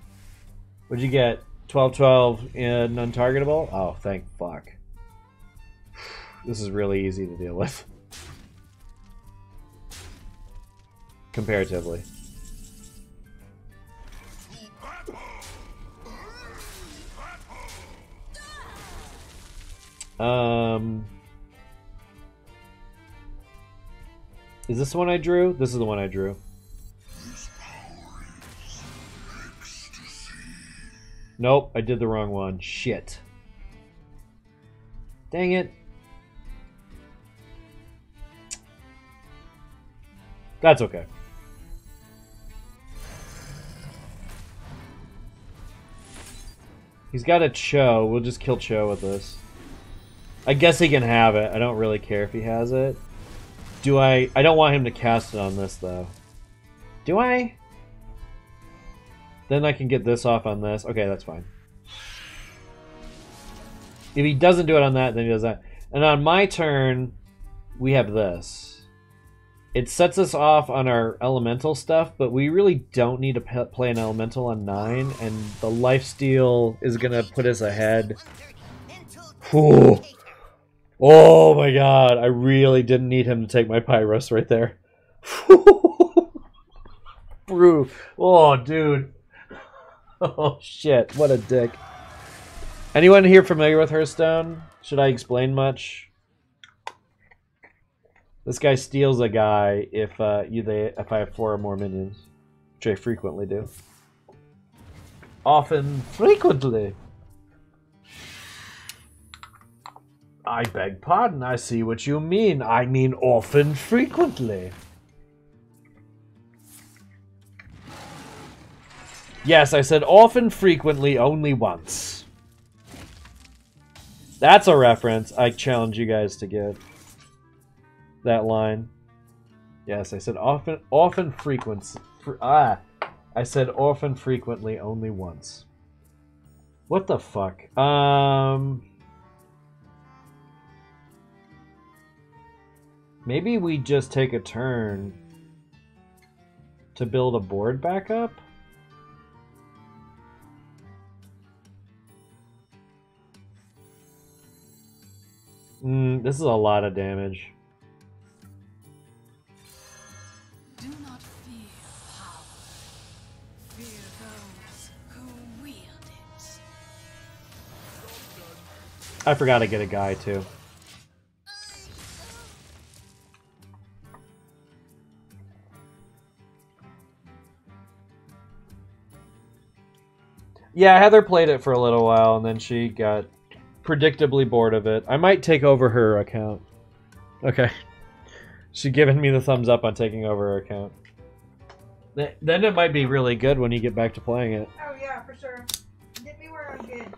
What'd you get? 12-12 in untargetable? Oh, thank fuck. This is really easy to deal with. Comparatively. Is this the one I drew? This is the one I drew. Nope, I did the wrong one. Shit. Dang it. That's okay. He's got a Cho. We'll just kill Cho with this. I guess he can have it. I don't really care if he has it. Do I don't want him to cast it on this, though. Do I? Then I can get this off on this. Okay, that's fine. If he doesn't do it on that, then he does that. And on my turn, we have this. It sets us off on our elemental stuff, but we really don't need to play an elemental on 9, and the lifesteal is going to put us ahead. Whew. Oh my god, I really didn't need him to take my Pyros right there. Brew. Oh, dude. Oh, shit. What a dick. Anyone here familiar with Hearthstone? Should I explain much? This guy steals a guy if I have 4 or more minions, which I frequently do. Often, frequently. I beg pardon, I see what you mean. I mean often, frequently. Yes, I said often, frequently, only once. That's a reference. I challenge you guys to get that line. Yes, I said often, frequency. I said often, frequently, only once. What the fuck? Maybe we just take a turn to build a board back up? This is a lot of damage. Do not fear power. Fear those who wield it. I forgot to get a guy too. Yeah, Heather played it for a little while and then she got predictably bored of it. I might take over her account. Okay. She's given me the thumbs up on taking over her account. Then it might be really good when you get back to playing it. Oh yeah, for sure. Get me where I'm good.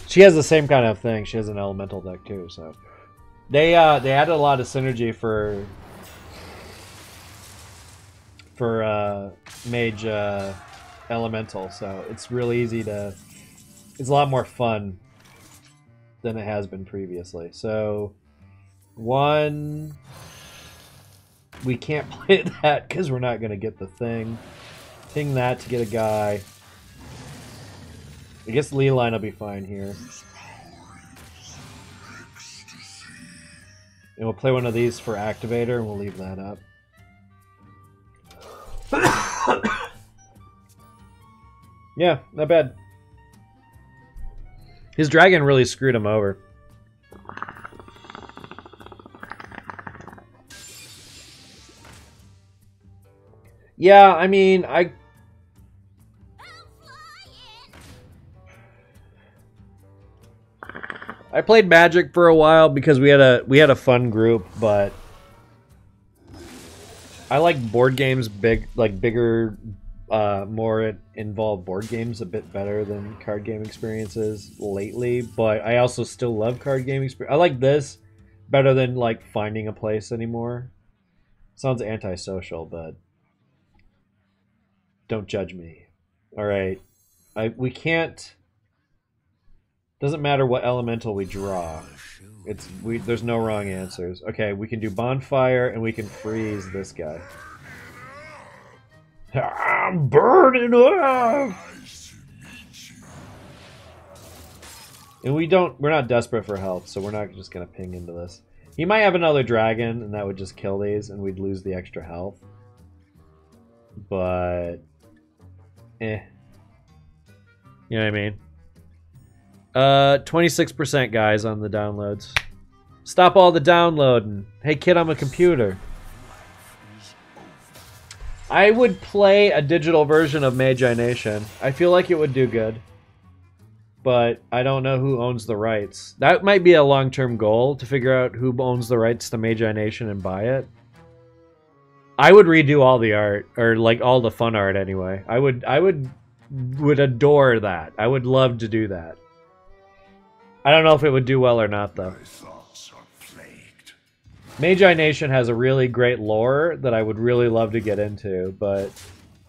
She has the same kind of thing. She has an elemental deck too, so they added a lot of synergy for mage elemental, so it's really easy to. It's a lot more fun than it has been previously. So, one, we can't play that because we're not going to get the thing. Ting that to get a guy. I guess Leeline will be fine here. And we'll play one of these for activator, and we'll leave that up. Yeah, not bad. His dragon really screwed him over. Yeah, I mean, I played Magic for a while because we had a fun group, but I like board games, bigger, more involved board games a bit better than card game experiences lately. But I also still love card game experience. I like this better than like finding a place anymore. Sounds antisocial, but don't judge me. All right, we can't. Doesn't matter what elemental we draw. There's no wrong answers. Okay, we can do bonfire and we can freeze this guy. I'm burning up. And we're not desperate for health, so we're not just gonna ping into this. He might have another dragon, and that would just kill these, and we'd lose the extra health. But, you know what I mean? 26% guys on the downloads. Stop all the downloading. Hey kid, I'm a computer. I would play a digital version of Magi Nation. I feel like it would do good. But I don't know who owns the rights. That might be a long-term goal, to figure out who owns the rights to Magi Nation and buy it. I would redo all the art, or like all the fun art anyway. I would adore that. I would love to do that. I don't know if it would do well or not, though. Magi Nation has a really great lore that I would really love to get into, but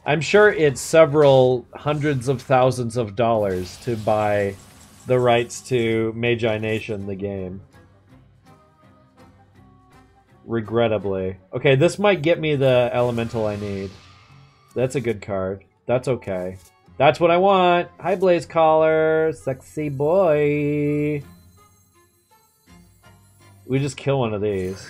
I'm sure it's several hundreds of thousands of dollars to buy the rights to Magi Nation, the game. Regrettably. Okay, this might get me the elemental I need. That's a good card. That's okay. That's what I want. Hi, Blaze Caller. Sexy boy. We just kill one of these.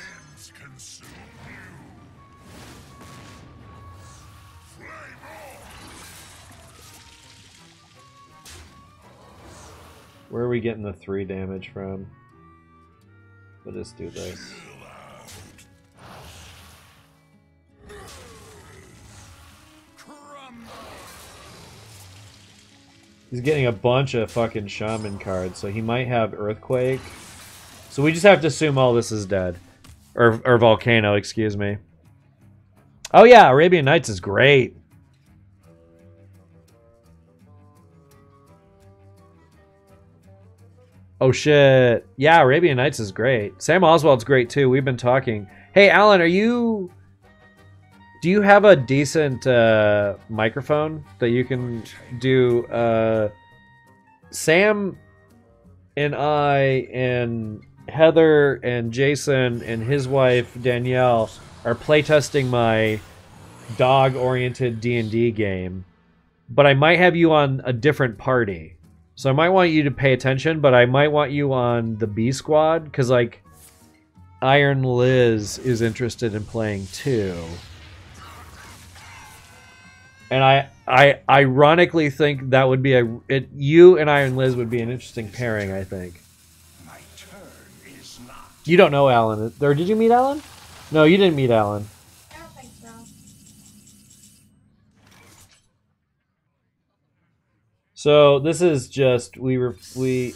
Where are we getting the 3 damage from? We'll just do this. He's getting a bunch of fucking shaman cards, so he might have Earthquake. So we just have to assume all this is dead. Or Volcano, excuse me. Oh yeah, Arabian Nights is great. Oh shit. Yeah, Arabian Nights is great. Sam Oswald's great too. We've been talking. Hey Alan, do you have a decent microphone that you can do? Sam and I and Heather and Jason and his wife Danielle are playtesting my dog-oriented D&D game, but I might have you on a different party. So I might want you to pay attention, but I might want you on the B squad, because like Iron Liz is interested in playing too. And I ironically think that would be you and Iron Liz would be an interesting pairing, I think. My turn is not. You don't know Alan. Or did you meet Alan? No, you didn't meet Alan. I don't think so. So this is just we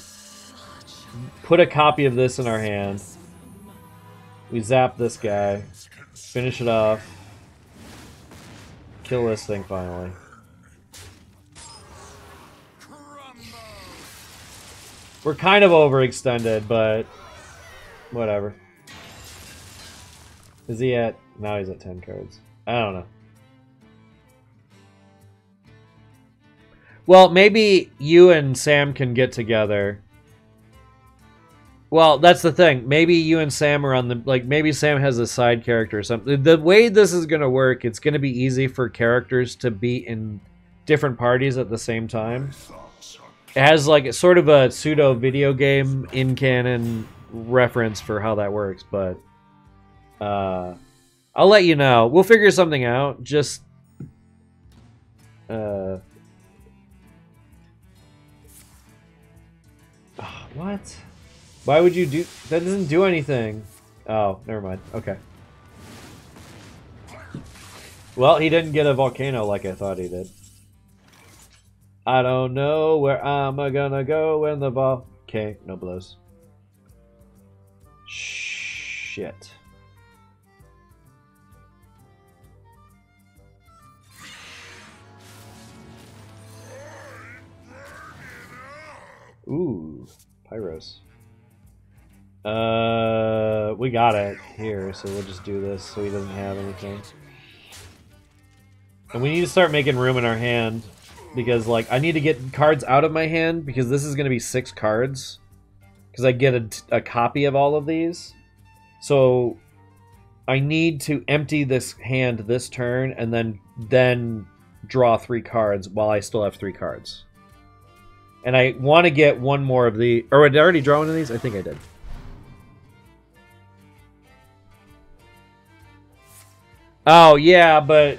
put a copy of this in our hand. We zap this guy, finish it off, kill this thing finally. We're kind of overextended, but whatever. Is he at? Now he's at 10 cards. I don't know. Well, maybe you and Sam can get together. Well, that's the thing. Maybe you and Sam are on the... Like, maybe Sam has a side character or something. The way this is going to work, it's going to be easy for characters to be in different parties at the same time. It has, like, sort of a pseudo-video game in-canon reference for how that works, but... I'll let you know. We'll figure something out. Just... What? Why would you do... That doesn't do anything. Oh, never mind. Okay. Well, he didn't get a volcano like I thought he did. I don't know where I'm gonna go when the vol... Okay, no blows. Shit. Ooh, Pyros. We got it here, so we'll just do this so he doesn't have anything. And we need to start making room in our hand because, like, I need to get cards out of my hand because this is going to be 6 cards. Because I get a copy of all of these. So I need to empty this hand this turn and then draw 3 cards while I still have 3 cards. And I want to get one more of the... Or did I already draw one of these? I think I did. Oh, yeah, but...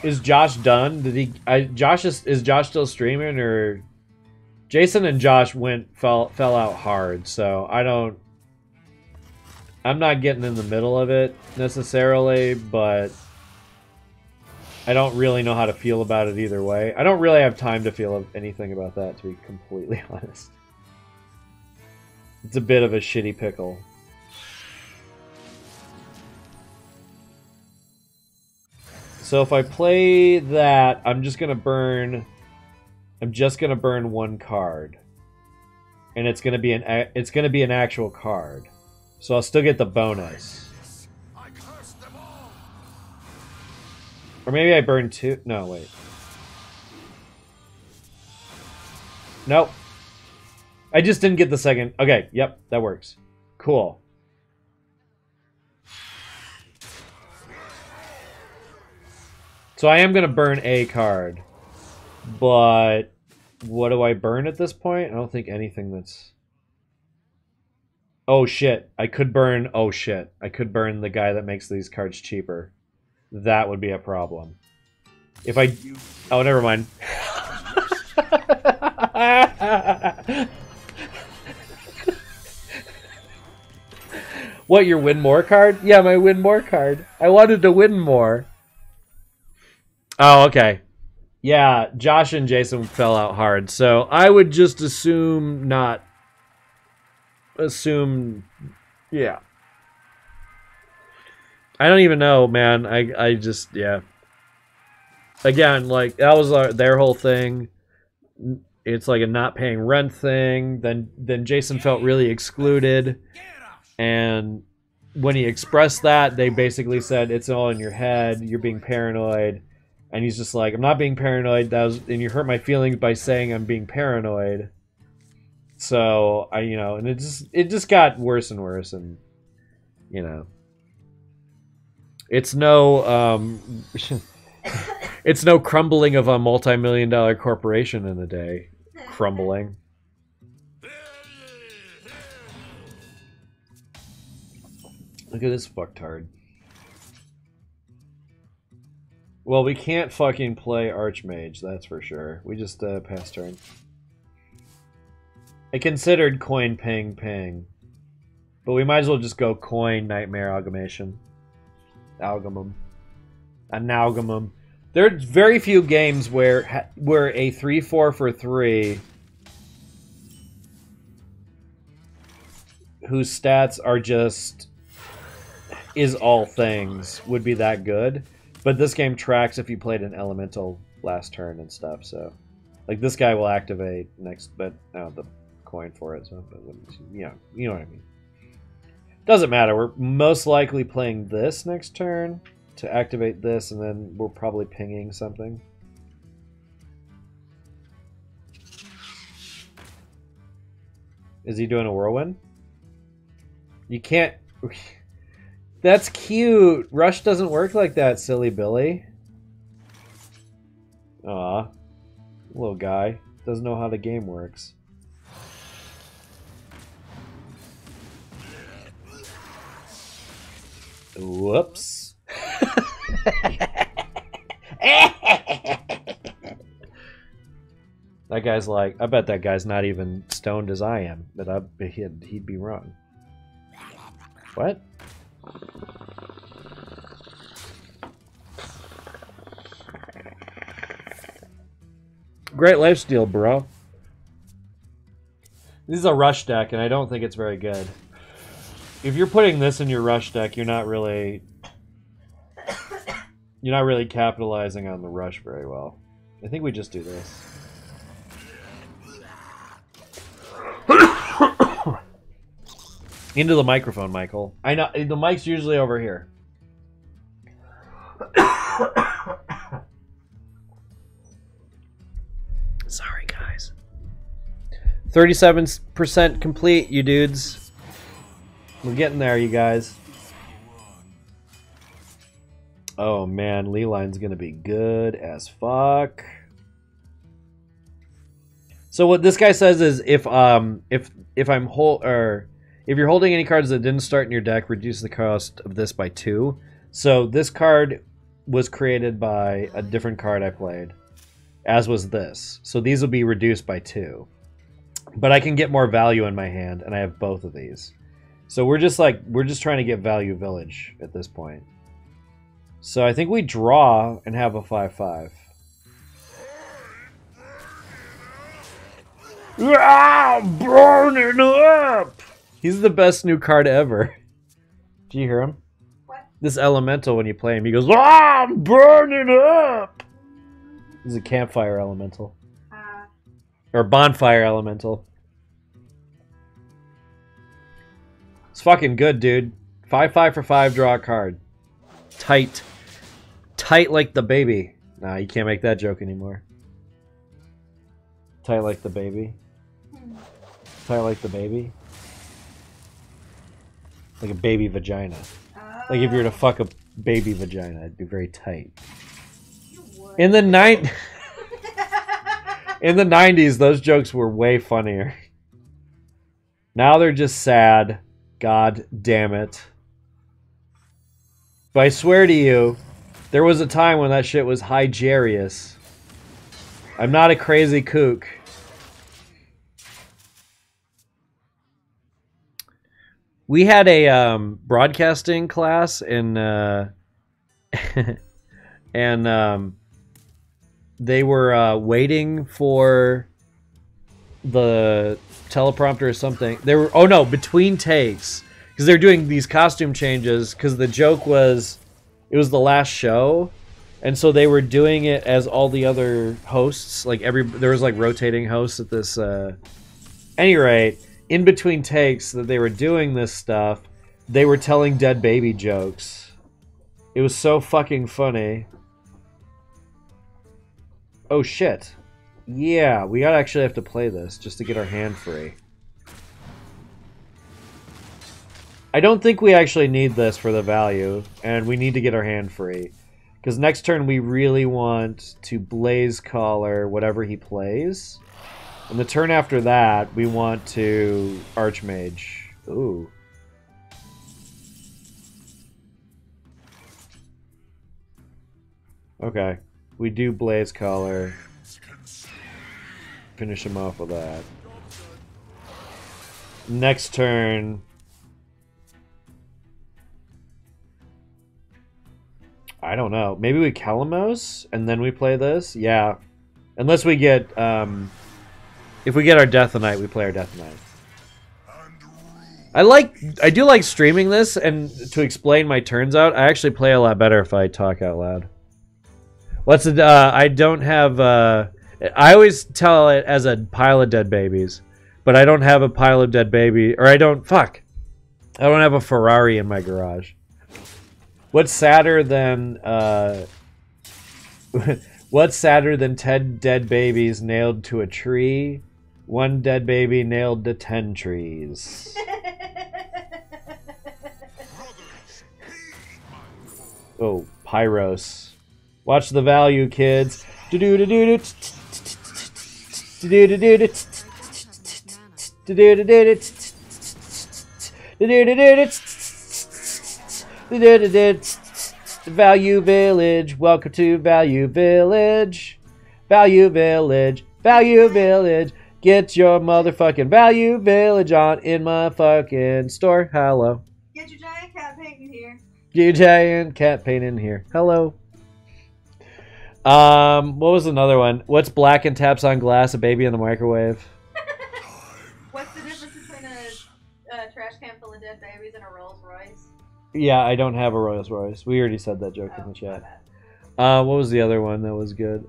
Is Josh done? Did he... Is Josh still streaming, or... Jason and Josh fell out hard, so I'm not getting in the middle of it, necessarily, but... I don't really know how to feel about it either way. I don't really have time to feel anything about that, to be completely honest. It's a bit of a shitty pickle. So if I play that, I'm just gonna burn 1 card. And it's gonna be an actual card. So I'll still get the bonus. Or maybe I burn 2. No, wait. Nope. I just didn't get the second. Okay, yep, that works. Cool. So I am going to burn a card. But what do I burn at this point? I don't think anything that's... Oh, shit. I could burn... Oh, shit. I could burn the guy that makes these cards cheaper. That would be a problem. If I... Oh, never mind. What, your win more card? Yeah, my win more card. I wanted to win more. Oh, okay. Yeah, Josh and Jason fell out hard. So I would just assume not... Yeah. I don't even know, man. I just, yeah. Again, like, that was their whole thing. It's like a not paying rent thing. Then Jason felt really excluded. And when he expressed that, they basically said, it's all in your head. You're being paranoid. And he's just like, I'm not being paranoid. And you hurt my feelings by saying I'm being paranoid. So, and it just got worse and worse. And, it's no it's no crumbling of a multi-million-dollar corporation in a day. Crumbling. Look at this fucktard. Well, we can't fucking play Archmage, that's for sure. We just passed turn. I considered coin ping, but we might as well just go coin Nightmare Amalgamation. Amalgamum. There's very few games where a 3/4 for 3 whose stats are just is all things would be that good. But this game tracks if you played an elemental last turn and stuff. So, like, this guy will activate next, but the coin for it. So, you know what I mean. Doesn't matter. We're most likely playing this next turn to activate this, and then we're probably pinging something. Is he doing a whirlwind? You can't... That's cute! Rush doesn't work like that, silly Billy. Aw. Little guy. Doesn't know how the game works. Whoops. That guy's like, I bet that guy's not even stoned as I am, but he'd be wrong. What? Great lifesteal, bro. This is a rush deck, and I don't think it's very good. If you're putting this in your rush deck, you're not really capitalizing on the rush very well. I think we just do this. Into the microphone, Michael. I know the mic's usually over here. Sorry, guys. 37% complete, you dudes. We're getting there, you guys. Oh man, Leline's gonna be good as fuck. So what this guy says is if you're holding any cards that didn't start in your deck, reduce the cost of this by 2. So this card was created by a different card I played, as was this. So these will be reduced by 2. But I can get more value in my hand, and I have both of these. So we're just trying to get value village at this point. So I think we draw and have a 5/5. Ah, burning up! He's the best new card ever. Do you hear him? What? This elemental, when you play him, he goes, "Ah, I'm burning up!" He's a campfire elemental. Or bonfire elemental. It's fucking good, dude. 5/5 for 5, draw a card. Tight. Tight like the baby. Nah, you can't make that joke anymore. Tight like the baby. Tight like the baby. Like a baby vagina. Like if you were to fuck a baby vagina, it'd be very tight. In the in the 90s, those jokes were way funnier. Now they're just sad. God damn it. But I swear to you, there was a time when that shit was hilarious. I'm not a crazy kook. We had a broadcasting class in and they were waiting for the teleprompter or something. They were between takes, because they're doing these costume changes, because the joke was it was the last show, and so they were doing it as all the other hosts, like there was like rotating hosts at this any rate, in between takes that they were doing this stuff, they were telling dead baby jokes. It was so fucking funny. Oh shit. Yeah, we gotta actually have to play this just to get our hand free. I don't think we actually need this for the value, and we need to get our hand free. Because next turn we really want to Blaze Collar whatever he plays. And the turn after that, we want to Archmage. Ooh. Okay. We do Blaze Collar. Finish him off with that. Next turn. I don't know. Maybe we Kalamos and then we play this? Yeah. Unless we get, if we get our Death Knight, we play our Death Knight. I do like streaming this, and to explain my turns out, I actually play a lot better if I talk out loud. I don't have, I always tell it as a pile of dead babies, but I don't have a pile of dead baby, or I don't have a Ferrari in my garage. What's sadder than, what's sadder than 10 dead babies nailed to a tree? One dead baby nailed to 10 trees. Oh, Pyros. Watch the value, kids. Value Village. Welcome to Value Village. Value Village. Value Village. Get your motherfucking Value Village on in my fucking store. Hello. Get your giant cat paint in here. Get your giant cat paint in here. Hello. What was another one? What's black and taps on glass? A baby in the microwave. What's the difference between a trash can full of dead babies and a Rolls Royce? Yeah, I don't have a Rolls Royce. We already said that joke in the chat. What was the other one that was good?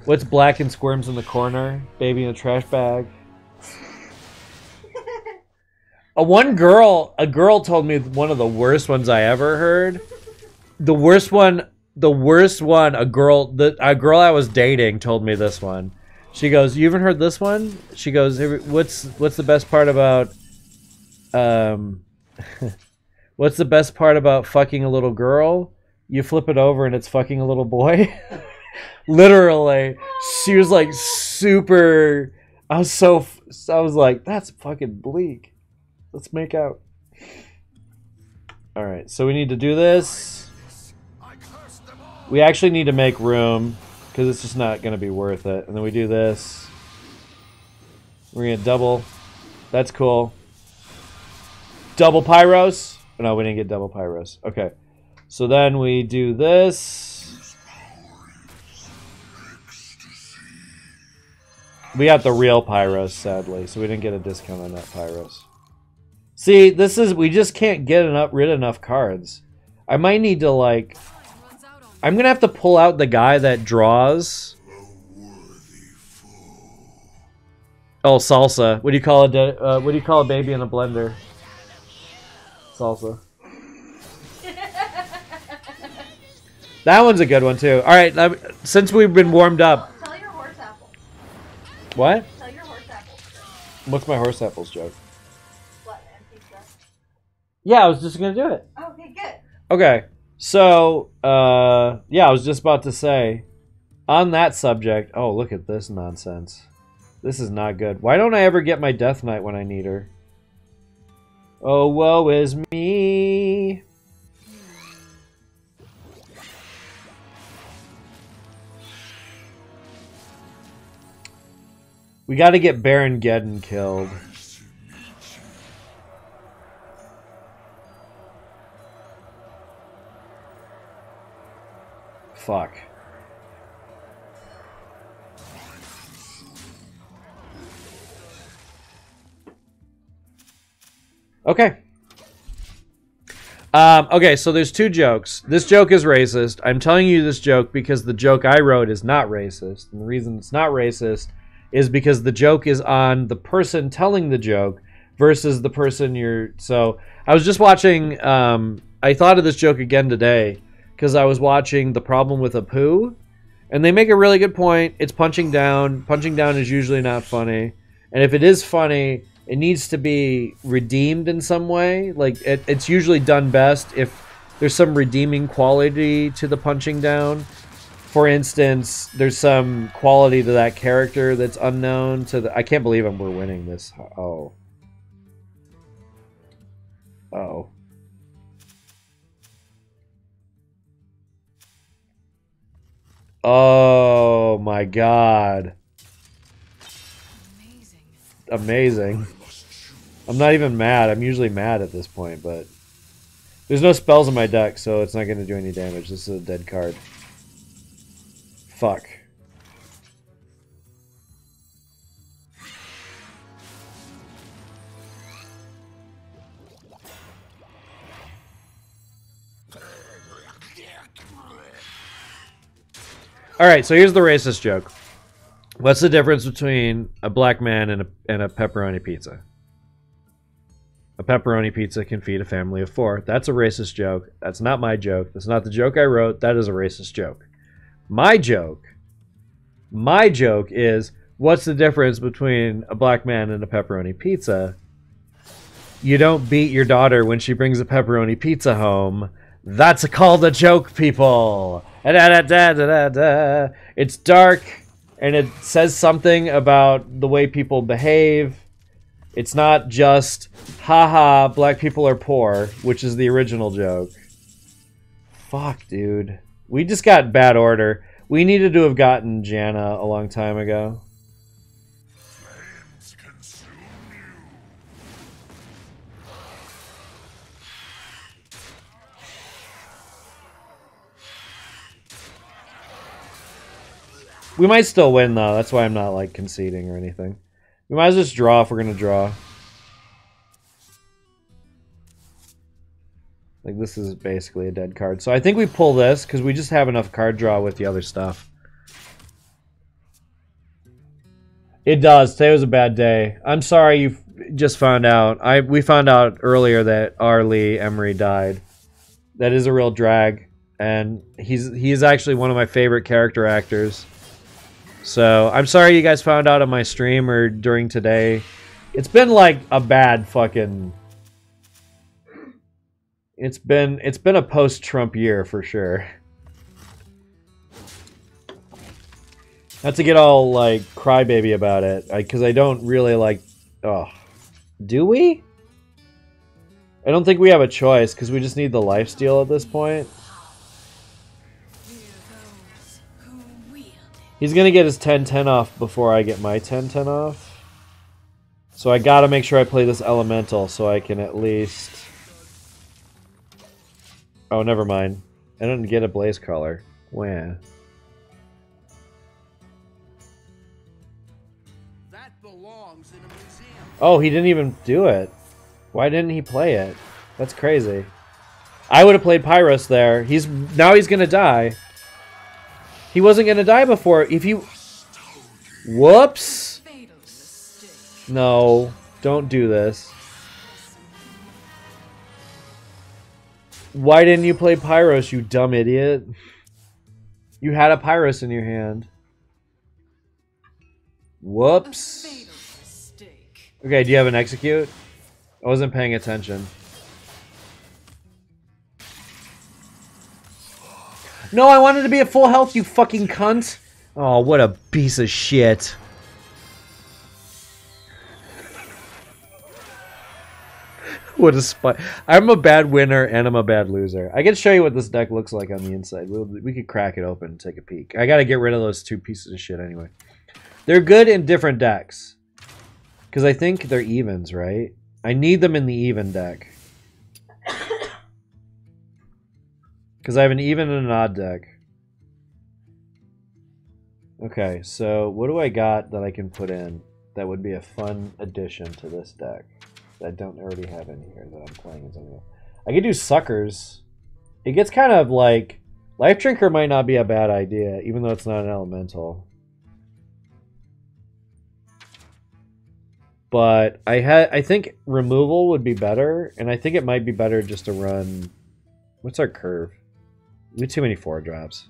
What's black and squirms in the corner? Baby in a trash bag. A girl told me one of the worst ones I ever heard. The worst one, a girl I was dating told me this one. She goes, "You haven't heard this one?" She goes, "What's the best part about what's the best part about fucking a little girl? You flip it over and it's fucking a little boy." Literally, she was like super. I was like, that's fucking bleak. Let's make out. All right, so we need to do this. We actually need to make room because it's just not going to be worth it. And then we do this. We're going to double. That's cool. Double pyros. No, we didn't get double pyros. Okay. So then we do this. We got the real pyros, sadly, so we didn't get a discount on that pyros. See, we just can't get rid of enough cards. I might need to, like... I'm gonna have to pull out the guy that draws. Oh, salsa. What do you call a baby in a blender? Salsa. That one's a good one too. All right, since we've been warmed up. Tell your horse apple. What? Tell your horse apple. What's my horse apples joke? What, man? Pizza. Yeah, I was just gonna do it. Oh, okay, good. Okay, so yeah, I was just about to say, on that subject. Oh, look at this nonsense. This is not good. Why don't I ever get my Death Knight when I need her? Oh, woe is me. We got to get Baron Geddon killed. Fuck. Okay. Okay, so there's two jokes. This joke is racist. I'm telling you this joke because the joke I wrote is not racist. And the reason it's not racist is because the joke is on the person telling the joke versus the person you're... So, I was just watching... I thought of this joke again today because I was watching The Problem with Apu, and they make a really good point. It's punching down. Punching down is usually not funny. And if it is funny, it needs to be redeemed in some way. Like, it's usually done best if there's some redeeming quality to the punching down. For instance, there's some quality to that character that's unknown to the... I can't believe we're winning this. Oh. Uh-oh. Oh my god. Amazing. I'm not even mad. I'm usually mad at this point, but... There's no spells in my deck, so it's not going to do any damage. This is a dead card. Fuck. Alright, so here's the racist joke. What's the difference between a black man and a pepperoni pizza? A pepperoni pizza can feed a family of 4. That's a racist joke. That's not my joke. That's not the joke I wrote. That is a racist joke. My joke is, what's the difference between a black man and a pepperoni pizza? You don't beat your daughter when she brings a pepperoni pizza home. That's called a joke, people. It's dark, and it says something about the way people behave. It's not just, haha, black people are poor, which is the original joke. Fuck, dude. We just got bad order. We needed to have gotten Janna a long time ago. We might still win, though. That's why I'm not, like, conceding or anything. We might as well just draw if we're going to draw. Like, this is basically a dead card. So I think we pull this, because we just have enough card draw with the other stuff. It does. Today was a bad day. I'm sorry just found out. We found out earlier that R. Lee Emery died. That is a real drag, and he is actually one of my favorite character actors. So I'm sorry you guys found out on my stream or during today. It's been like a bad fucking. It's been a post-Trump year for sure. Not to get all like crybaby about it, because I don't really like. Oh, do we? I don't think we have a choice because we just need the lifesteal at this point. He's gonna get his 10-10 off before I get my 10-10 off. So I gotta make sure I play this elemental so I can at least. Oh, never mind. I didn't get a blaze color. Where? That belongs in a museum. Oh, he didn't even do it. Why didn't he play it? That's crazy. I would have played Pyros there. Now he's gonna die. He wasn't gonna die before. If he. Whoops. No, don't do this. Why didn't you play Pyros, you dumb idiot? You had a Pyros in your hand. Whoops. Okay, do you have an execute? I wasn't paying attention. No, I wanted to be at full health, you fucking cunt. Oh, what a piece of shit. What a spot. I'm a bad winner and I'm a bad loser. I can show you what this deck looks like on the inside. We could crack it open and take a peek. I gotta get rid of those two pieces of shit anyway. They're good in different decks. Because I think they're evens, right? I need them in the even deck. Because I have an even and an odd deck. Okay, so what do I got that I can put in that would be a fun addition to this deck that I don't already have in here that I'm playing as anyway? I could do suckers. It gets kind of like... Life Drinker might not be a bad idea, even though it's not an elemental. But I think removal would be better, and I think it might be better just to run... What's our curve? We have too many 4-drops.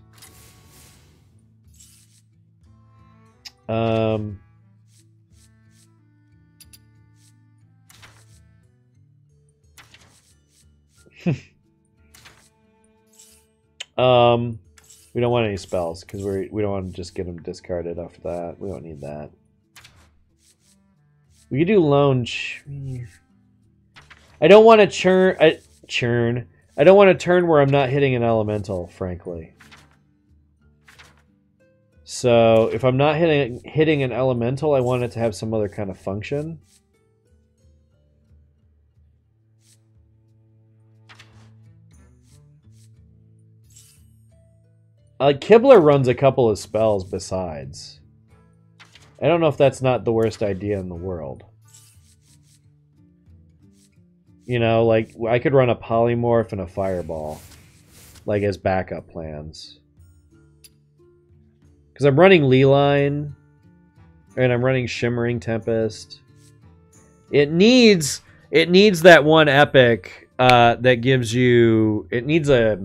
We don't want any spells because we don't want to just get them discarded after that. We don't need that. We could do lone. I don't want to churn. I don't want to turn where I'm not hitting an elemental, frankly. So if I'm not hitting an elemental, I want it to have some other kind of function. Kibler runs a couple of spells besides. I don't know if that's not the worst idea in the world. You know, like, I could run a polymorph and a fireball, like, as backup plans. Because I'm running Leeline, and I'm running Shimmering Tempest. It needs that one epic that gives you... It needs a...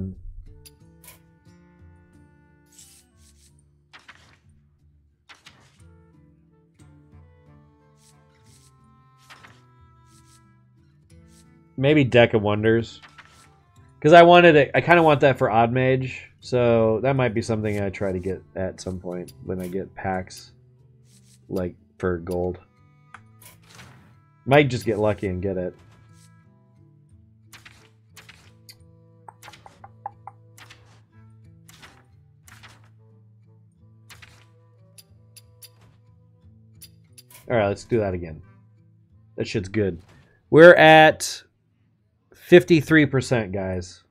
Maybe Deck of Wonders. Because I wanted it, I kind of want that for Odd Mage. So that might be something I try to get at some point when I get packs. Like for gold. Might just get lucky and get it. Alright, let's do that again. That shit's good. We're at 53%, guys.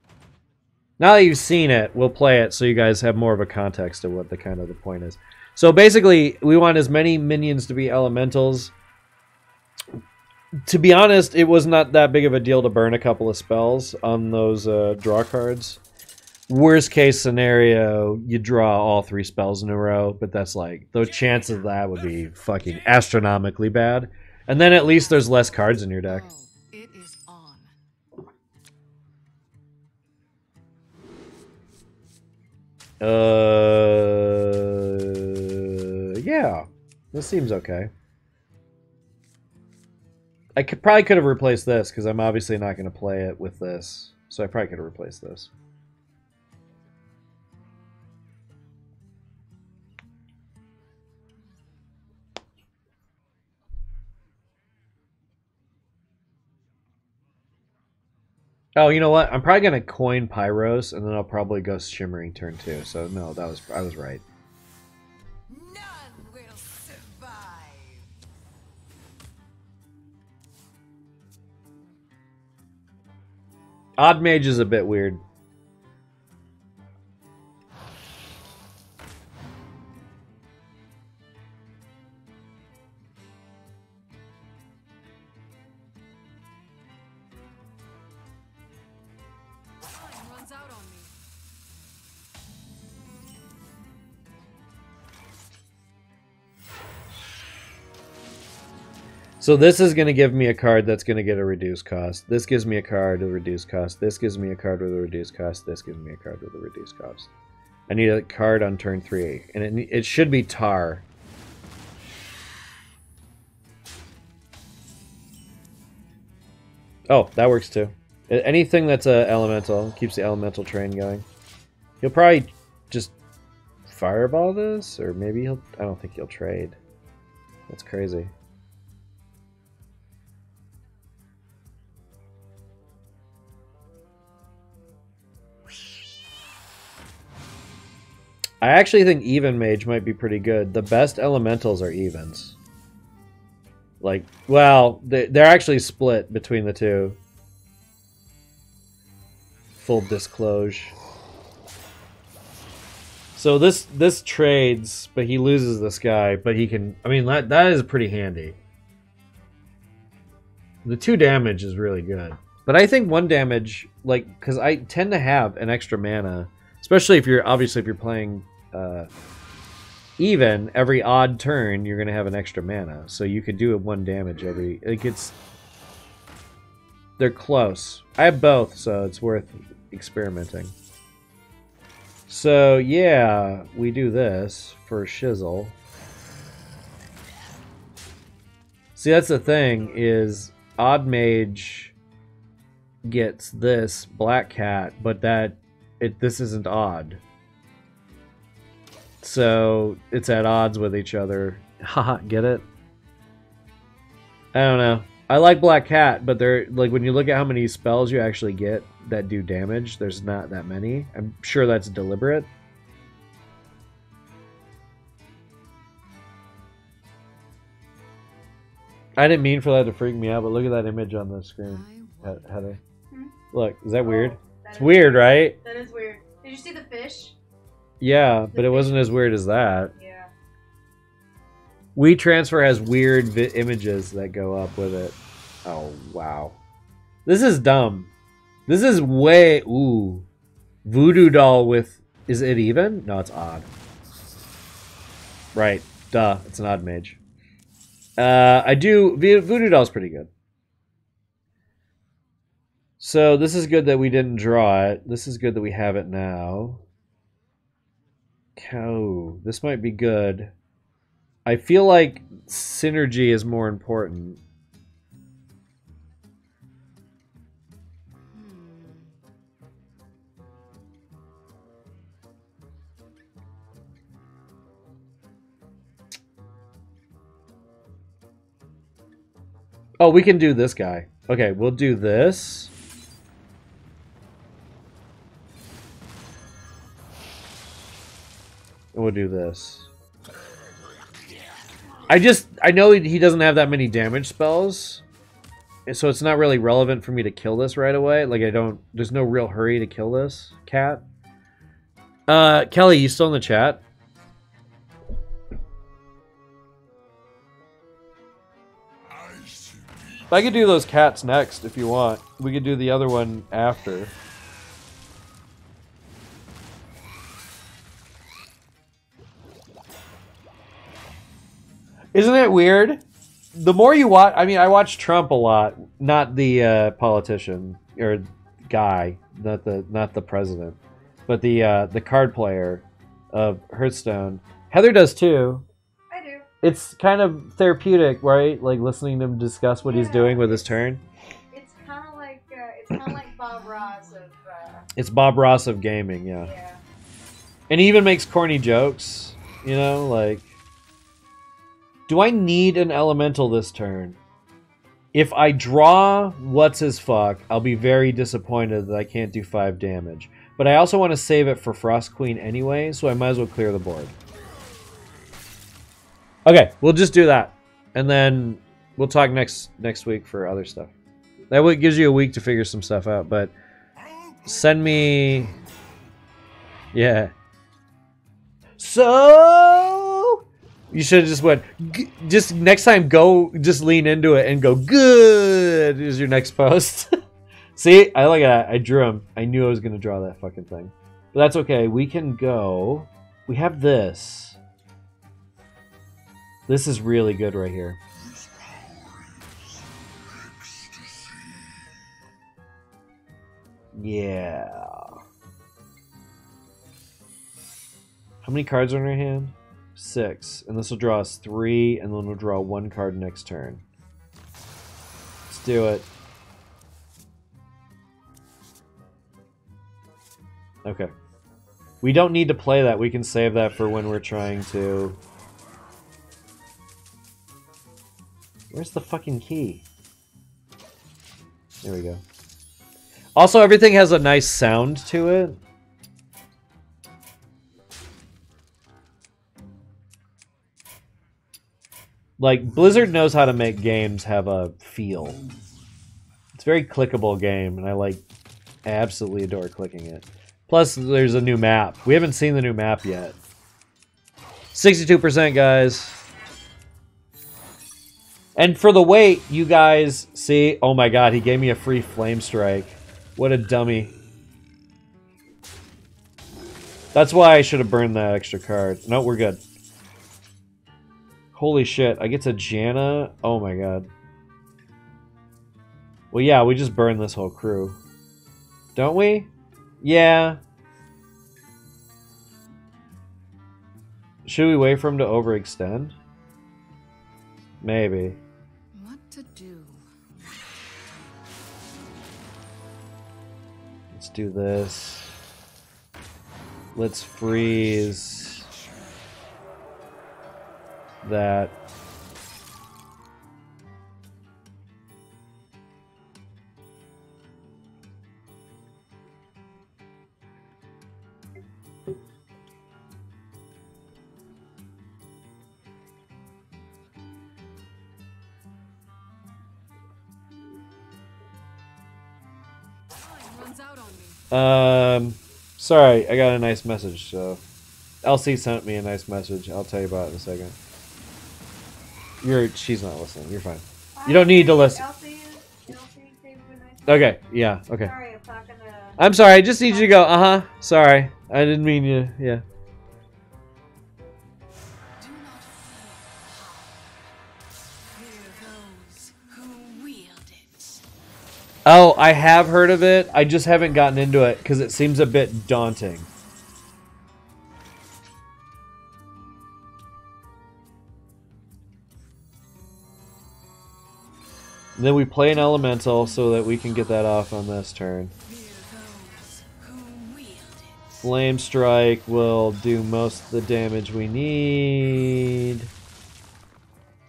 Now that you've seen it, we'll play it so you guys have more of a context of what the kind of the point is. So basically, we want as many minions to be elementals. To be honest, it was not that big of a deal to burn a couple of spells on those draw cards. Worst case scenario, you draw all 3 spells in a row, but that's like, the chances of that would be fucking astronomically bad. And then at least there's less cards in your deck. Oh, it is on. Yeah. This seems okay. I probably could have replaced this, because I'm obviously not going to play it with this. So I probably could have replaced this. Oh, you know what? I'm probably gonna coin Pyros, and then I'll probably go Shimmering turn 2. So no, I was right. None will survive. Odd Mage is a bit weird. Time runs out on me. So this is going to give me a card that's going to get a reduced cost. This gives me a card with a reduced cost. This gives me a card with a reduced cost. This gives me a card with a reduced cost. I need a card on turn 3. And it should be Tar. Oh, that works too. Anything that's a elemental keeps the elemental train going. He'll probably just fireball this, or maybe he'll... I don't think he'll trade. That's crazy. I actually think Even Mage might be pretty good. The best elementals are Evens. Like, well, they're actually split between the two. Full disclosure. So this trades, but he loses this guy, but he can... I mean, that is pretty handy. The 2 damage is really good. But I think 1 damage, like, because I tend to have an extra mana, especially if you're, obviously, if you're playing even, every odd turn, you're going to have an extra mana. So you could do 1 damage every... Like, it's... They're close. I have both, so it's worth experimenting. So, yeah, we do this for Shizzle. See, that's the thing, is Odd Mage gets this Black Cat, but this isn't odd. So, it's at odds with each other. Haha, get it? I don't know. I like Black Cat, but they're like, when you look at how many spells you actually get that do damage, there's not that many. I'm sure that's deliberate. I didn't mean for that to freak me out, but look at that image on the screen, Heather. Look, is that weird? It's weird, right? That is weird. Did you see the fish? Yeah, but it wasn't as weird as that. Yeah. WeTransfer has weird images that go up with it. Oh, wow. This is dumb. This is way... Ooh. Voodoo Doll with... Is it even? No, it's odd. Right. Duh. It's an odd mage. Voodoo Doll's pretty good. So this is good that we didn't draw it. This is good that we have it now. Cow. This might be good. I feel like synergy is more important. Oh, we can do this guy. Okay, we'll do this. And we'll do this. I know he doesn't have that many damage spells, so it's not really relevant for me to kill this right away. Like, there's no real hurry to kill this cat. Kelly, you still in the chat? I could do those cats next if you want. We could do the other one after. Isn't it weird? the more you watch, I mean, I watch Trump a lot, not the politician or guy, not the president, but the card player of Hearthstone. Heather does too. I do. It's kind of therapeutic, right? Like listening to him discuss what he's doing with his turn. It's kind of like Bob Ross of. It's Bob Ross of gaming, yeah. Yeah. And he even makes corny jokes, you know, like, do I need an elemental this turn? If I draw what's his fuck, I'll be very disappointed that I can't do 5 damage. But I also want to save it for Frost Queen anyway, so I might as well clear the board. Okay, we'll just do that. And then we'll talk next week for other stuff. That gives you a week to figure some stuff out, but send me... Yeah. So... You should have just went... Just next time, just lean into it and go, good, is your next post. See? I like that. I drew him. I knew I was going to draw that fucking thing. But that's okay. We can go... We have this. This is really good right here. Yeah. How many cards are in our hand? 6. And this will draw us 3, and then we'll draw 1 card next turn. Let's do it. Okay. We don't need to play that. We can save that for when we're trying to... Where's the fucking key? There we go. Also, everything has a nice sound to it. Like, Blizzard knows how to make games have a feel. It's a very clickable game, and I absolutely adore clicking it. Plus, there's a new map. We haven't seen the new map yet. 62%, guys. And for the wait, you guys see... Oh my god, he gave me a free Flame Strike. What a dummy. That's why I should have burned that extra card. No, we're good. Holy shit, I get to Janna? Oh my god. Well, yeah, we just burned this whole crew. Don't we? Yeah. Should we wait for him to overextend? Maybe. What to do? Let's do this. Let's freeze that. Runs out on me. Sorry, I got a nice message, so... LC sent me a nice message. I'll tell you about it in a second. She's not listening. You're fine. You don't need to listen. Okay, yeah, okay. Sorry, I'm talking to... I'm sorry, I just need you to go, uh-huh. Sorry. I didn't mean you, yeah. Do not fear those who wield it. Oh, I have heard of it. I just haven't gotten into it because it seems a bit daunting. And then we play an elemental so that we can get that off on this turn. Fear those who wield it. Flame Strike will do most of the damage we need.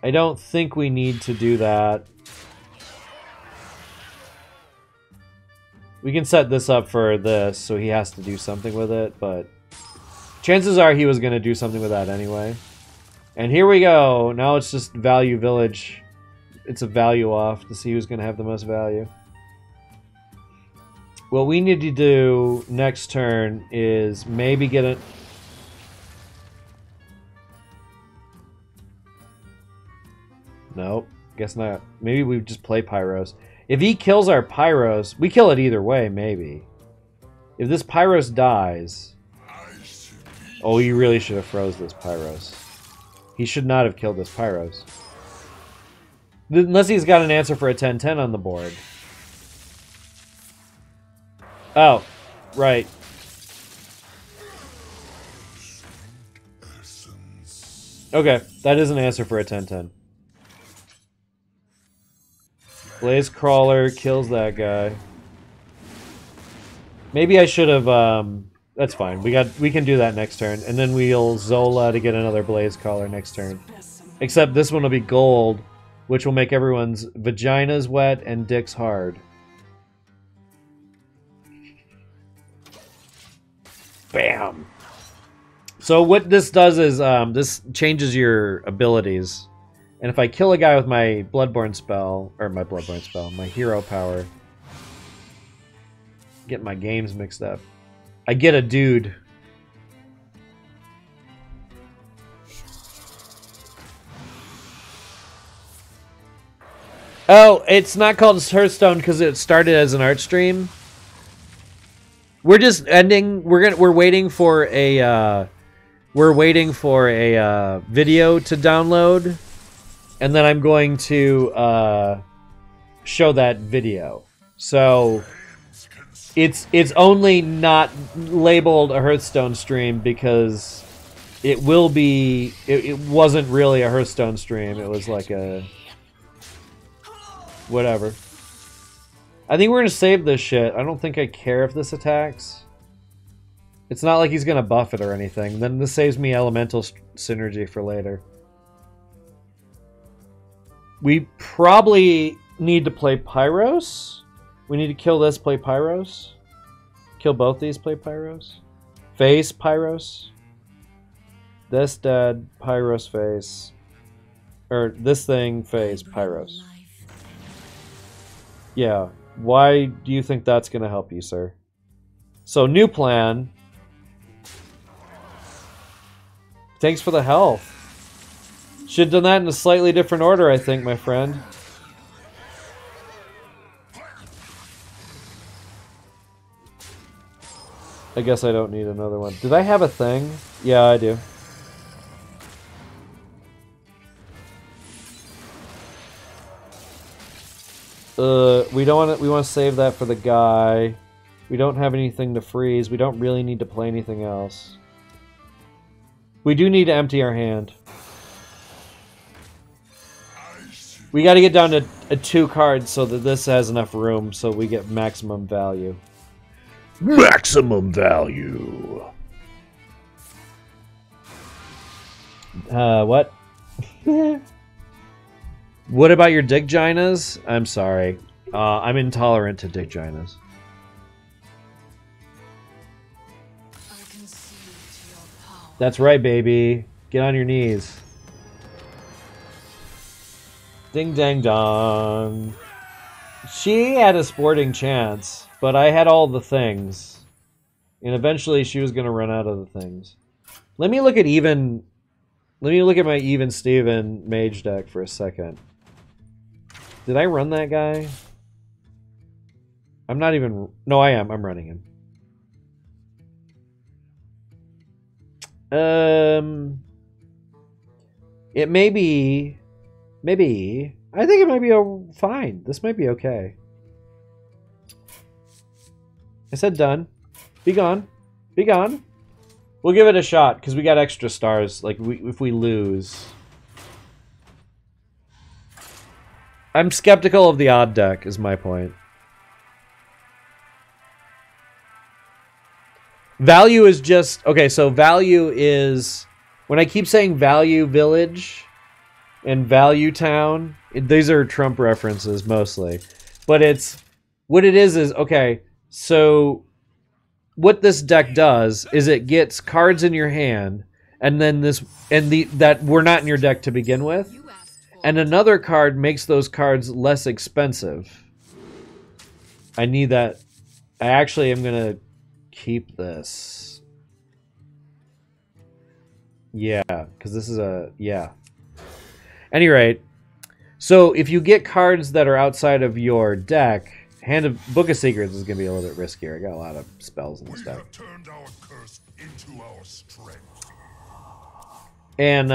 I don't think we need to do that. We can set this up for this, so he has to do something with it, but chances are he was going to do something with that anyway. And here we go. Now it's just value village. It's a value off to see who's going to have the most value. What we need to do next turn is maybe get it. Nope, guess not. Maybe we just play Pyros. If he kills our Pyros, we kill it either way, maybe. If this Pyros dies... Oh, he really should have froze this Pyros. He should not have killed this Pyros. Unless he's got an answer for a 10-10 on the board. Oh, right. Okay, that is an answer for a 10-10. Blaze Crawler kills that guy. Maybe I should have, that's fine. We can do that next turn. And then we'll Zola to get another Blaze Crawler next turn. Except this one will be gold, which will make everyone's vaginas wet and dicks hard. Bam! So what this does is, this changes your abilities. And if I kill a guy with my Bloodborne spell, or my hero power, get my games mixed up, I get a dude. Oh, it's not called Hearthstone because it started as an art stream. We're just ending. We're waiting for a video to download, and then I'm going to show that video. So it's only not labeled a Hearthstone stream because it will be. It wasn't really a Hearthstone stream. It was like a whatever. I think we're gonna save this shit. I don't think I care if this attacks. It's not like he's gonna buff it or anything. Then this saves me elemental synergy for later. We probably need to play Pyros. We need to kill this, play Pyros. Kill both these, play Pyros. Face Pyros. This dead, Pyros face. Or this thing, face, Pyros. Yeah. Why do you think that's going to help you, sir? So, new plan. Thanks for the health. Should have done that in a slightly different order, I think, my friend. I guess I don't need another one. Did I have a thing? Yeah, I do. We don't want to. We want to save that for the guy. We don't have anything to freeze. We don't really need to play anything else. We do need to empty our hand. We got to get down to 2 cards so that this has enough room so we get maximum value. Maximum value. What? What about your dickginas? I'm sorry. I'm intolerant to dickginas. That's right, baby. Get on your knees. Ding dang dong. She had a sporting chance, but I had all the things. And eventually she was going to run out of the things. Let me look at my Even Steven mage deck for a second. Did I run that guy? I'm not even... No, I am. I'm running him. It may be... Maybe... I think it might be fine. This might be okay. I said done. Be gone. Be gone. We'll give it a shot, because we got extra stars. Like, if we lose... I'm skeptical of the odd deck, is my point. Value is just... Okay, so value is... When I keep saying value village and value town, these are Trump references mostly. But it's... What it is, okay, so... What this deck does is it gets cards in your hand, and then this... And that were not in your deck to begin with. And another card makes those cards less expensive. I need that. I actually am going to keep this. Yeah, because this is a... Yeah. Any rate, so if you get cards that are outside of your deck, Book of Secrets is going to be a little bit riskier. I got a lot of spells and stuff. Have turned our curse into our strength. And,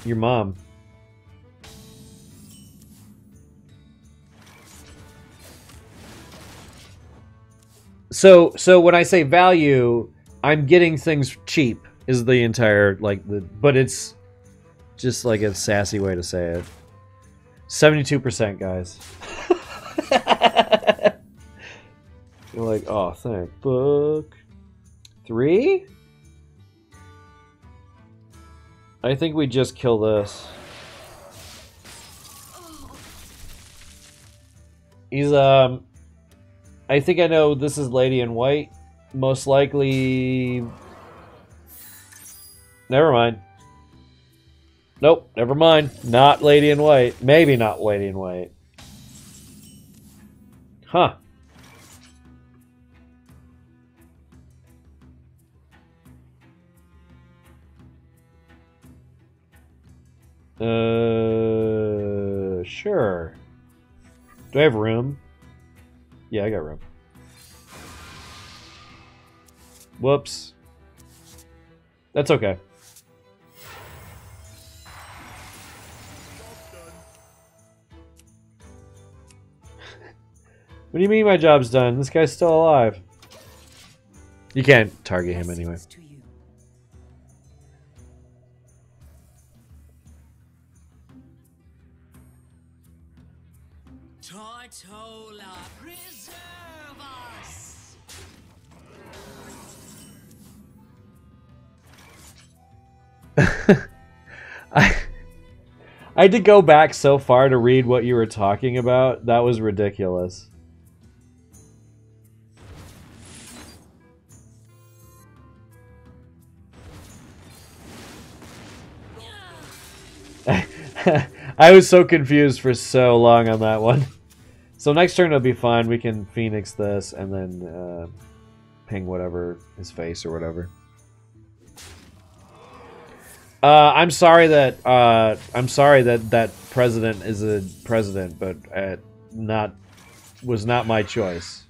Your mom. So when I say value, I'm getting things cheap is the entire but it's just like a sassy way to say it. 72%, guys. You're like, oh, thank fuck. 3? I think we just kill this. He's I think I know this is Lady in White. Most likely... Never mind. Nope, never mind. Not Lady in White. Maybe not Lady in White. Huh. Sure. Do I have room? Yeah, I got room. Whoops. That's okay. What do you mean my job's done? This guy's still alive. You can't target him anyway. Tortola, preserve us! I had to go back so far to read what you were talking about. That was ridiculous. I was so confused for so long on that one. So next turn it'll be fine. We can Phoenix this and then ping whatever his face or whatever. I'm sorry that that president is a president, but was not my choice.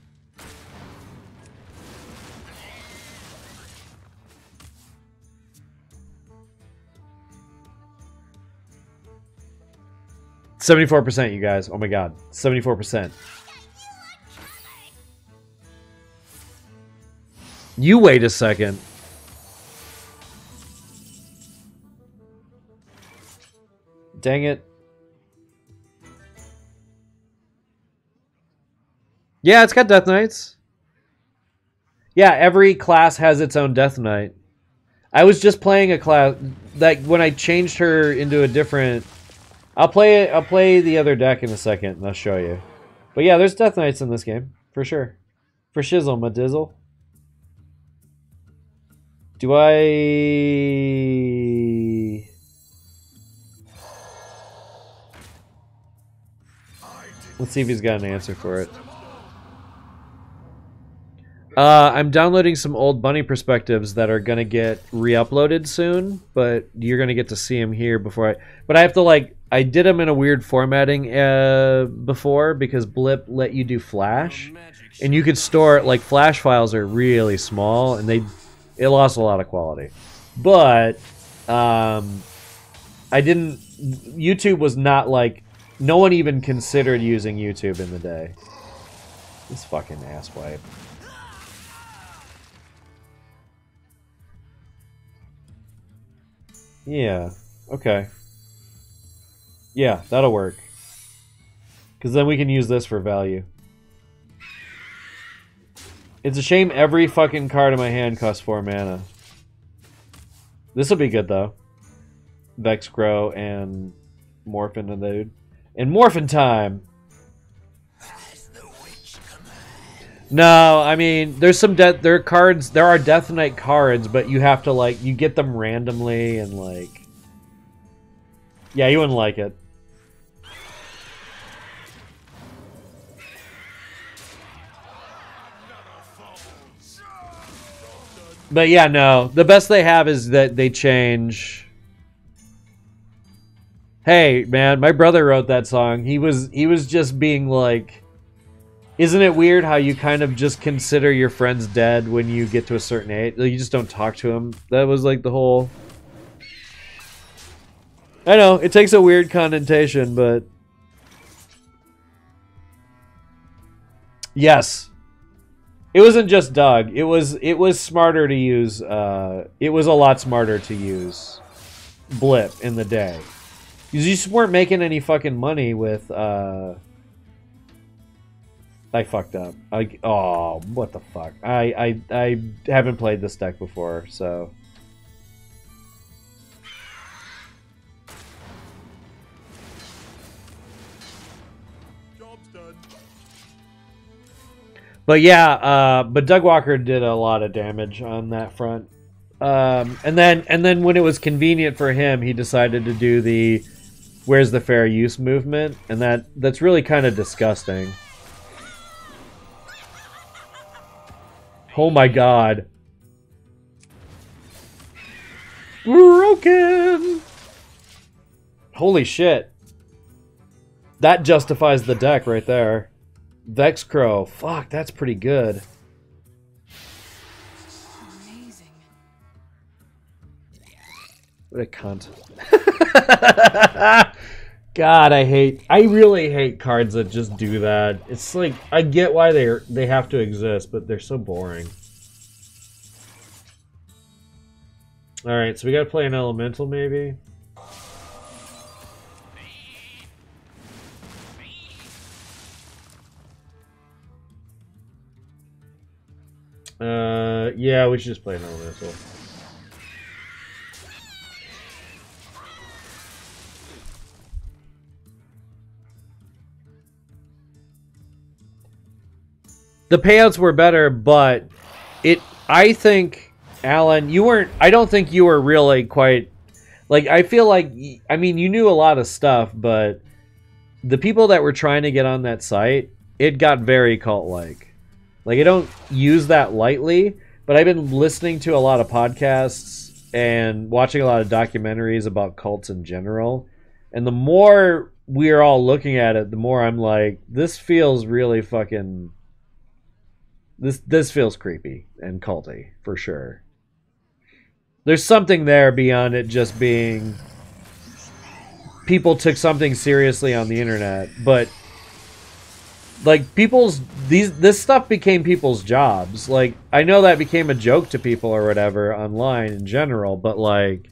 %, you guys. Oh my god. 74%. You wait a second. Dang it. Yeah, it's got Death Knights. Yeah, every class has its own Death Knight. I was just playing a class that when I changed her into a different... I'll play the other deck in a second and I'll show you. But yeah, there's Death Knights in this game, for sure. For shizzle, my dizzle. Do I... Let's see if he's got an answer for it. I'm downloading some old bunny perspectives that are gonna get re-uploaded soon, but you're gonna get to see them here before But I have to I did them in a weird formatting before because Blip let you do Flash, and you could store Flash files are really small, and it lost a lot of quality. But I didn't. YouTube was not no one even considered using YouTube in the day. This fucking asswipe. Yeah, okay. Yeah, that'll work. Because then we can use this for value. It's a shame every fucking card in my hand costs 4 mana. This will be good, though. Vex Grow and Morphin the dude. And Morphin time! No, I mean, there's some there are cards, there are Death Knight cards, but you have to you get them randomly and yeah, you wouldn't like it. But yeah, no, the best they have is that they change. Hey, man, my brother wrote that song. He was just being isn't it weird how you kind of just consider your friends dead when you get to a certain age? You just don't talk to them. That was the whole... I know, it takes a weird connotation, but... Yes. It wasn't just Doug. It was smarter to use, it was a lot smarter to use Blip in the day. Because you just weren't making any fucking money with, I fucked up. Oh, what the fuck. I haven't played this deck before, so... But yeah, but Doug Walker did a lot of damage on that front. And then when it was convenient for him, he decided to do the "Where's the fair use" movement, and that's really kind of disgusting. Oh my god. Broken. Holy shit. That justifies the deck right there. Vex Crow. Fuck, that's pretty good. Amazing. What a cunt. God, I really hate cards that just do that. It's like, I get why they have to exist, but they're so boring. Alright, so we gotta play an elemental maybe? Yeah, we should just play an elemental. The payouts were better, but I think, Alan, I don't think you were really quite, like, I feel like, I mean, you knew a lot of stuff, but the people that were trying to get on that site, it got very cult-like. Like, I don't use that lightly, but I've been listening to a lot of podcasts and watching a lot of documentaries about cults in general. And the more we're all looking at it, the more I'm like, this feels really fucking... This feels creepy and culty, for sure. There's something there beyond it just being... People took something seriously on the internet, but... Like, this stuff became people's jobs. Like, I know that became a joke to people or whatever online in general, but like,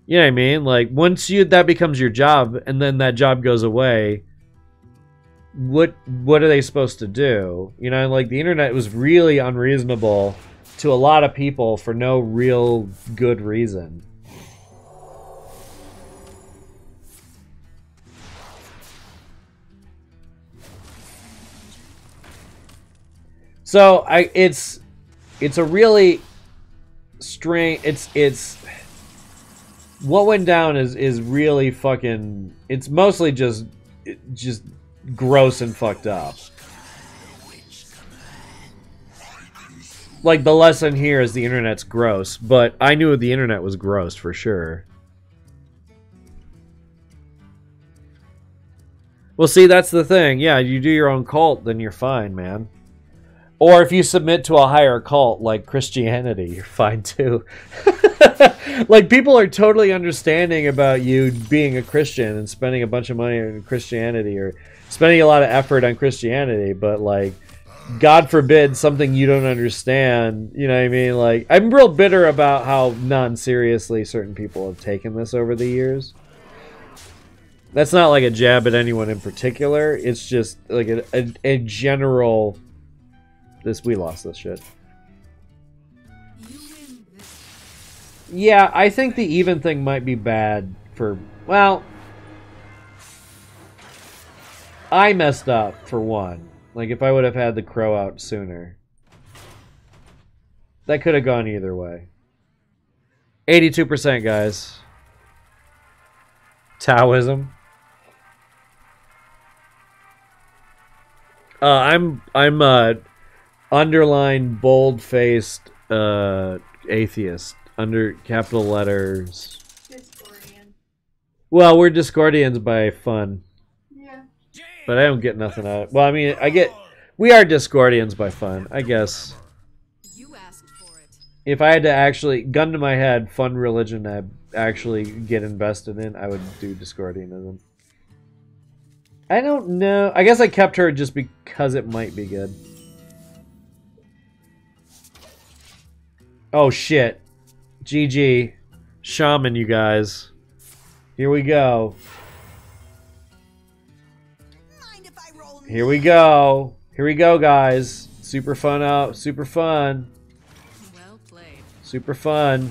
you know what I mean? Like, once that becomes your job and then that job goes away, what are they supposed to do? You know, like, the internet was really unreasonable to a lot of people for no real good reason. So it's a really strange. It's what went down is really fucking. It's mostly just gross and fucked up. Like, the lesson here is the internet's gross, but I knew the internet was gross for sure. Well, see, that's the thing. Yeah, you do your own cult, then you're fine, man. Or if you submit to a higher cult like Christianity, you're fine too. Like, people are totally understanding about you being a Christian and spending a bunch of money on Christianity or spending a lot of effort on Christianity, but like, God forbid something you don't understand, you know what I mean? Like, I'm real bitter about how non-seriously certain people have taken this over the years. That's not like a jab at anyone in particular. It's just like a general... We lost this shit. Yeah, I think the even thing might be bad for... Well... I messed up, for one. Like, if I would have had the crow out sooner. That could have gone either way. 82%, guys. Taoism. I'm underlined, bold-faced atheist. Under capital letters. Discordian. Well, we're Discordians by fun. Yeah. But I don't get nothing out of it. Well, I mean, we are Discordians by fun, I guess. You asked for it. If I had to actually, gun to my head, fun religion actually get invested in, I would do Discordianism. I don't know. I guess I kept her just because it might be good. Oh shit. GG. Shaman, you guys. Here we go. Here we go. Here we go, guys. Super fun out. Super fun. Well played. Super fun.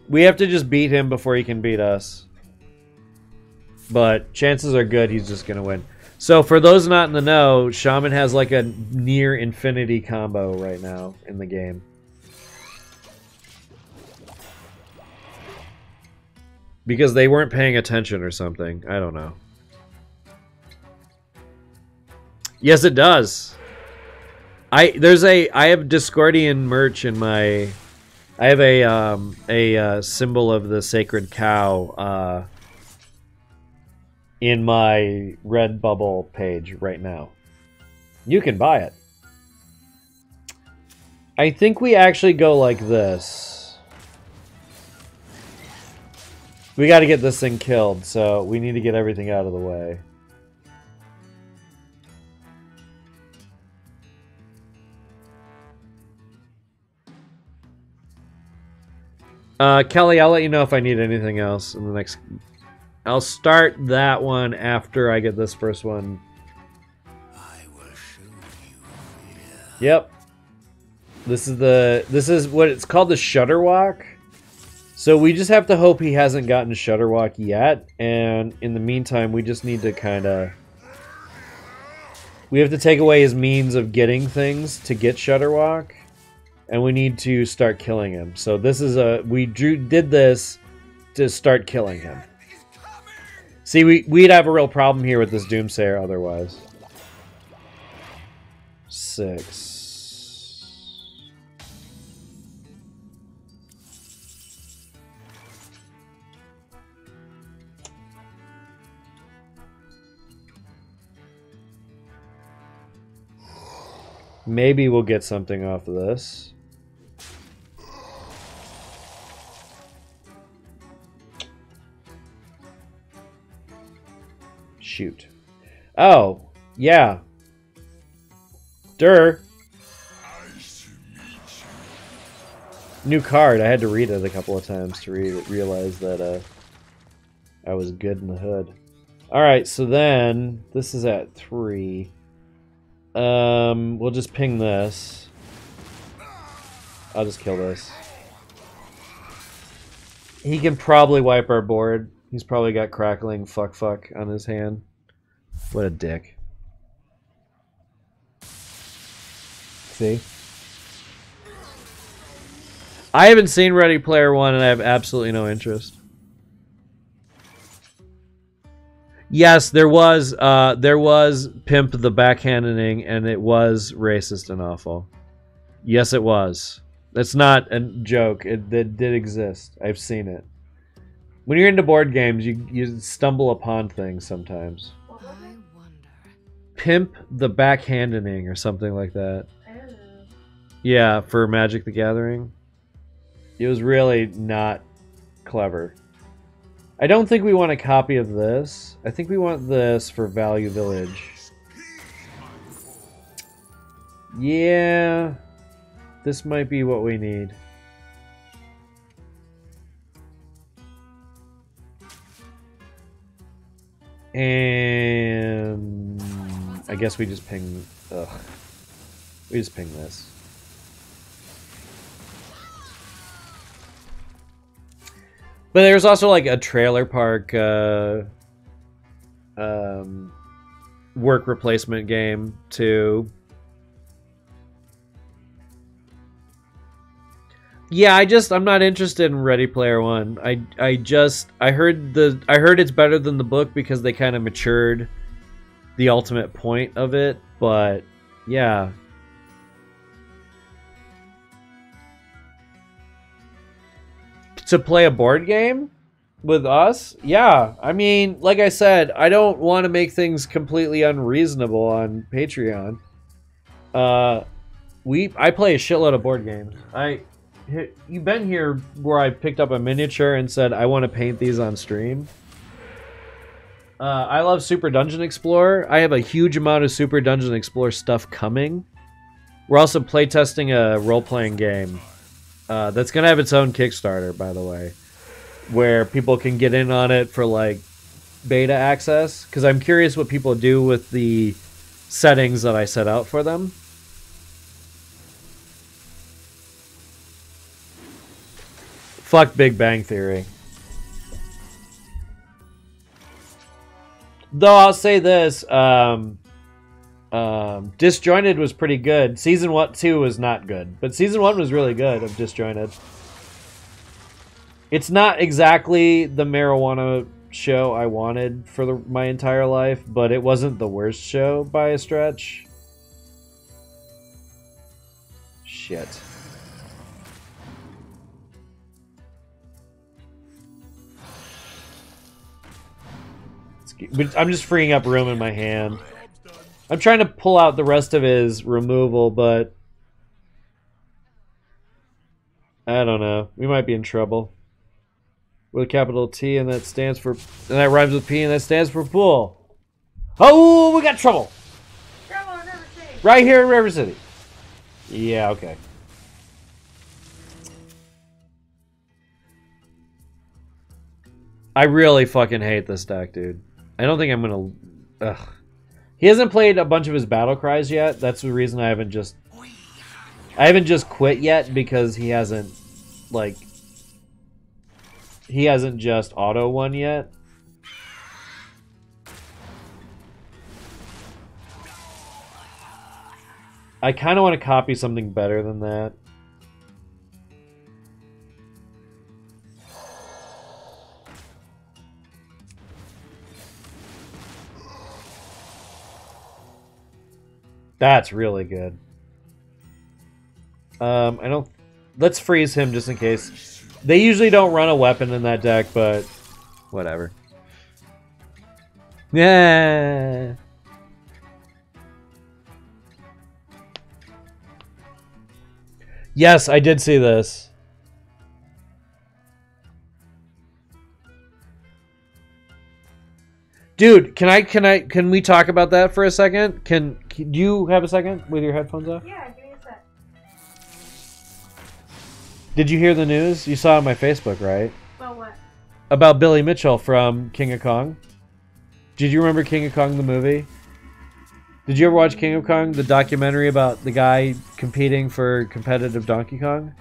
We have to just beat him before he can beat us. But chances are good he's just going to win. So for those not in the know, Shaman has like a near infinity combo right now in the game. Because they weren't paying attention or something. I don't know. Yes, it does. I have Discordian merch in my... I have a symbol of the sacred cow in my Redbubble page right now. You can buy it. I think we actually go like this. We got to get this thing killed, so we need to get everything out of the way. Kelly, I'll let you know if I need anything else in the next... I'll start that one after I get this first one. I will show you. Yep. This is what it's called, the Shutterwalk. So we just have to hope he hasn't gotten Shutterwalk yet, and in the meantime we just need to kind of... We have to take away his means of getting things to get Shutterwalk. And we need to start killing him. So this is a... We did this to start killing him. See, we'd have a real problem here with this Doomsayer otherwise. 6. Maybe we'll get something off of this. Shoot. Oh, yeah. Durr. New card. I had to read it a couple of times to realize that I was good in the hood. Alright, so then this is at 3. We'll just ping this. I'll just kill this. He can probably wipe our board. He's probably got crackling fuck on his hand. What a dick. See? I haven't seen Ready Player One and I have absolutely no interest. Yes, there was Pimp the Backhanding and it was racist and awful. Yes, it was. That's not a joke. It did exist. I've seen it. When you're into board games, you stumble upon things sometimes. I wonder. Pimp the Backhanding or something like that. I don't know. Yeah, for Magic the Gathering. It was really not clever. I don't think we want a copy of this. I think we want this for Value Village. Yeah. This might be what we need. And I guess we just ping... Ugh. We just ping this. But there's also like a trailer park work replacement game too. Yeah, I'm not interested in Ready Player One. I heard it's better than the book because they kind of matured the ultimate point of it, but yeah. To play a board game with us? Yeah. I mean, like I said, I don't want to make things completely unreasonable on Patreon. I play a shitload of board games. You've been here where I picked up a miniature and said I want to paint these on stream. I love Super Dungeon Explorer. I have a huge amount of Super Dungeon Explorer stuff coming. We're also playtesting a role-playing game that's going to have its own Kickstarter, by the way, where people can get in on it for, like, beta access. Because I'm curious what people do with the settings that I set out for them. Fuck Big Bang Theory. Though I'll say this, Disjointed was pretty good. Season 2 was not good, but Season 1 was really good of Disjointed. It's not exactly the marijuana show I wanted for my entire life, but it wasn't the worst show by a stretch. Shit. I'm just freeing up room in my hand. I'm trying to pull out the rest of his removal, but I don't know. We might be in trouble. With a capital T, and that stands for, and that rhymes with P, and that stands for pool. Oh, we got trouble. Trouble in River City. Right here in River City. Yeah, okay. I really fucking hate this deck, dude. I don't think I'm gonna... Ugh. He hasn't played a bunch of his battle cries yet. That's the reason I haven't just quit yet, because he hasn't, like... He hasn't just auto won yet. I kind of want to copy something better than that. That's really good. I don't... Let's freeze him just in case. They usually don't run a weapon in that deck, but... Whatever. Yeah. Yes, I did see this. Dude, can we talk about that for a second? Do you have a second with your headphones off? Yeah, give me a sec. Did you hear the news? You saw it on my Facebook, right? Well, what? About Billy Mitchell from King of Kong. Did you remember King of Kong, the movie? Did you ever watch King of Kong, the documentary about the guy competing for competitive Donkey Kong?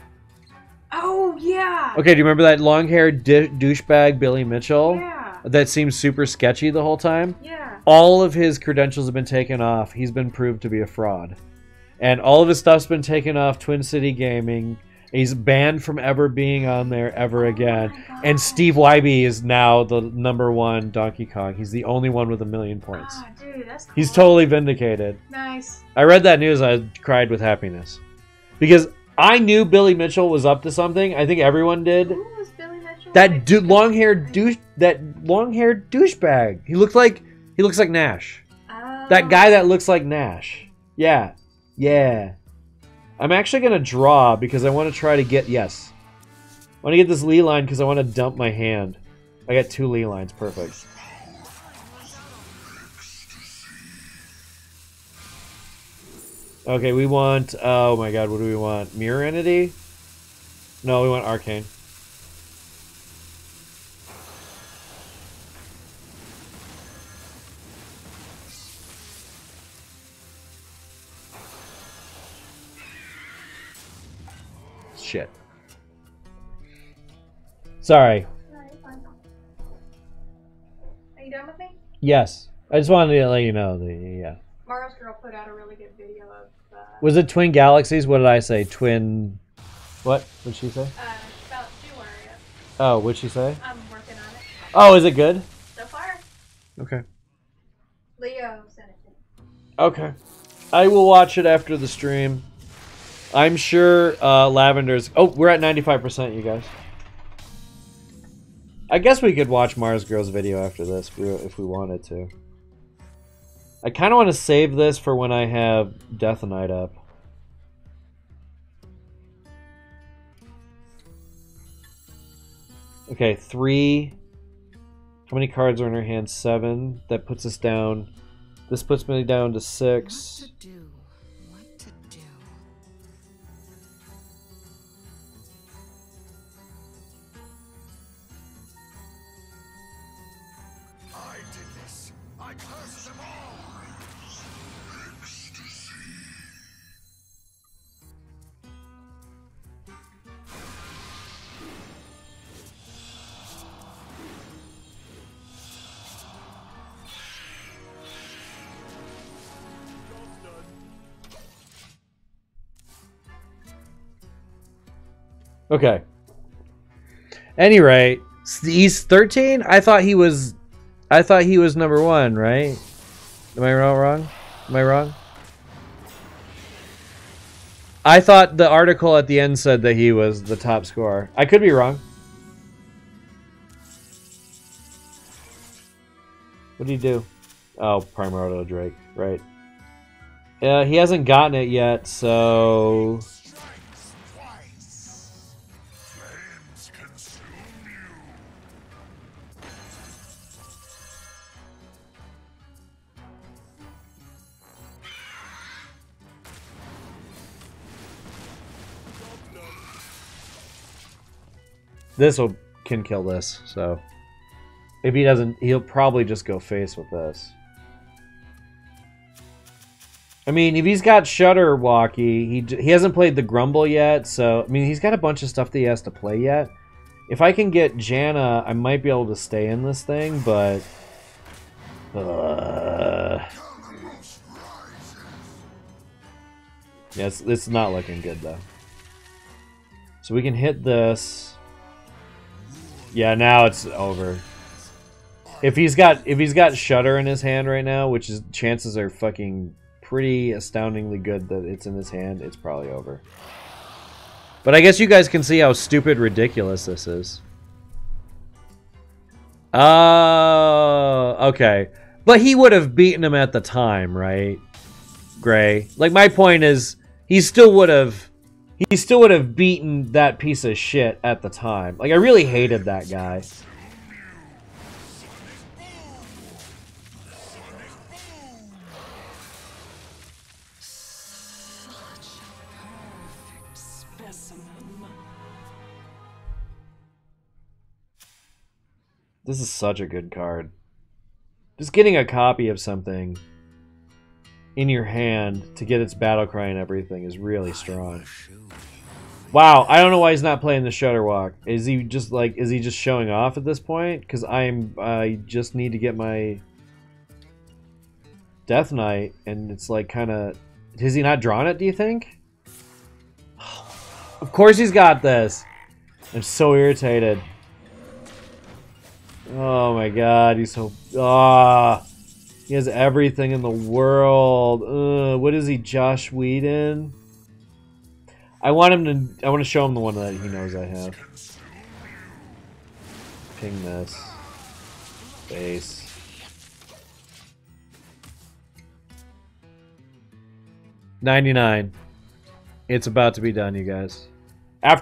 Oh, yeah! Okay, do you remember that long-haired douchebag Billy Mitchell? Yeah. That seemed super sketchy the whole time? Yeah. All of his credentials have been taken off. He's been proved to be a fraud. And all of his stuff's been taken off Twin City Gaming. He's banned from ever being on there ever again. And Steve Wybe is now the #1 Donkey Kong. He's the only one with 1 million points. Ah, dude, that's cool. He's totally vindicated. Nice. I read that news. I cried with happiness. Because I knew Billy Mitchell was up to something. I think everyone did. Who was Billy Mitchell? That long-haired douchebag. He looks like Nash. Oh. That guy that looks like Nash. Yeah. Yeah. I'm actually going to draw because I want to try to get... Yes. I want to get this Lee line because I want to dump my hand. I got 2 Lee lines. Perfect. Okay, we want... Oh my god, what do we want? Mirror Entity? No, we want Arcane. Shit. Sorry. No, you're fine. Are you done with me? Yes. I just wanted to let you know. Yeah. Mario's girl put out a really good video of... Was it Twin Galaxies? What did I say? Twin... What? What'd she say? about Mario. Oh, what'd she say? I'm working on it. Oh, is it good? So far, Okay. Leo sent it to me. Okay. I will watch it after the stream. I'm sure Lavender's... Oh, we're at 95%, you guys. I guess we could watch Mars Girl's video after this if we wanted to. I kind of want to save this for when I have Death Knight up. Okay, 3. How many cards are in her hand? 7. That puts us down. This puts me down to 6. What to do? What to do? I did this. I cursed them all. Ecstasy. Okay. Any rate, he's 13? I thought he was number 1, right? Am I wrong? Am I wrong? I thought the article at the end said that he was the top scorer. I could be wrong. What did he do? Oh, Primordial Drake, right. He hasn't gotten it yet, so... Flames consume you. This can kill this, so... If he doesn't, he'll probably just go face with this. I mean, if he's got Shudderwocky, he hasn't played the Grumble yet, so... I mean, he's got a bunch of stuff that he has to play yet. If I can get Janna, I might be able to stay in this thing, but... Yeah, it's not looking good, though. So we can hit this. Yeah, now it's over. If he's got Shudder in his hand right now, which is chances are fucking pretty astoundingly good that it's in his hand, it's probably over. But I guess you guys can see how stupid ridiculous this is. Oh, okay. But he would have beaten him at the time, right? Gray. Like, my point is, he still would have beaten that piece of shit at the time. Like, I really hated that guy. This is such a good card. Just getting a copy of something in your hand to get its battle cry and everything is really strong. Wow, I don't know why he's not playing the Shudderwock. Is he just showing off at this point? Because I just need to get my Death Knight, and it's like kind of... Has he not drawn it, do you think? Of course he's got this. I'm so irritated. Oh my god, he's so... he has everything in the world. What is he, Josh Whedon? I want to show him the one that he knows I have. Ping this. Base. $99. It's about to be done, you guys.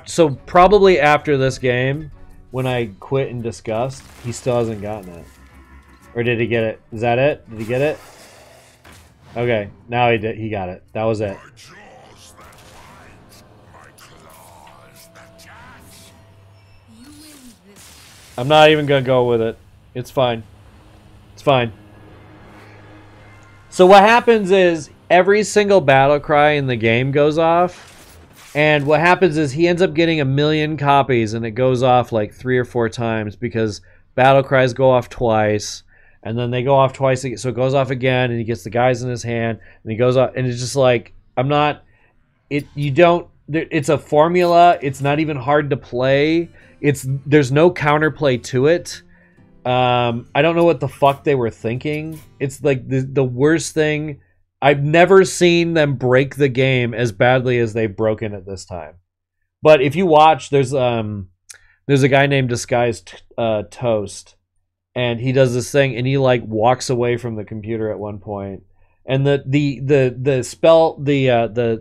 So probably after this game, when I quit in disgust, he still hasn't gotten it. Or did he get it? Is that it? Did he get it? Okay, now he did. He got it. That was it. I'm not even gonna go with it. It's fine. It's fine. So what happens is every single battle cry in the game goes off. And what happens is he ends up getting 1 million copies, and it goes off like 3 or 4 times because battle cries go off twice, and then they go off twice, so it goes off again, and he gets the guys in his hand, and he goes off, and it's just like, it's a formula, it's not even hard to play, there's no counterplay to it. I don't know what the fuck they were thinking. It's like the worst thing. I've never seen them break the game as badly as they've broken it this time. But if you watch, there's a guy named Disguised Toast, and he does this thing, and he like walks away from the computer at one point, and the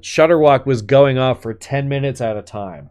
Shudderwock was going off for 10 minutes at a time.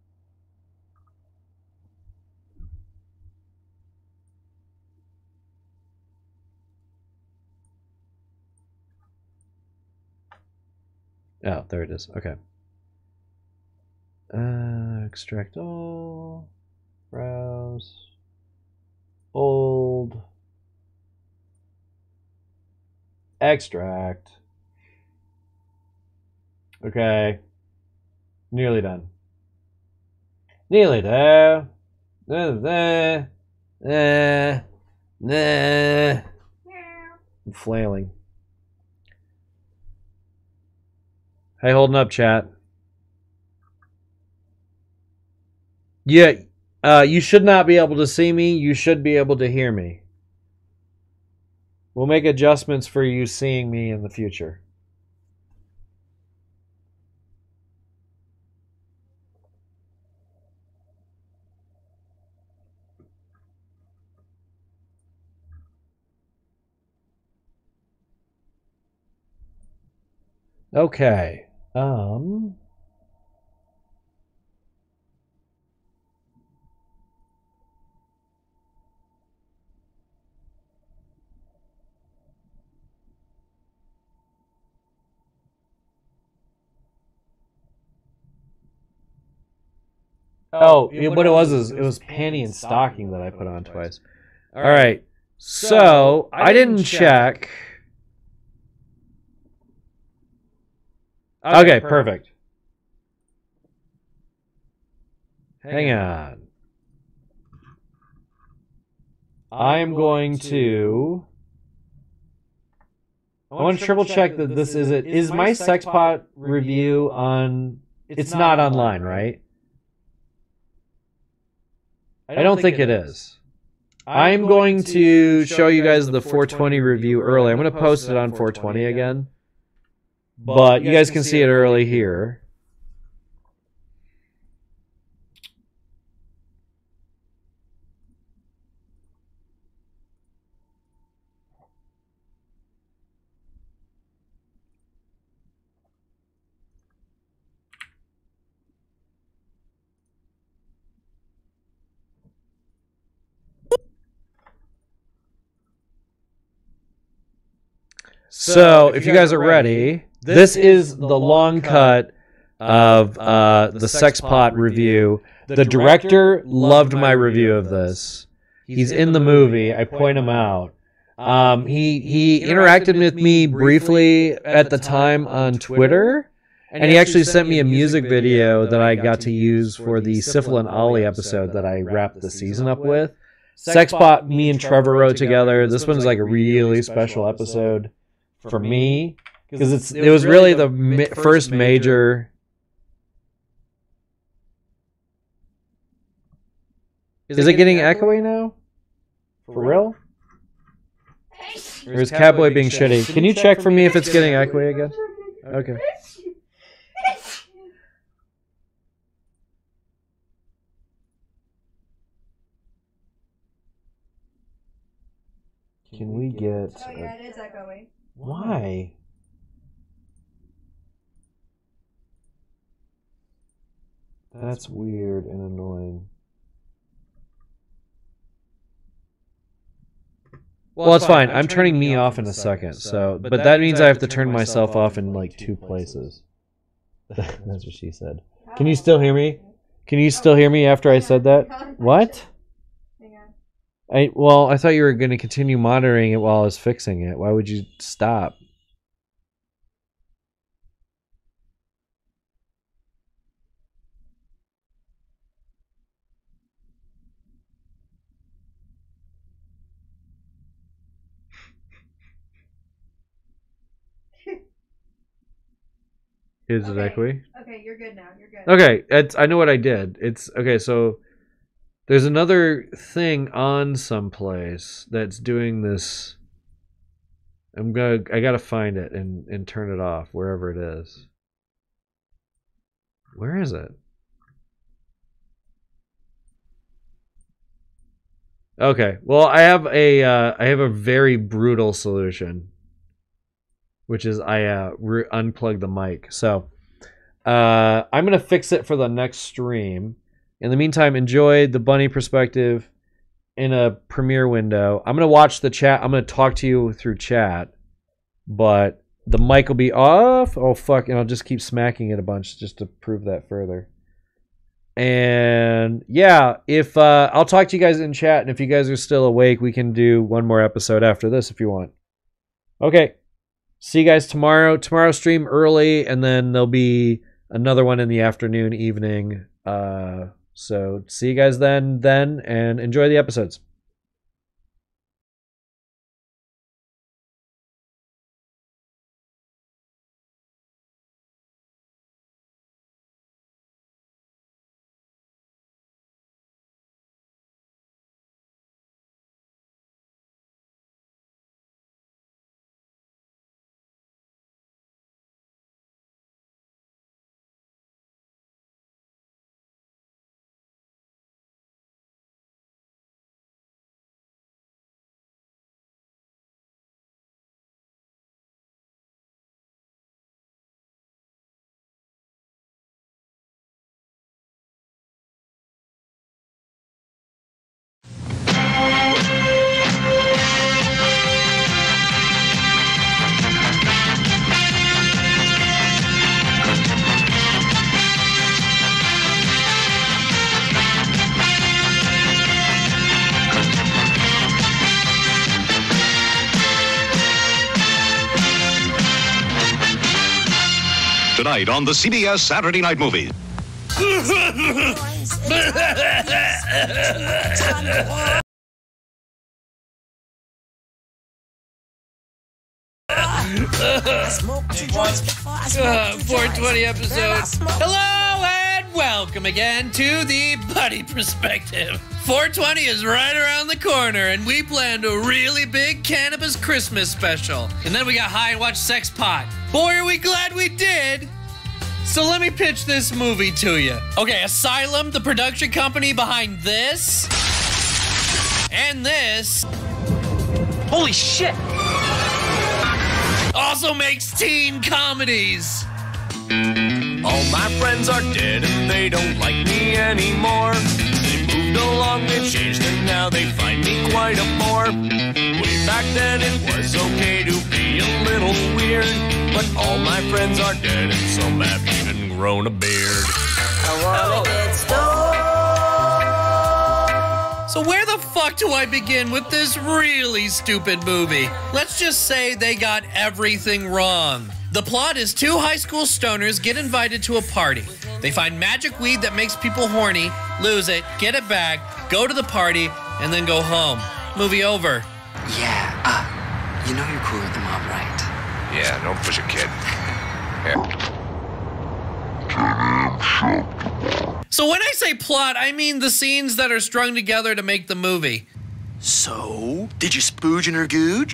Oh, there it is. Okay. Extract all. Browse. Old. Extract. Okay. Nearly done. Nearly there. There. I'm flailing. Hey, holding up, chat. Yeah, you should not be able to see me. You should be able to hear me. We'll make adjustments for you seeing me in the future. Okay. Oh, what it was is it was panty and stocking that I put on twice. All right. So I didn't check. Okay, perfect. Hang on. I am going to. I want to triple check that this is it. Is my Sexpot review on? It's not online, right? I don't think it is. I'm going to show you guys the 420 review early. I'm going to post it on 420 again. But you guys can see it early here. So, if you guys are ready, this is the long cut of the Sexpot review. The director loved my review of this. He's in the movie. I point him out. He interacted with me briefly at the time on Twitter, and he actually sent me a music video that I got to use for the Syphil and Ollie episode that I wrapped the season up with. Sexpot, me and Trevor wrote together. This one's like a really special episode for me because it was really the first major. Is it getting echoey now? For real? Or is Catboy being shitty? Can you check for me if it's getting echoey again? Okay. Can we get... Oh yeah, it is echoey. Why? That's weird and annoying. Well, it's fine. I'm turning me off in a second. So, but that means I have to turn myself off in like 2 places. That's what she said. Can you still hear me? Can you still hear me after I said that? What? Well, I thought you were going to continue monitoring it while I was fixing it. Why would you stop? Is it echoey? Okay, you're good now. You're good. Okay, I know what I did. It's okay. So there's another thing on someplace that's doing this. I gotta find it and turn it off wherever it is. Where is it? Okay. Well, I have a very brutal solution, which is I unplug the mic. So I'm gonna fix it for the next stream. In the meantime, enjoy the bunny perspective in a Premiere window. I'm gonna watch the chat. I'm gonna talk to you through chat, but The mic will be off. Oh, fuck. And I'll just keep smacking it a bunch just to prove that further. And yeah, if I'll talk to you guys in chat. And if you guys are still awake, we can do one more episode after this if you want. Okay. See you guys tomorrow. Tomorrow stream early. And then there'll be another one in the afternoon, evening. So see you guys then, and enjoy the episodes. Tonight on the CBS Saturday Night Movies. 420 episode. Hello and welcome again to the Buddy Perspective. 420 is right around the corner, and we planned a really big cannabis Christmas special. And then we got high and watched Sex Pot. Boy, are we glad we did. So let me pitch this movie to you. Okay, Asylum, the production company behind this and this. Holy shit! Also makes teen comedies. All my friends are dead and they don't like me anymore. They moved along, they've changed, and now they find me quite a bore. Way back then it was okay to be a little weird, but all my friends are dead and some have even grown a beard. So where the fuck do I begin with this really stupid movie? Let's just say they got everything wrong. The plot is two high school stoners get invited to a party. They find magic weed that makes people horny, lose it, get it back, go to the party, and then go home. Movie over. Yeah, you know you're cool with the mob, right? Yeah, don't push a kid. Yeah. So when I say plot, I mean the scenes that are strung together to make the movie. So, did you spooge in her good?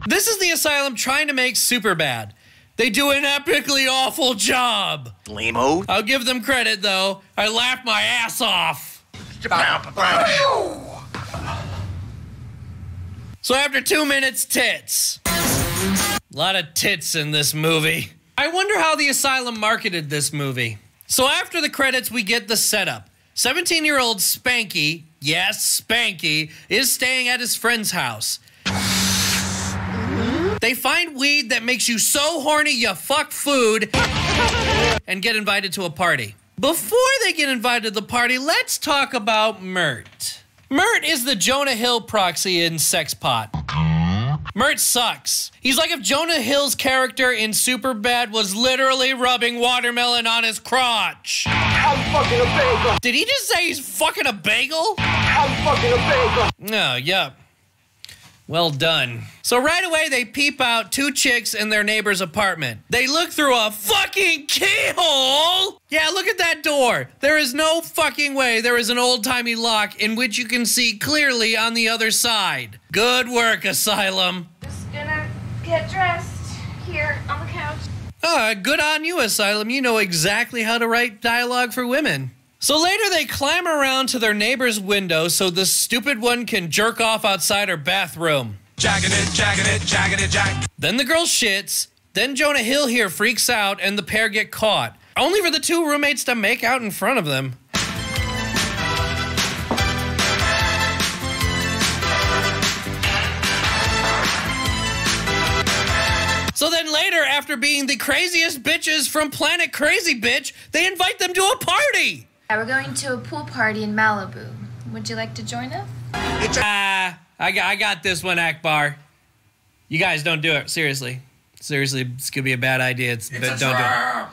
This is the Asylum trying to make Superbad. They do an epically awful job. Lame-o. I'll give them credit, though. I laughed my ass off. So after 2 minutes, tits. A lot of tits in this movie. I wonder how the Asylum marketed this movie. So after the credits, we get the setup. 17-year-old Spanky, yes, Spanky, is staying at his friend's house. They find weed that makes you so horny you fuck food and get invited to a party. Before they get invited to the party, let's talk about Mert. Mert is the Jonah Hill proxy in Sex Pot. Mert sucks. He's like if Jonah Hill's character in Superbad was literally rubbing watermelon on his crotch. I'm fucking a bagel. Did he just say he's fucking a bagel? I'm fucking a bagel. Oh, yeah. Well done. So right away, they peep out two chicks in their neighbor's apartment. They look through a fucking keyhole! Yeah, look at that door. There is no fucking way there is an old-timey lock in which you can see clearly on the other side. Good work, Asylum. Just gonna get dressed here on the couch. Good on you, Asylum. You know exactly how to write dialogue for women. So later they climb around to their neighbor's window so the stupid one can jerk off outside her bathroom. Jacking it, jack. Then the girl shits, then Jonah Hill here freaks out and the pair get caught. Only for the two roommates to make out in front of them. later, after being the craziest bitches from Planet Crazy Bitch, they invite them to a party. We're going to a pool party in Malibu. Would you like to join us? I got this one, Akbar. You guys don't do it. Seriously. Seriously, it's gonna be a bad idea. Don't do it.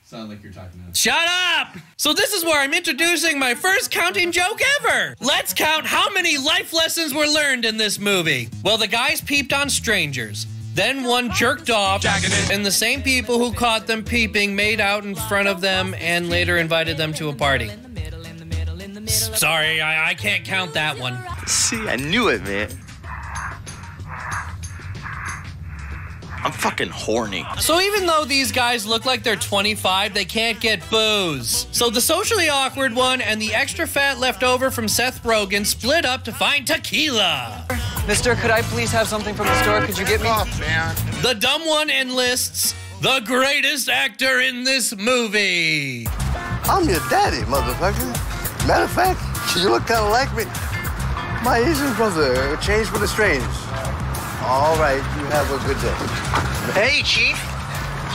Sound like you're talking to us. Shut up! So this is where I'm introducing my first counting joke ever. Let's count how many life lessons were learned in this movie. Well, the guys peeped on strangers. Then one jerked off, and the same people who caught them peeping made out in front of them and later invited them to a party. Sorry, I can't count that one. See, I knew it, man. I'm fucking horny. So even though these guys look like they're 25, they can't get booze. So the socially awkward one and the extra fat left over from Seth Rogen split up to find tequila. Mister, could I please have something from the store? Could you get me? Oh, man. The dumb one enlists the greatest actor in this movie. I'm your daddy, motherfucker. Matter of fact, you look kind of like me. My Asian brother changed with the strange. All right, you have a good day. Hey, Chief.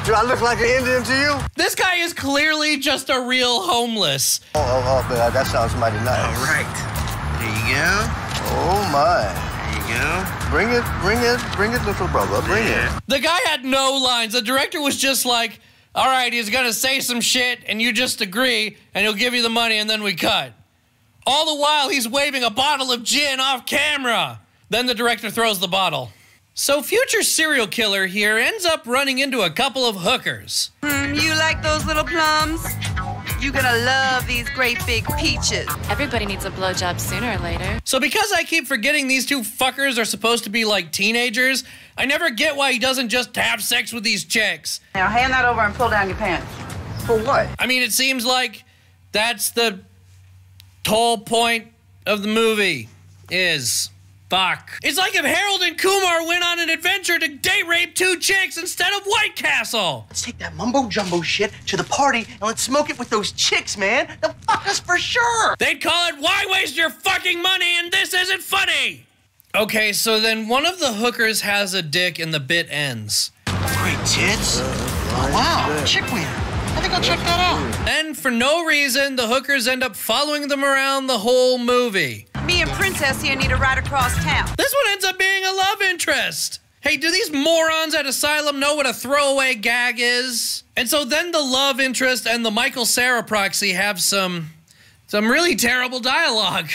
Do I look like an Indian to you? This guy is clearly just a real homeless. Oh, that sounds mighty nice. All right. There you go. Oh, my. There you go. Bring it, little brother, bring it. The guy had no lines. The director was just like, all right, he's gonna say some shit and you just agree and he'll give you the money and then we cut. All the while he's waving a bottle of gin off camera. Then the director throws the bottle. So future serial killer here ends up running into a couple of hookers. You like those little plums? You're gonna love these great big peaches. Everybody needs a blowjob sooner or later. So because I keep forgetting these two fuckers are supposed to be like teenagers, I never get why he doesn't just have sex with these chicks. Now hand that over and pull down your pants. For what? I mean, it seems like that's the whole point of the movie is... Fuck. It's like if Harold and Kumar went on an adventure to date rape two chicks instead of White Castle. Let's take that mumbo-jumbo shit to the party and let's smoke it with those chicks, man. They'll fuck us for sure. They'd call it, why waste your fucking money and this isn't funny? Okay, so then one of the hookers has a dick and the bit ends. Great tits. Oh, wow. Chick wiener. I think I'll check that out. Then, for no reason, the hookers end up following them around the whole movie. Me and Princess here need a ride across town. This one ends up being a love interest. Hey, do these morons at Asylum know what a throwaway gag is? And so then the love interest and the Michael Cera proxy have some really terrible dialogue.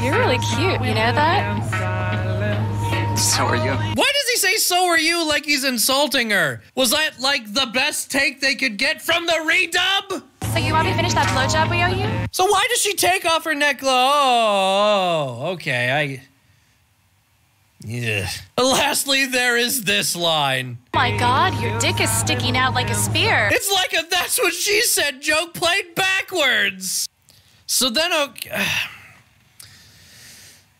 You're really cute, you know that? So are you. Why does he say so are you like he's insulting her? Was that like the best take they could get from the redub? So you want me to finish that blowjob we owe you? So why does she take off her necklace? Oh, okay, yeah. Lastly, there is this line. Oh my God, your dick is sticking out like a spear. It's like a that's what she said joke played backwards. So then,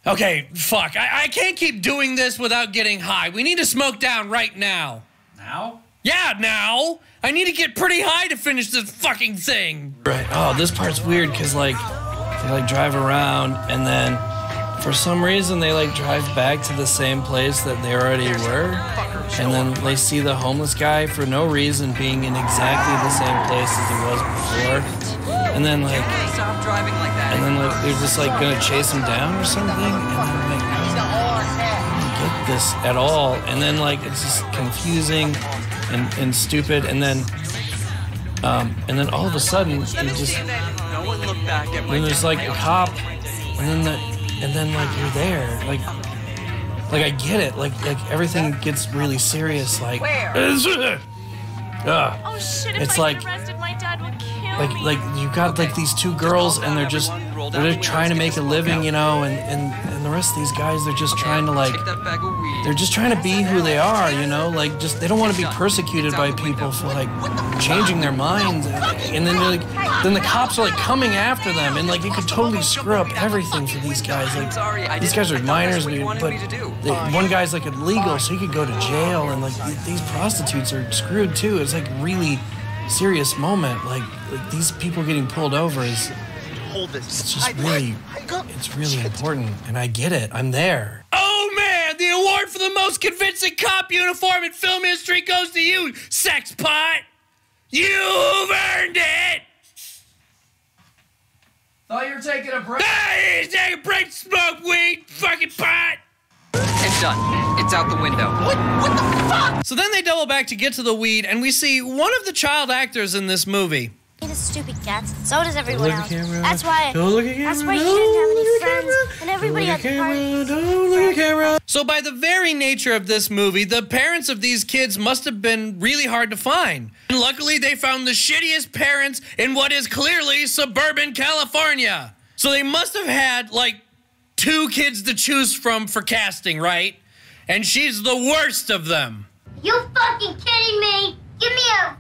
okay, fuck. I can't keep doing this without getting high. We need to smoke down right now. Now? Yeah, now. I need to get pretty high to finish this fucking thing. Right. Oh, this part's weird because, like, they, like, drive around and then for some reason they, like, drive back to the same place that they already were. And then they see the homeless guy for no reason being in exactly the same place as he was before. And then, like, Stop driving like that. and then, like, they're just, like, gonna chase him down or something. And then, like, I don't get this at all. And then, like, it's just confusing and stupid. And then all of a sudden, they just, No one look back at my and there's, like, a cop, and then, like, you're there. Like, I get it. Like, everything gets really serious. Like, Oh shit, if It's I like- get arrested, my dad would kill me. like you got like these two girls and they're just trying to make a living, you know, and the rest of these guys, they're just trying to like, Take that bag of weed. they're just trying to be who they are, you know, like just, they don't want to be persecuted by people for like changing their minds. And then they're like, then the cops are like coming after them and like it could totally screw up everything for these guys. Like these guys are minors, but one guy's like illegal, so he could go to jail, and like these prostitutes are screwed too. It's like really serious moment. Like these people getting pulled over is, it's just really, it's really important, and I get it. I'm there. Oh man, the award for the most convincing cop uniform in film history goes to you, sex pot. You've earned it. Thought you were taking a break. Hey, take a break, smoke weed, fucking pot. It's done. It's out the window. What the fuck? So then they double back to get to the weed, and we see one of the child actors in this movie. He's a stupid cat. So does everyone else. Camera. That's why. Don't look at camera. That's why he didn't have any friends, and everybody at the party. Don't look at camera. So by the very nature of this movie, the parents of these kids must have been really hard to find. And luckily, they found the shittiest parents in what is clearly suburban California. So they must have had, like, 2 kids to choose from for casting, right? And she's the worst of them. You fucking kidding me? Give me a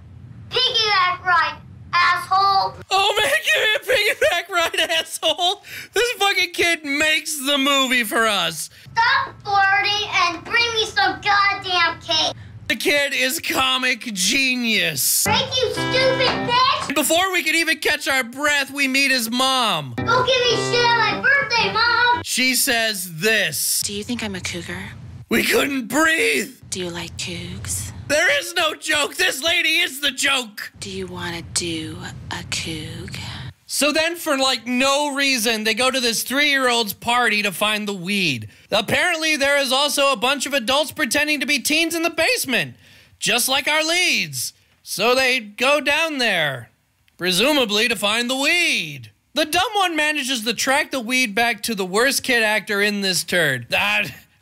piggyback ride, asshole. Oh man, give me a piggyback ride, asshole. This fucking kid makes the movie for us. Stop flirting and bring me some goddamn cake. The kid is comic genius. Break, you stupid bitch. Before we can even catch our breath, we meet his mom. Don't give me shit on my birthday, Mom. She says this. Do you think I'm a cougar? We couldn't breathe. Do you like cougs? There is no joke. This lady is the joke. Do you want to do a coug? So then, for like no reason, they go to this 3-year-old's party to find the weed. Apparently, there is also a bunch of adults pretending to be teens in the basement, just like our leads. So they go down there, presumably to find the weed. The dumb one manages to track the weed back to the worst kid actor in this turd.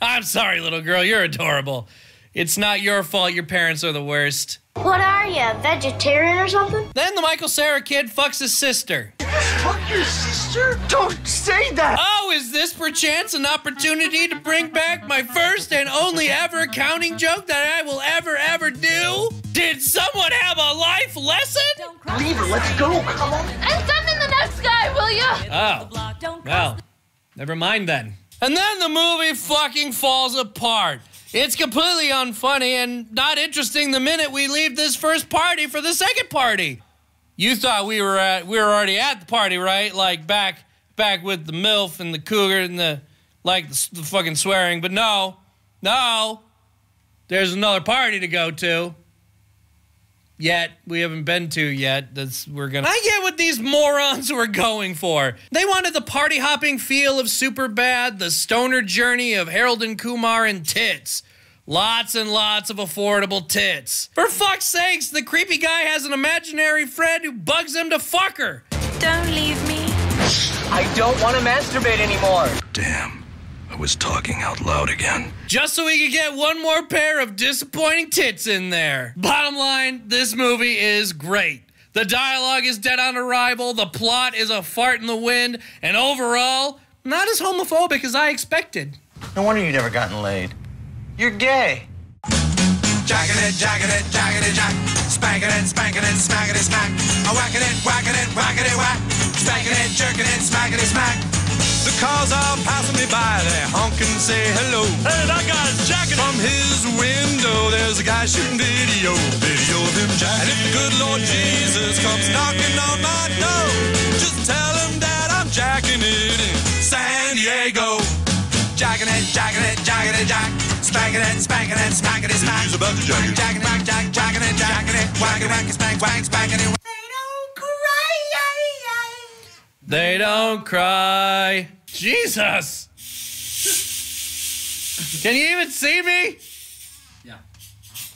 I'm sorry, little girl, you're adorable. It's not your fault your parents are the worst. What are you, vegetarian or something? Then the Michael Cera kid fucks his sister. Fuck your sister? Don't say that! Oh, is this perchance an opportunity to bring back my first and only ever accounting joke that I will ever do? Did someone have a life lesson? Leave her, let's go, come on. And send in the next guy, will ya? Oh, well, never mind then. And then the movie fucking falls apart. It's completely unfunny and not interesting the minute we leave this first party for the second party. You thought we were already at the party, right? Like back with the MILF and the cougar and the fucking swearing, but no. There's another party to go to. Yet we haven't been to yet. I get what these morons were going for. They wanted the party hopping feel of Superbad, the stoner journey of Harold and Kumar, and tits. Lots and lots of affordable tits. For fuck's sakes, the creepy guy has an imaginary friend who bugs him to fuck her. Don't leave me. I don't want to masturbate anymore. Damn, I was talking out loud again. Just so we could get one more pair of disappointing tits in there. Bottom line, this movie is great. The dialogue is dead on arrival, the plot is a fart in the wind, and overall, not as homophobic as I expected. No wonder you never gotten laid. You're gay. Jacking it, jack. Spanking it, smacking it, smack. Whacking it, whack. Spanking it, jerking it, smacking it, smack. The cars are passing me by, they honk and say hello. Hey, that guy's jacking it. From his window, there's a guy shooting video of him jacking. And if the good Lord Jesus comes knocking on my door, just tell him that I'm jacking it in San Diego. Jacking it, jack. Spanking it, smacking it, smack. He's about to jack it. Jacking it, whacking, spanking it. They don't cry. Jesus! Can you even see me? Yeah.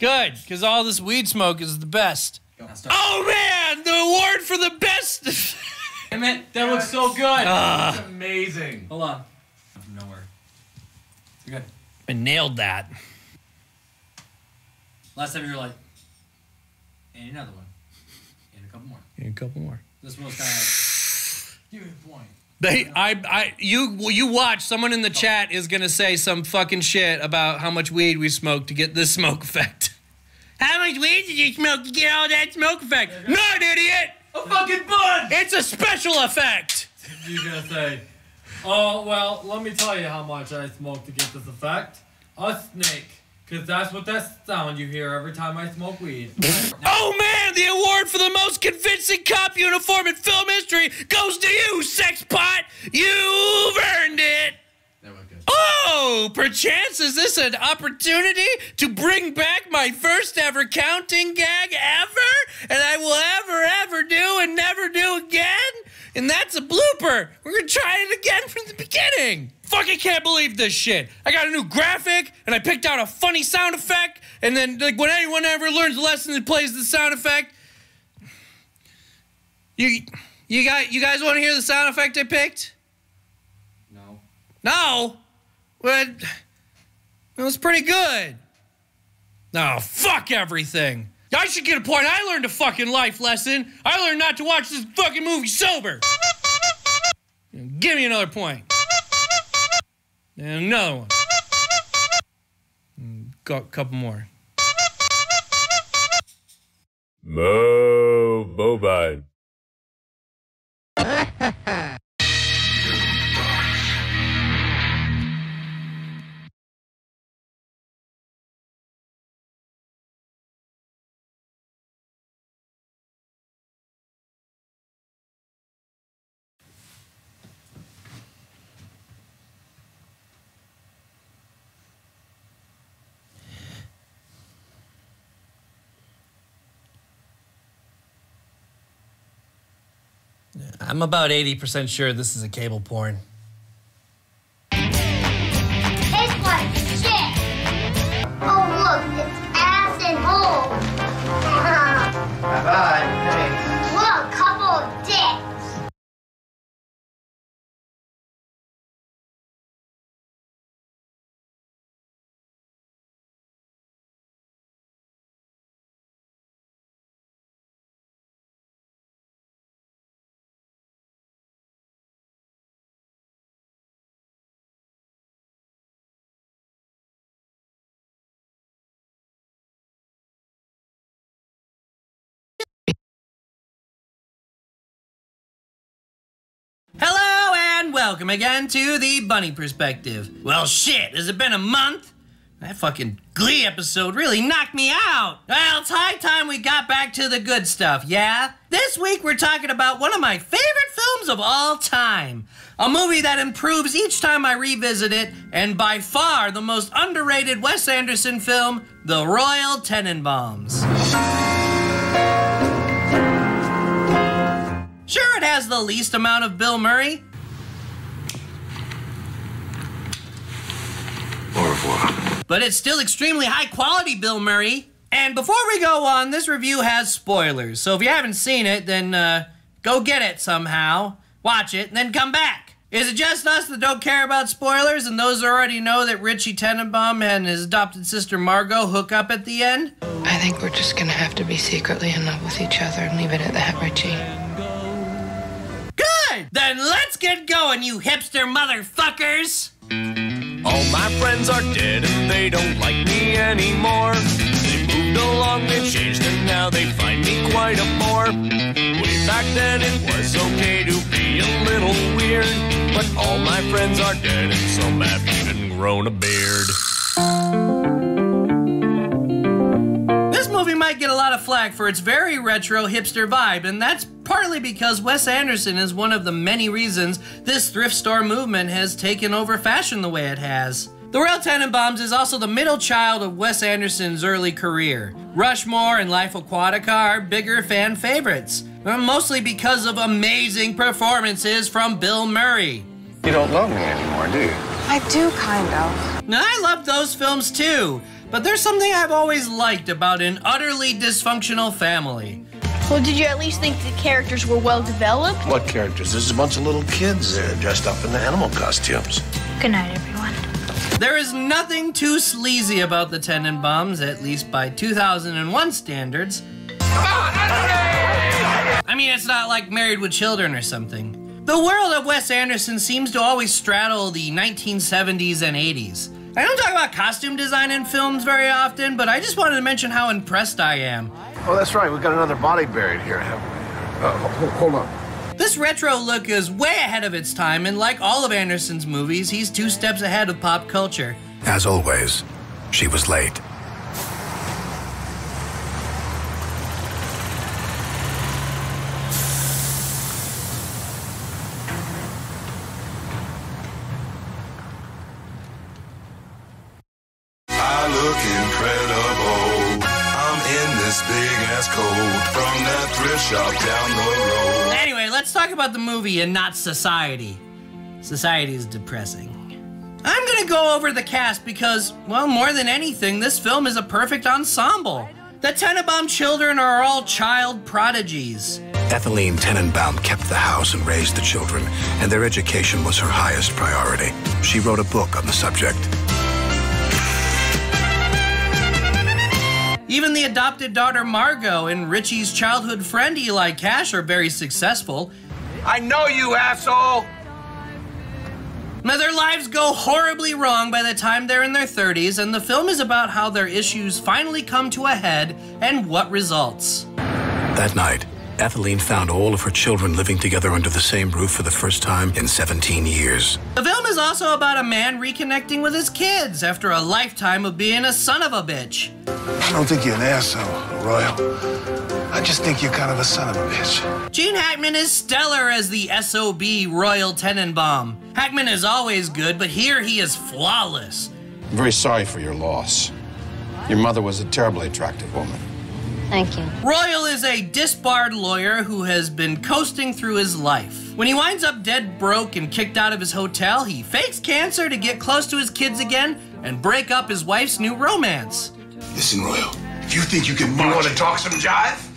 Good, because all this weed smoke is the best. Oh man, the award for the best! Damn it, that looks so good. That's amazing. Hold on. From nowhere. You're good. I nailed that. Last time you were like, and another one. And a couple more. And a couple more. This one was kind of like, give me a point. You watch, someone in the chat is gonna say some fucking shit about how much weed we smoked to get this smoke effect. How much weed did you smoke to get all that smoke effect? Not idiot! A fucking bud! It's a special effect! You're gonna say, oh, well, let me tell you how much I smoked to get this effect. A snake. Because that's what that sound you hear every time I smoke weed. Oh man, the award for the most convincing cop uniform in film history goes to you, sex pot! You've earned it! That was good. Oh, perchance is this an opportunity to bring back my first ever counting gag ever? And I will ever do and never do again? And that's a blooper. We're gonna try it again from the beginning. Fucking can't believe this shit. I got a new graphic, and I picked out a funny sound effect, and then like when anyone ever learns a lesson and plays the sound effect, you guys want to hear the sound effect I picked? No. No? But it was pretty good. No, fuck everything. I should get a point. I learned a fucking life lesson. I learned not to watch this fucking movie sober. Give me another point. And another one. Got a couple more. Bovine. I'm about 80% sure this is a cable porn. It's like shit. Oh, look, it's ass and hole. Bye-bye. Thanks. Look, couple of dicks. Hello and welcome again to the Bunny Perspective. Well, shit, has it been a month? That fucking Glee episode really knocked me out. Well, it's high time we got back to the good stuff, yeah? This week we're talking about one of my favorite films of all time. A movie that improves each time I revisit it, and by far the most underrated Wes Anderson film, The Royal Tenenbaums. Sure, it has the least amount of Bill Murray. Au revoir. But it's still extremely high quality Bill Murray. And before we go on, this review has spoilers. So if you haven't seen it, then go get it somehow, watch it, and then come back. Is it just us that don't care about spoilers and those who already know that Richie Tenenbaum and his adopted sister Margot hook up at the end? I think we're just gonna have to be secretly in love with each other and leave it at that, Richie. Good! Then let's get going, you hipster motherfuckers! All my friends are dead and they don't like me anymore. They moved along, they changed, and now they find me quite a bore. Way back then it was okay to be a little weird, but all my friends are dead and some have even grown a beard. This movie might get a lot of flack for its very retro hipster vibe, and that's partly because Wes Anderson is one of the many reasons this thrift store movement has taken over fashion the way it has. The Royal Tenenbaums is also the middle child of Wes Anderson's early career. Rushmore and Life Aquatica are bigger fan favorites, mostly because of amazing performances from Bill Murray. You don't love me anymore, do you? I do, kind of. Now, I love those films too, but there's something I've always liked about an utterly dysfunctional family. Well, did you at least think the characters were well developed? What characters? There's a bunch of little kids there dressed up in the animal costumes. Good night, everyone. There is nothing too sleazy about the Tenenbaums, at least by 2001 standards. I mean, it's not like Married with Children or something. The world of Wes Anderson seems to always straddle the 1970s and 80s. I don't talk about costume design in films very often, but I just wanted to mention how impressed I am. Oh, that's right. We've got another body buried here, haven't we? Hold on. This retro look is way ahead of its time, and like all of Anderson's movies, he's 2 steps ahead of pop culture. As always, she was late. passcode from that thrift shop down the road. Anyway, let's talk about the movie and not society. Society is depressing. I'm gonna go over the cast because, well, more than anything, this film is a perfect ensemble. The Tenenbaum children are all child prodigies. Ethelene Tenenbaum kept the house and raised the children, and their education was her highest priority. She wrote a book on the subject. Even the adopted daughter Margot and Richie's childhood friend Eli Cash are very successful. I know you, asshole! Now, their lives go horribly wrong by the time they're in their 30s, and the film is about how their issues finally come to a head and what results. That night, Ethelene found all of her children living together under the same roof for the first time in 17 years. The film is also about a man reconnecting with his kids after a lifetime of being a son of a bitch. I don't think you're an asshole, Royal. I just think you're kind of a son of a bitch. Gene Hackman is stellar as the SOB Royal Tenenbaum. Hackman is always good, but here he is flawless. I'm very sorry for your loss. Your mother was a terribly attractive woman. Thank you. Royal is a disbarred lawyer who has been coasting through his life. When he winds up dead broke and kicked out of his hotel, he fakes cancer to get close to his kids again and break up his wife's new romance. Listen, Royal, if you think you can You want to talk some jive?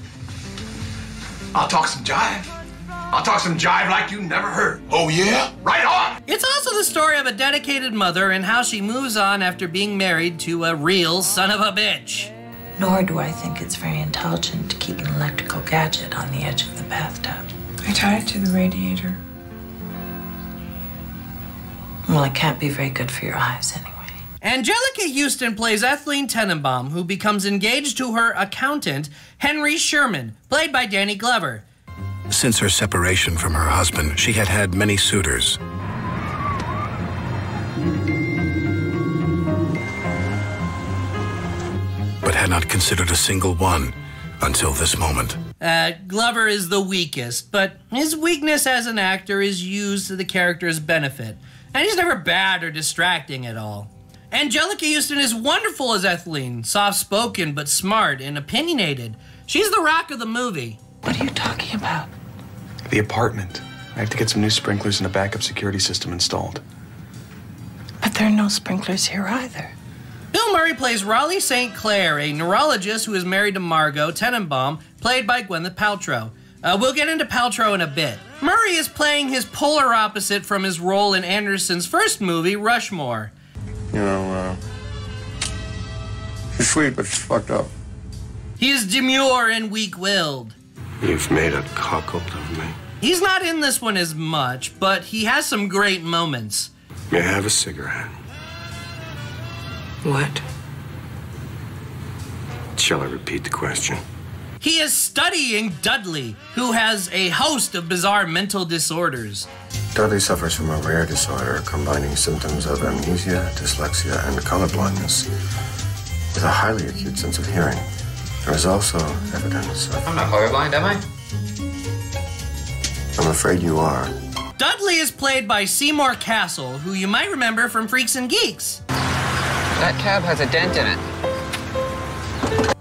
I'll talk some jive. I'll talk some jive like you never heard. Oh, yeah? Right on! It's also the story of a dedicated mother and how she moves on after being married to a real son of a bitch. Nor do I think it's very intelligent to keep an electrical gadget on the edge of the bathtub. I tied it to the radiator. Well, it can't be very good for your eyes anyway. Angelica Houston plays Ethelene Tenenbaum, who becomes engaged to her accountant, Henry Sherman, played by Danny Glover. Since her separation from her husband, she had had many suitors. But had not considered a single one until this moment. Glover is the weakest, but his weakness as an actor is used to the character's benefit, and he's never bad or distracting at all. Angelica Houston is wonderful as Ethelene, soft-spoken but smart and opinionated. She's the rock of the movie. What are you talking about? The apartment. I have to get some new sprinklers and a backup security system installed. But there are no sprinklers here either. Bill Murray plays Raleigh St. Clair, a neurologist who is married to Margot Tenenbaum, played by Gwyneth Paltrow. We'll get into Paltrow in a bit. Murray is playing his polar opposite from his role in Anderson's first movie, Rushmore. You know, she's sweet, but she's fucked up. He is demure and weak-willed. You've made a cuckold of me. He's not in this one as much, but he has some great moments. May I have a cigarette? What? Shall I repeat the question? He is studying Dudley, who has a host of bizarre mental disorders. Dudley suffers from a rare disorder combining symptoms of amnesia, dyslexia, and colorblindness with a highly acute sense of hearing. There is also evidence of... I'm not colorblind, am I? I'm afraid you are. Dudley is played by Seymour Castle, who you might remember from Freaks and Geeks. That cab has a dent in it.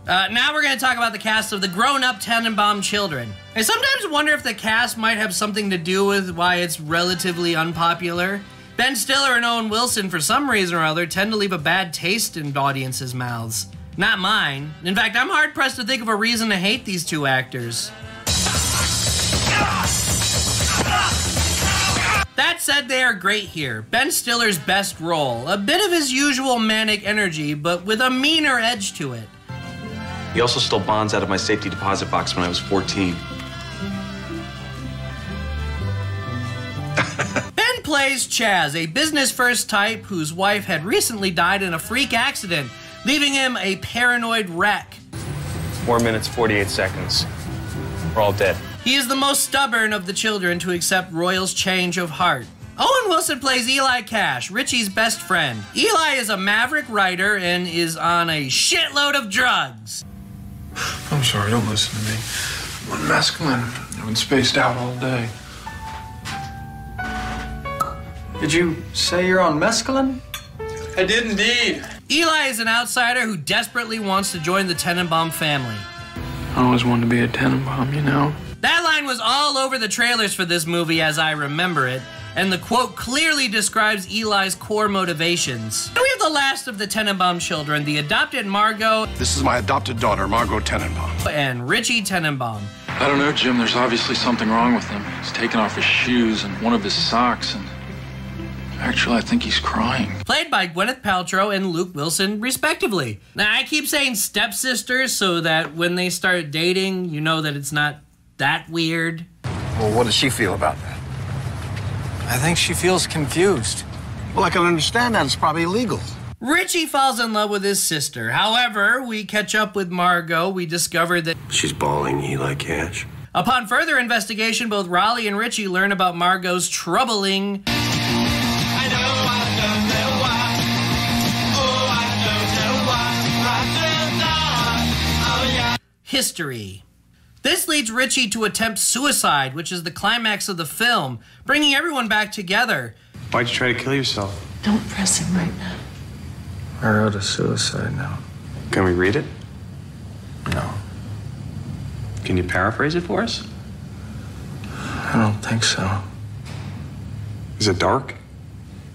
Now we're going to talk about the cast of the grown-up Tenenbaum children. I sometimes wonder if the cast might have something to do with why it's relatively unpopular. Ben Stiller and Owen Wilson, for some reason or other, tend to leave a bad taste in audiences' mouths. Not mine. In fact, I'm hard-pressed to think of a reason to hate these two actors. That said, they are great here. Ben Stiller's best role, a bit of his usual manic energy, but with a meaner edge to it. He also stole bonds out of my safety deposit box when I was 14. Ben plays Chaz, a business-first type whose wife had recently died in a freak accident, leaving him a paranoid wreck. 4 minutes, 48 seconds. We're all dead. He is the most stubborn of the children to accept Royal's change of heart. Owen Wilson plays Eli Cash, Richie's best friend. Eli is a maverick writer and is on a shitload of drugs. I'm sorry, don't listen to me. I'm on mescaline. I've been spaced out all day. Did you say you're on mescaline? I did indeed. Eli is an outsider who desperately wants to join the Tenenbaum family. I always wanted to be a Tenenbaum, you know? That line was all over the trailers for this movie as I remember it, and the quote clearly describes Eli's core motivations. We have the last of the Tenenbaum children, the adopted Margot. This is my adopted daughter, Margot Tenenbaum. And Richie Tenenbaum. I don't know, Jim. There's obviously something wrong with him. He's taken off his shoes and one of his socks, and actually, I think he's crying. Played by Gwyneth Paltrow and Luke Wilson, respectively. Now, I keep saying stepsisters so that when they start dating, you know that it's not that weird. Well, what does she feel about that? I think she feels confused. Well, I can understand that. It's probably illegal. Richie falls in love with his sister. However, we catch up with Margot. We discover that She's balling Eli Cash. upon further investigation, both Raleigh and Richie learn about Margot's troubling history. This leads Richie to attempt suicide, which is the climax of the film, bringing everyone back together. Why'd you try to kill yourself? Don't press him right now. I wrote a suicide note. Can we read it? No, Can you paraphrase it for us? I don't think so. Is it dark?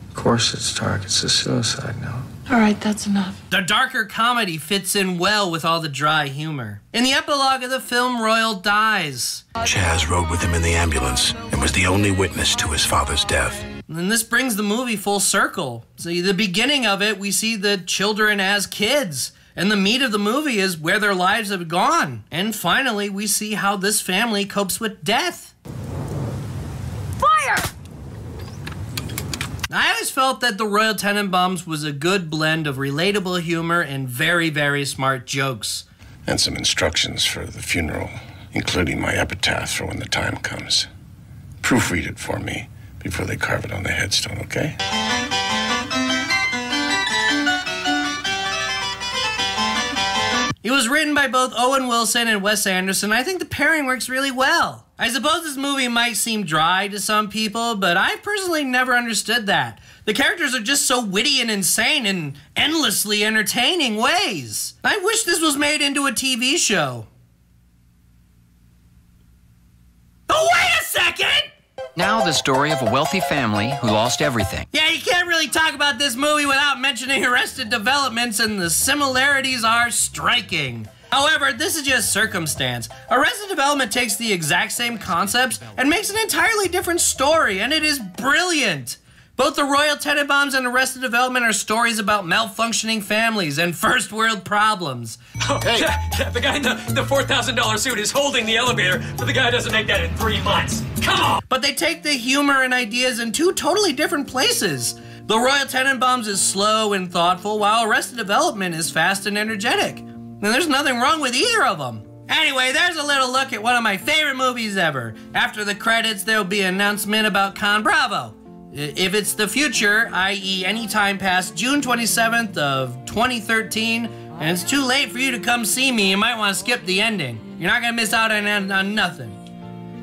Of course it's dark. It's a suicide note. All right, that's enough. The darker comedy fits in well with all the dry humor. In the epilogue of the film, Royal dies. Chaz rode with him in the ambulance and was the only witness to his father's death. And this brings the movie full circle. See, the beginning of it, we see the children as kids. And the meat of the movie is where their lives have gone. And finally, we see how this family copes with death. Fire! I always felt that The Royal Tenenbaums was a good blend of relatable humor and very, very smart jokes. And some instructions for the funeral, including my epitaph for when the time comes. Proofread it for me before they carve it on the headstone, okay? It was written by both Owen Wilson and Wes Anderson. I think the pairing works really well. I suppose this movie might seem dry to some people, but I personally never understood that. The characters are just so witty and insane in endlessly entertaining ways. I wish this was made into a TV show. Oh, wait a second! Now the story of a wealthy family who lost everything. Yeah, you can't really talk about this movie without mentioning Arrested Developments, and the similarities are striking. However, this is just circumstance. Arrested Development takes the exact same concepts and makes an entirely different story, and it is brilliant. Both The Royal Tenenbaums and Arrested Development are stories about malfunctioning families and first world problems. Oh, hey. Yeah, the guy in the $4,000 suit is holding the elevator, but the guy doesn't make that in 3 months. Come on! But they take the humor and ideas in two totally different places. The Royal Tenenbaums is slow and thoughtful, while Arrested Development is fast and energetic. And there's nothing wrong with either of them. Anyway, there's a little look at one of my favorite movies ever. After the credits, there'll be an announcement about Con Bravo. If it's the future, i.e. any time past June 27th of 2013, and it's too late for you to come see me, you might want to skip the ending. You're not gonna miss out on nothing.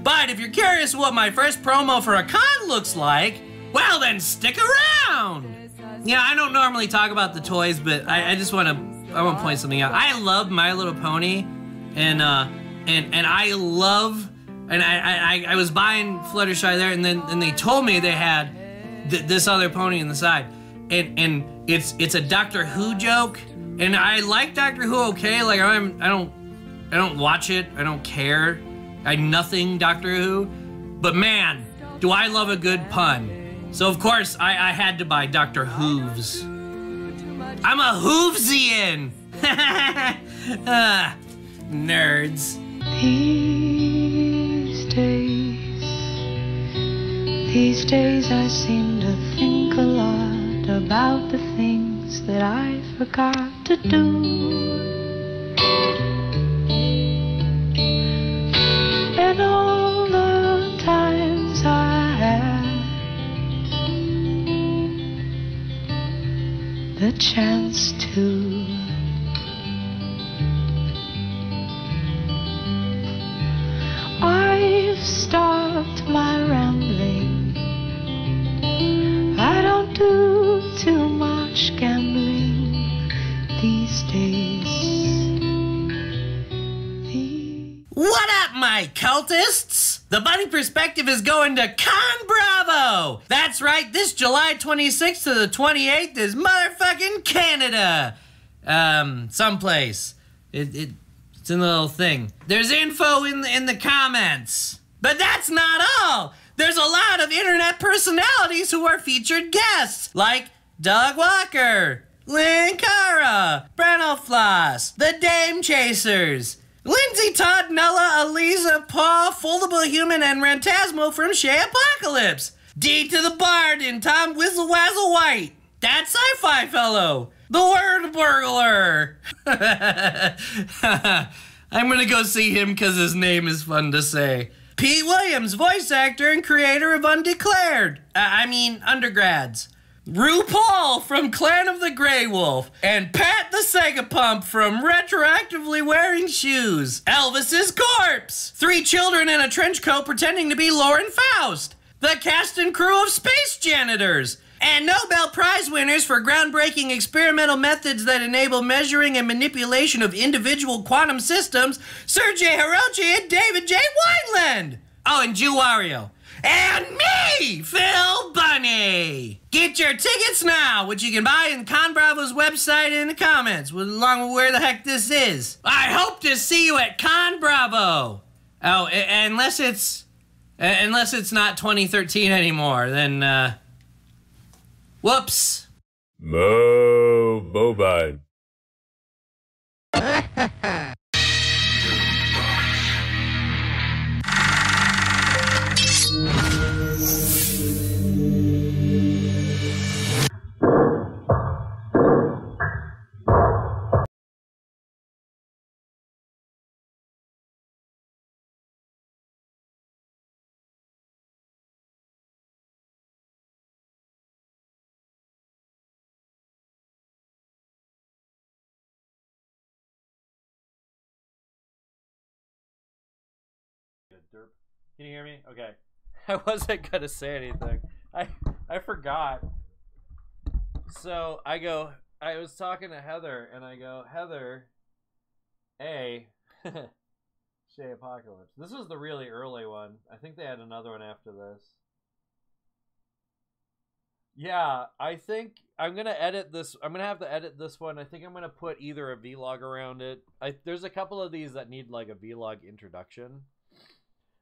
But if you're curious what my first promo for a con looks like, well then stick around! Yeah, I don't normally talk about the toys, but I just want to point something out. I love My Little Pony, and I love, and I was buying Fluttershy there, and then they told me they had this other pony on the side, and it's a Doctor Who joke, and I like Doctor Who, okay, like I don't watch it, I don't care, I nothing Doctor Who, but man, do I love a good pun. So of course I had to buy Dr. Hooves. I'm a Hoovesian! Nerds. These days I seem to think a lot about the things that I forgot to do. And all the times I had the chance to. I've stopped my rambling. I don't do too much gambling these days. What up, my cultists? The Bunny Perspective is going to Con Bravo! That's right, this July 26th to the 28th is motherfucking Canada! Someplace. It's in the little thing. There's info in the comments. But that's not all! There's a lot of internet personalities who are featured guests, like Doug Walker, Lynn Cara, Breno Floss, The Dame Chasers, Lindsay Todd, Nella, Eliza, Paul, Foldable Human, and Rantasmo from Shay Apocalypse. D to the Bard and Tom Whizzle Wazzle White. That sci-fi fellow. The Word Burglar. I'm gonna go see him because his name is fun to say. Pete Williams, voice actor and creator of Undeclared. Undergrads. RuPaul from Clan of the Grey Wolf, and Pat the Segapump from Retroactively Wearing Shoes. Elvis's Corpse. 3 children in a trench coat pretending to be Lauren Faust. The cast and crew of Space Janitors. And Nobel Prize winners for groundbreaking experimental methods that enable measuring and manipulation of individual quantum systems, Sergei Hirochi and David J. Wineland. Oh, and Jew Wario. And me, Phil Bunny. Get your tickets now, which you can buy in Con Bravo's website in the comments, along with where the heck this is. I hope to see you at Con Bravo. Oh, unless it's not 2013 anymore, then, whoops. Bovine. Derp. Can you hear me? Okay. I wasn't gonna say anything. I forgot. So I was talking to Heather and I go, Heather, Shay Apocalypse. This was the really early one. I think they had another one after this. Yeah, I think I'm gonna edit this. I'm gonna have to edit this one. I think I'm gonna put either a vlog around it. There's a couple of these that need like a vlog introduction.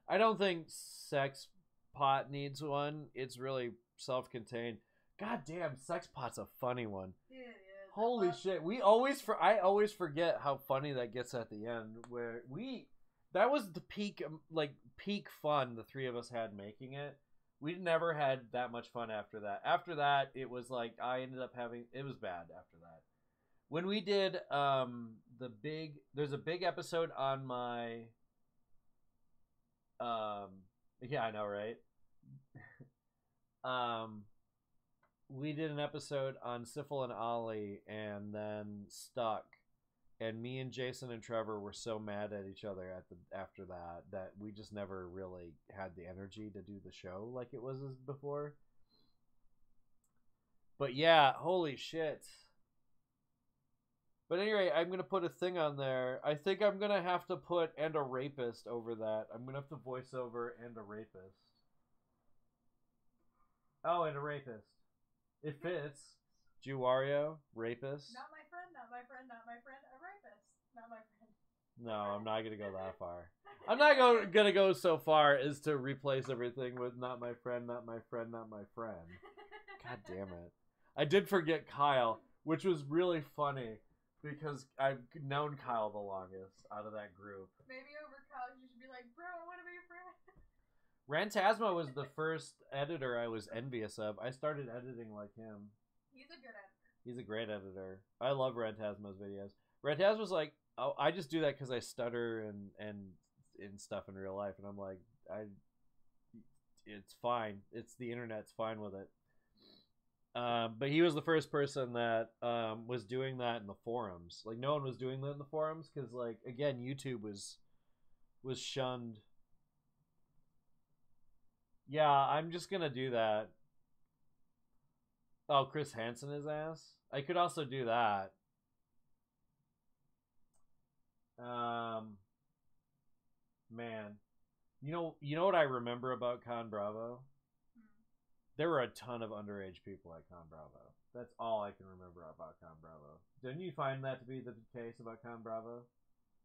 I don't think Sex Pot needs one. It's really self-contained. God damn, Sex Pot's a funny one. Yeah. Holy shit. I always forget how funny that gets at the end. That was the peak fun the three of us had making it. We never had that much fun after that. After that, it was like it was bad after that. When we did there's a big episode on my yeah, I know, right? We did an episode on Syphil and Ollie and then Stuck, and me and Jason and Trevor were so mad at each other after that we just never really had the energy to do the show like it was before. But yeah, holy shit. But anyway, I'm going to put a thing on there. I think I'm going to have to put "and a rapist" over that. I'm going to have to voice over "and a rapist." Oh, and a rapist. It fits. Juwario, rapist. Not my friend, not my friend, not my friend, a rapist. Not my friend. No, I'm not going to go that far. I'm not going to go so far as to replace everything with "not my friend, not my friend, not my friend." God damn it. I did forget Kyle, which was really funny. Because I've known Kyle the longest out of that group. Maybe over Kyle you should be like, bro, I want to be your friend. Rantasmo was the first editor I was envious of. I started editing like him. He's a good editor. He's a great editor. I love Rantasmo's videos. Rantasmo's like, oh, I just do that because I stutter and stuff in real life. And I'm like, it's fine. It's the internet's fine with it. But he was the first person that was doing that in the forums. Like, no one was doing that in the forums because, like, again, YouTube was shunned. Yeah, I'm just gonna do that. Oh, Chris Hansen his ass? I could also do that. Man, you know what I remember about Con Bravo? There were a ton of underage people at Con Bravo. That's all I can remember about Con Bravo. Didn't you find that to be the case about Con Bravo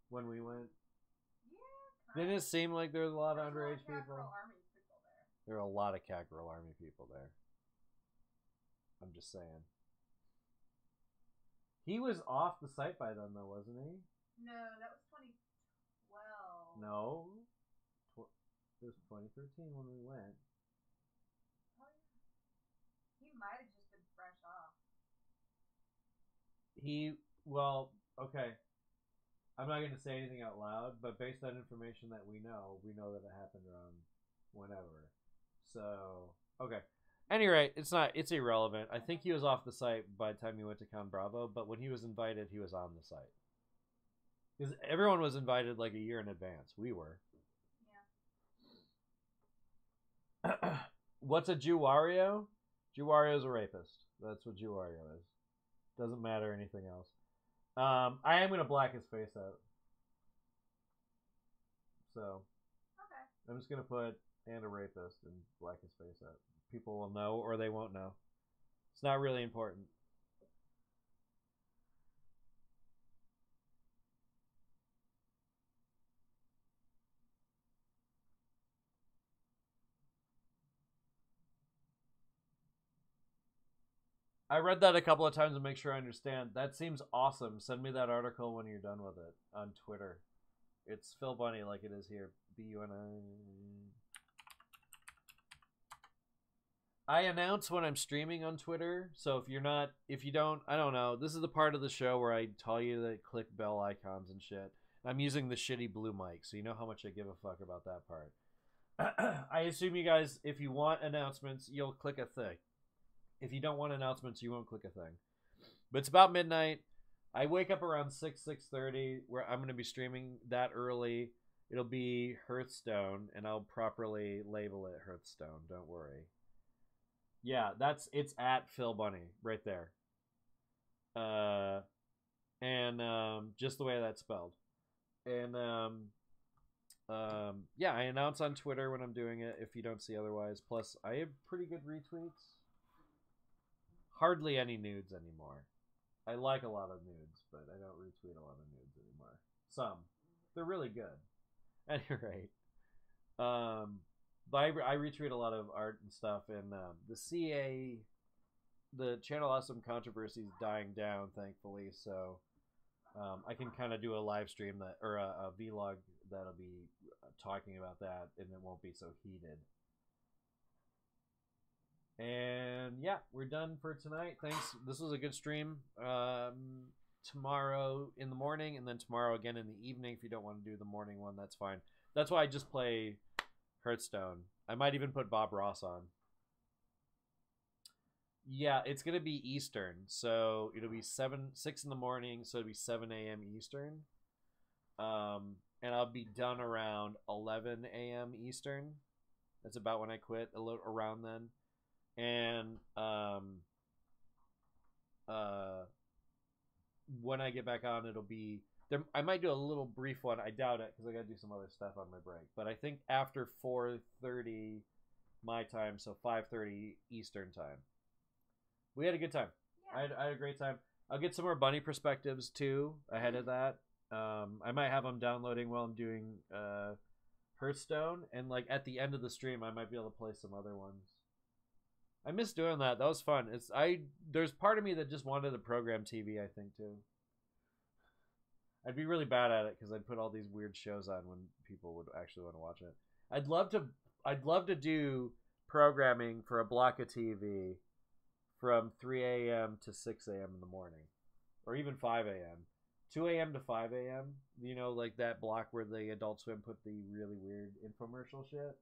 when we went? Yeah. Didn't it seem like there was a lot of underage people? There were a lot of Cat Girl Army people there. I'm just saying. He was off the site by then, though, wasn't he? No, that was 2012. No. It was 2013 when we went. Oh, yeah. He might have just been fresh off. Well, okay. I'm not going to say anything out loud, but based on information that we know that it happened around whenever. So, okay. Anyway, it's irrelevant. I think he was off the site by the time he went to Con Bravo, but when he was invited, he was on the site. Because everyone was invited like a year in advance. We were. Yeah. What's a Jew-Wario? Jew-Wario's a rapist. That's what Jew-Wario is. Doesn't matter anything else. I am going to black his face out. So, okay. I'm just going to put and a rapist and black his face out. People will know or they won't know. It's not really important. I read that a couple of times to make sure I understand. That seems awesome. Send me that article when you're done with it on Twitter. It's philbuni like it is here. BUNI. I announce when I'm streaming on Twitter, so if you don't, I don't know. This is the part of the show where I tell you to click bell icons and shit. I'm using the shitty blue mic, so you know how much I give a fuck about that part. I assume you guys, if you want announcements, you'll click a thing. If you don't want announcements, you won't click a thing. But it's about midnight. I wake up around 6:30, where I'm going to be streaming that early. It'll be Hearthstone, and I'll properly label it Hearthstone. Don't worry. Yeah, it's at philbuni right there. And just the way that's spelled. And yeah, I announce on Twitter when I'm doing it if you don't see otherwise. Plus, I have pretty good retweets. Hardly any nudes anymore. I like a lot of nudes, but I don't retweet a lot of nudes anymore. Some. They're really good. At any rate. But I retweet a lot of art and stuff, and the Channel Awesome controversy is dying down, thankfully, so I can kind of do a live stream or a vlog that'll be talking about that, and it won't be so heated. And yeah, we're done for tonight. Thanks. This was a good stream. Tomorrow in the morning, and then tomorrow again in the evening. If you don't want to do the morning one, that's fine. That's why I just play Hearthstone. I might even put Bob Ross on. Yeah, it's gonna be Eastern, so it'll be 6 in the morning, so it'll be 7 a.m. Eastern. And I'll be done around 11 a.m. Eastern. That's about when I quit, a little around then. And when I get back on, it'll be there. I might do a little brief one. I doubt it because I gotta do some other stuff on my break. But I think after 4:30 my time, so 5:30 Eastern time. We had a good time. Yeah. I had a great time. I'll get some more bunny perspectives too ahead of that. I might have them downloading while I'm doing Hearthstone, and like at the end of the stream, I might be able to play some other ones. I miss doing that. That was fun. There's part of me that just wanted to program TV, I think, too. I'd be really bad at it because I'd put all these weird shows on when people would actually want to watch it. I'd love to do programming for a block of TV from 3 a.m. to 6 a.m. in the morning. Or even 5 a.m. 2 a.m. to 5 a.m. You know, like that block where the Adult Swim put the really weird infomercial shit.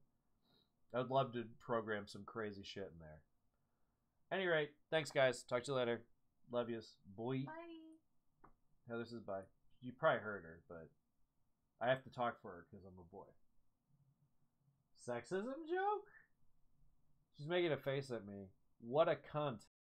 I'd love to program some crazy shit in there. Any rate, thanks guys. Talk to you later. Love yous. Boy. Bye. Heather says bye. You probably heard her, but I have to talk for her because I'm a boy. Sexism joke? She's making a face at me. What a cunt.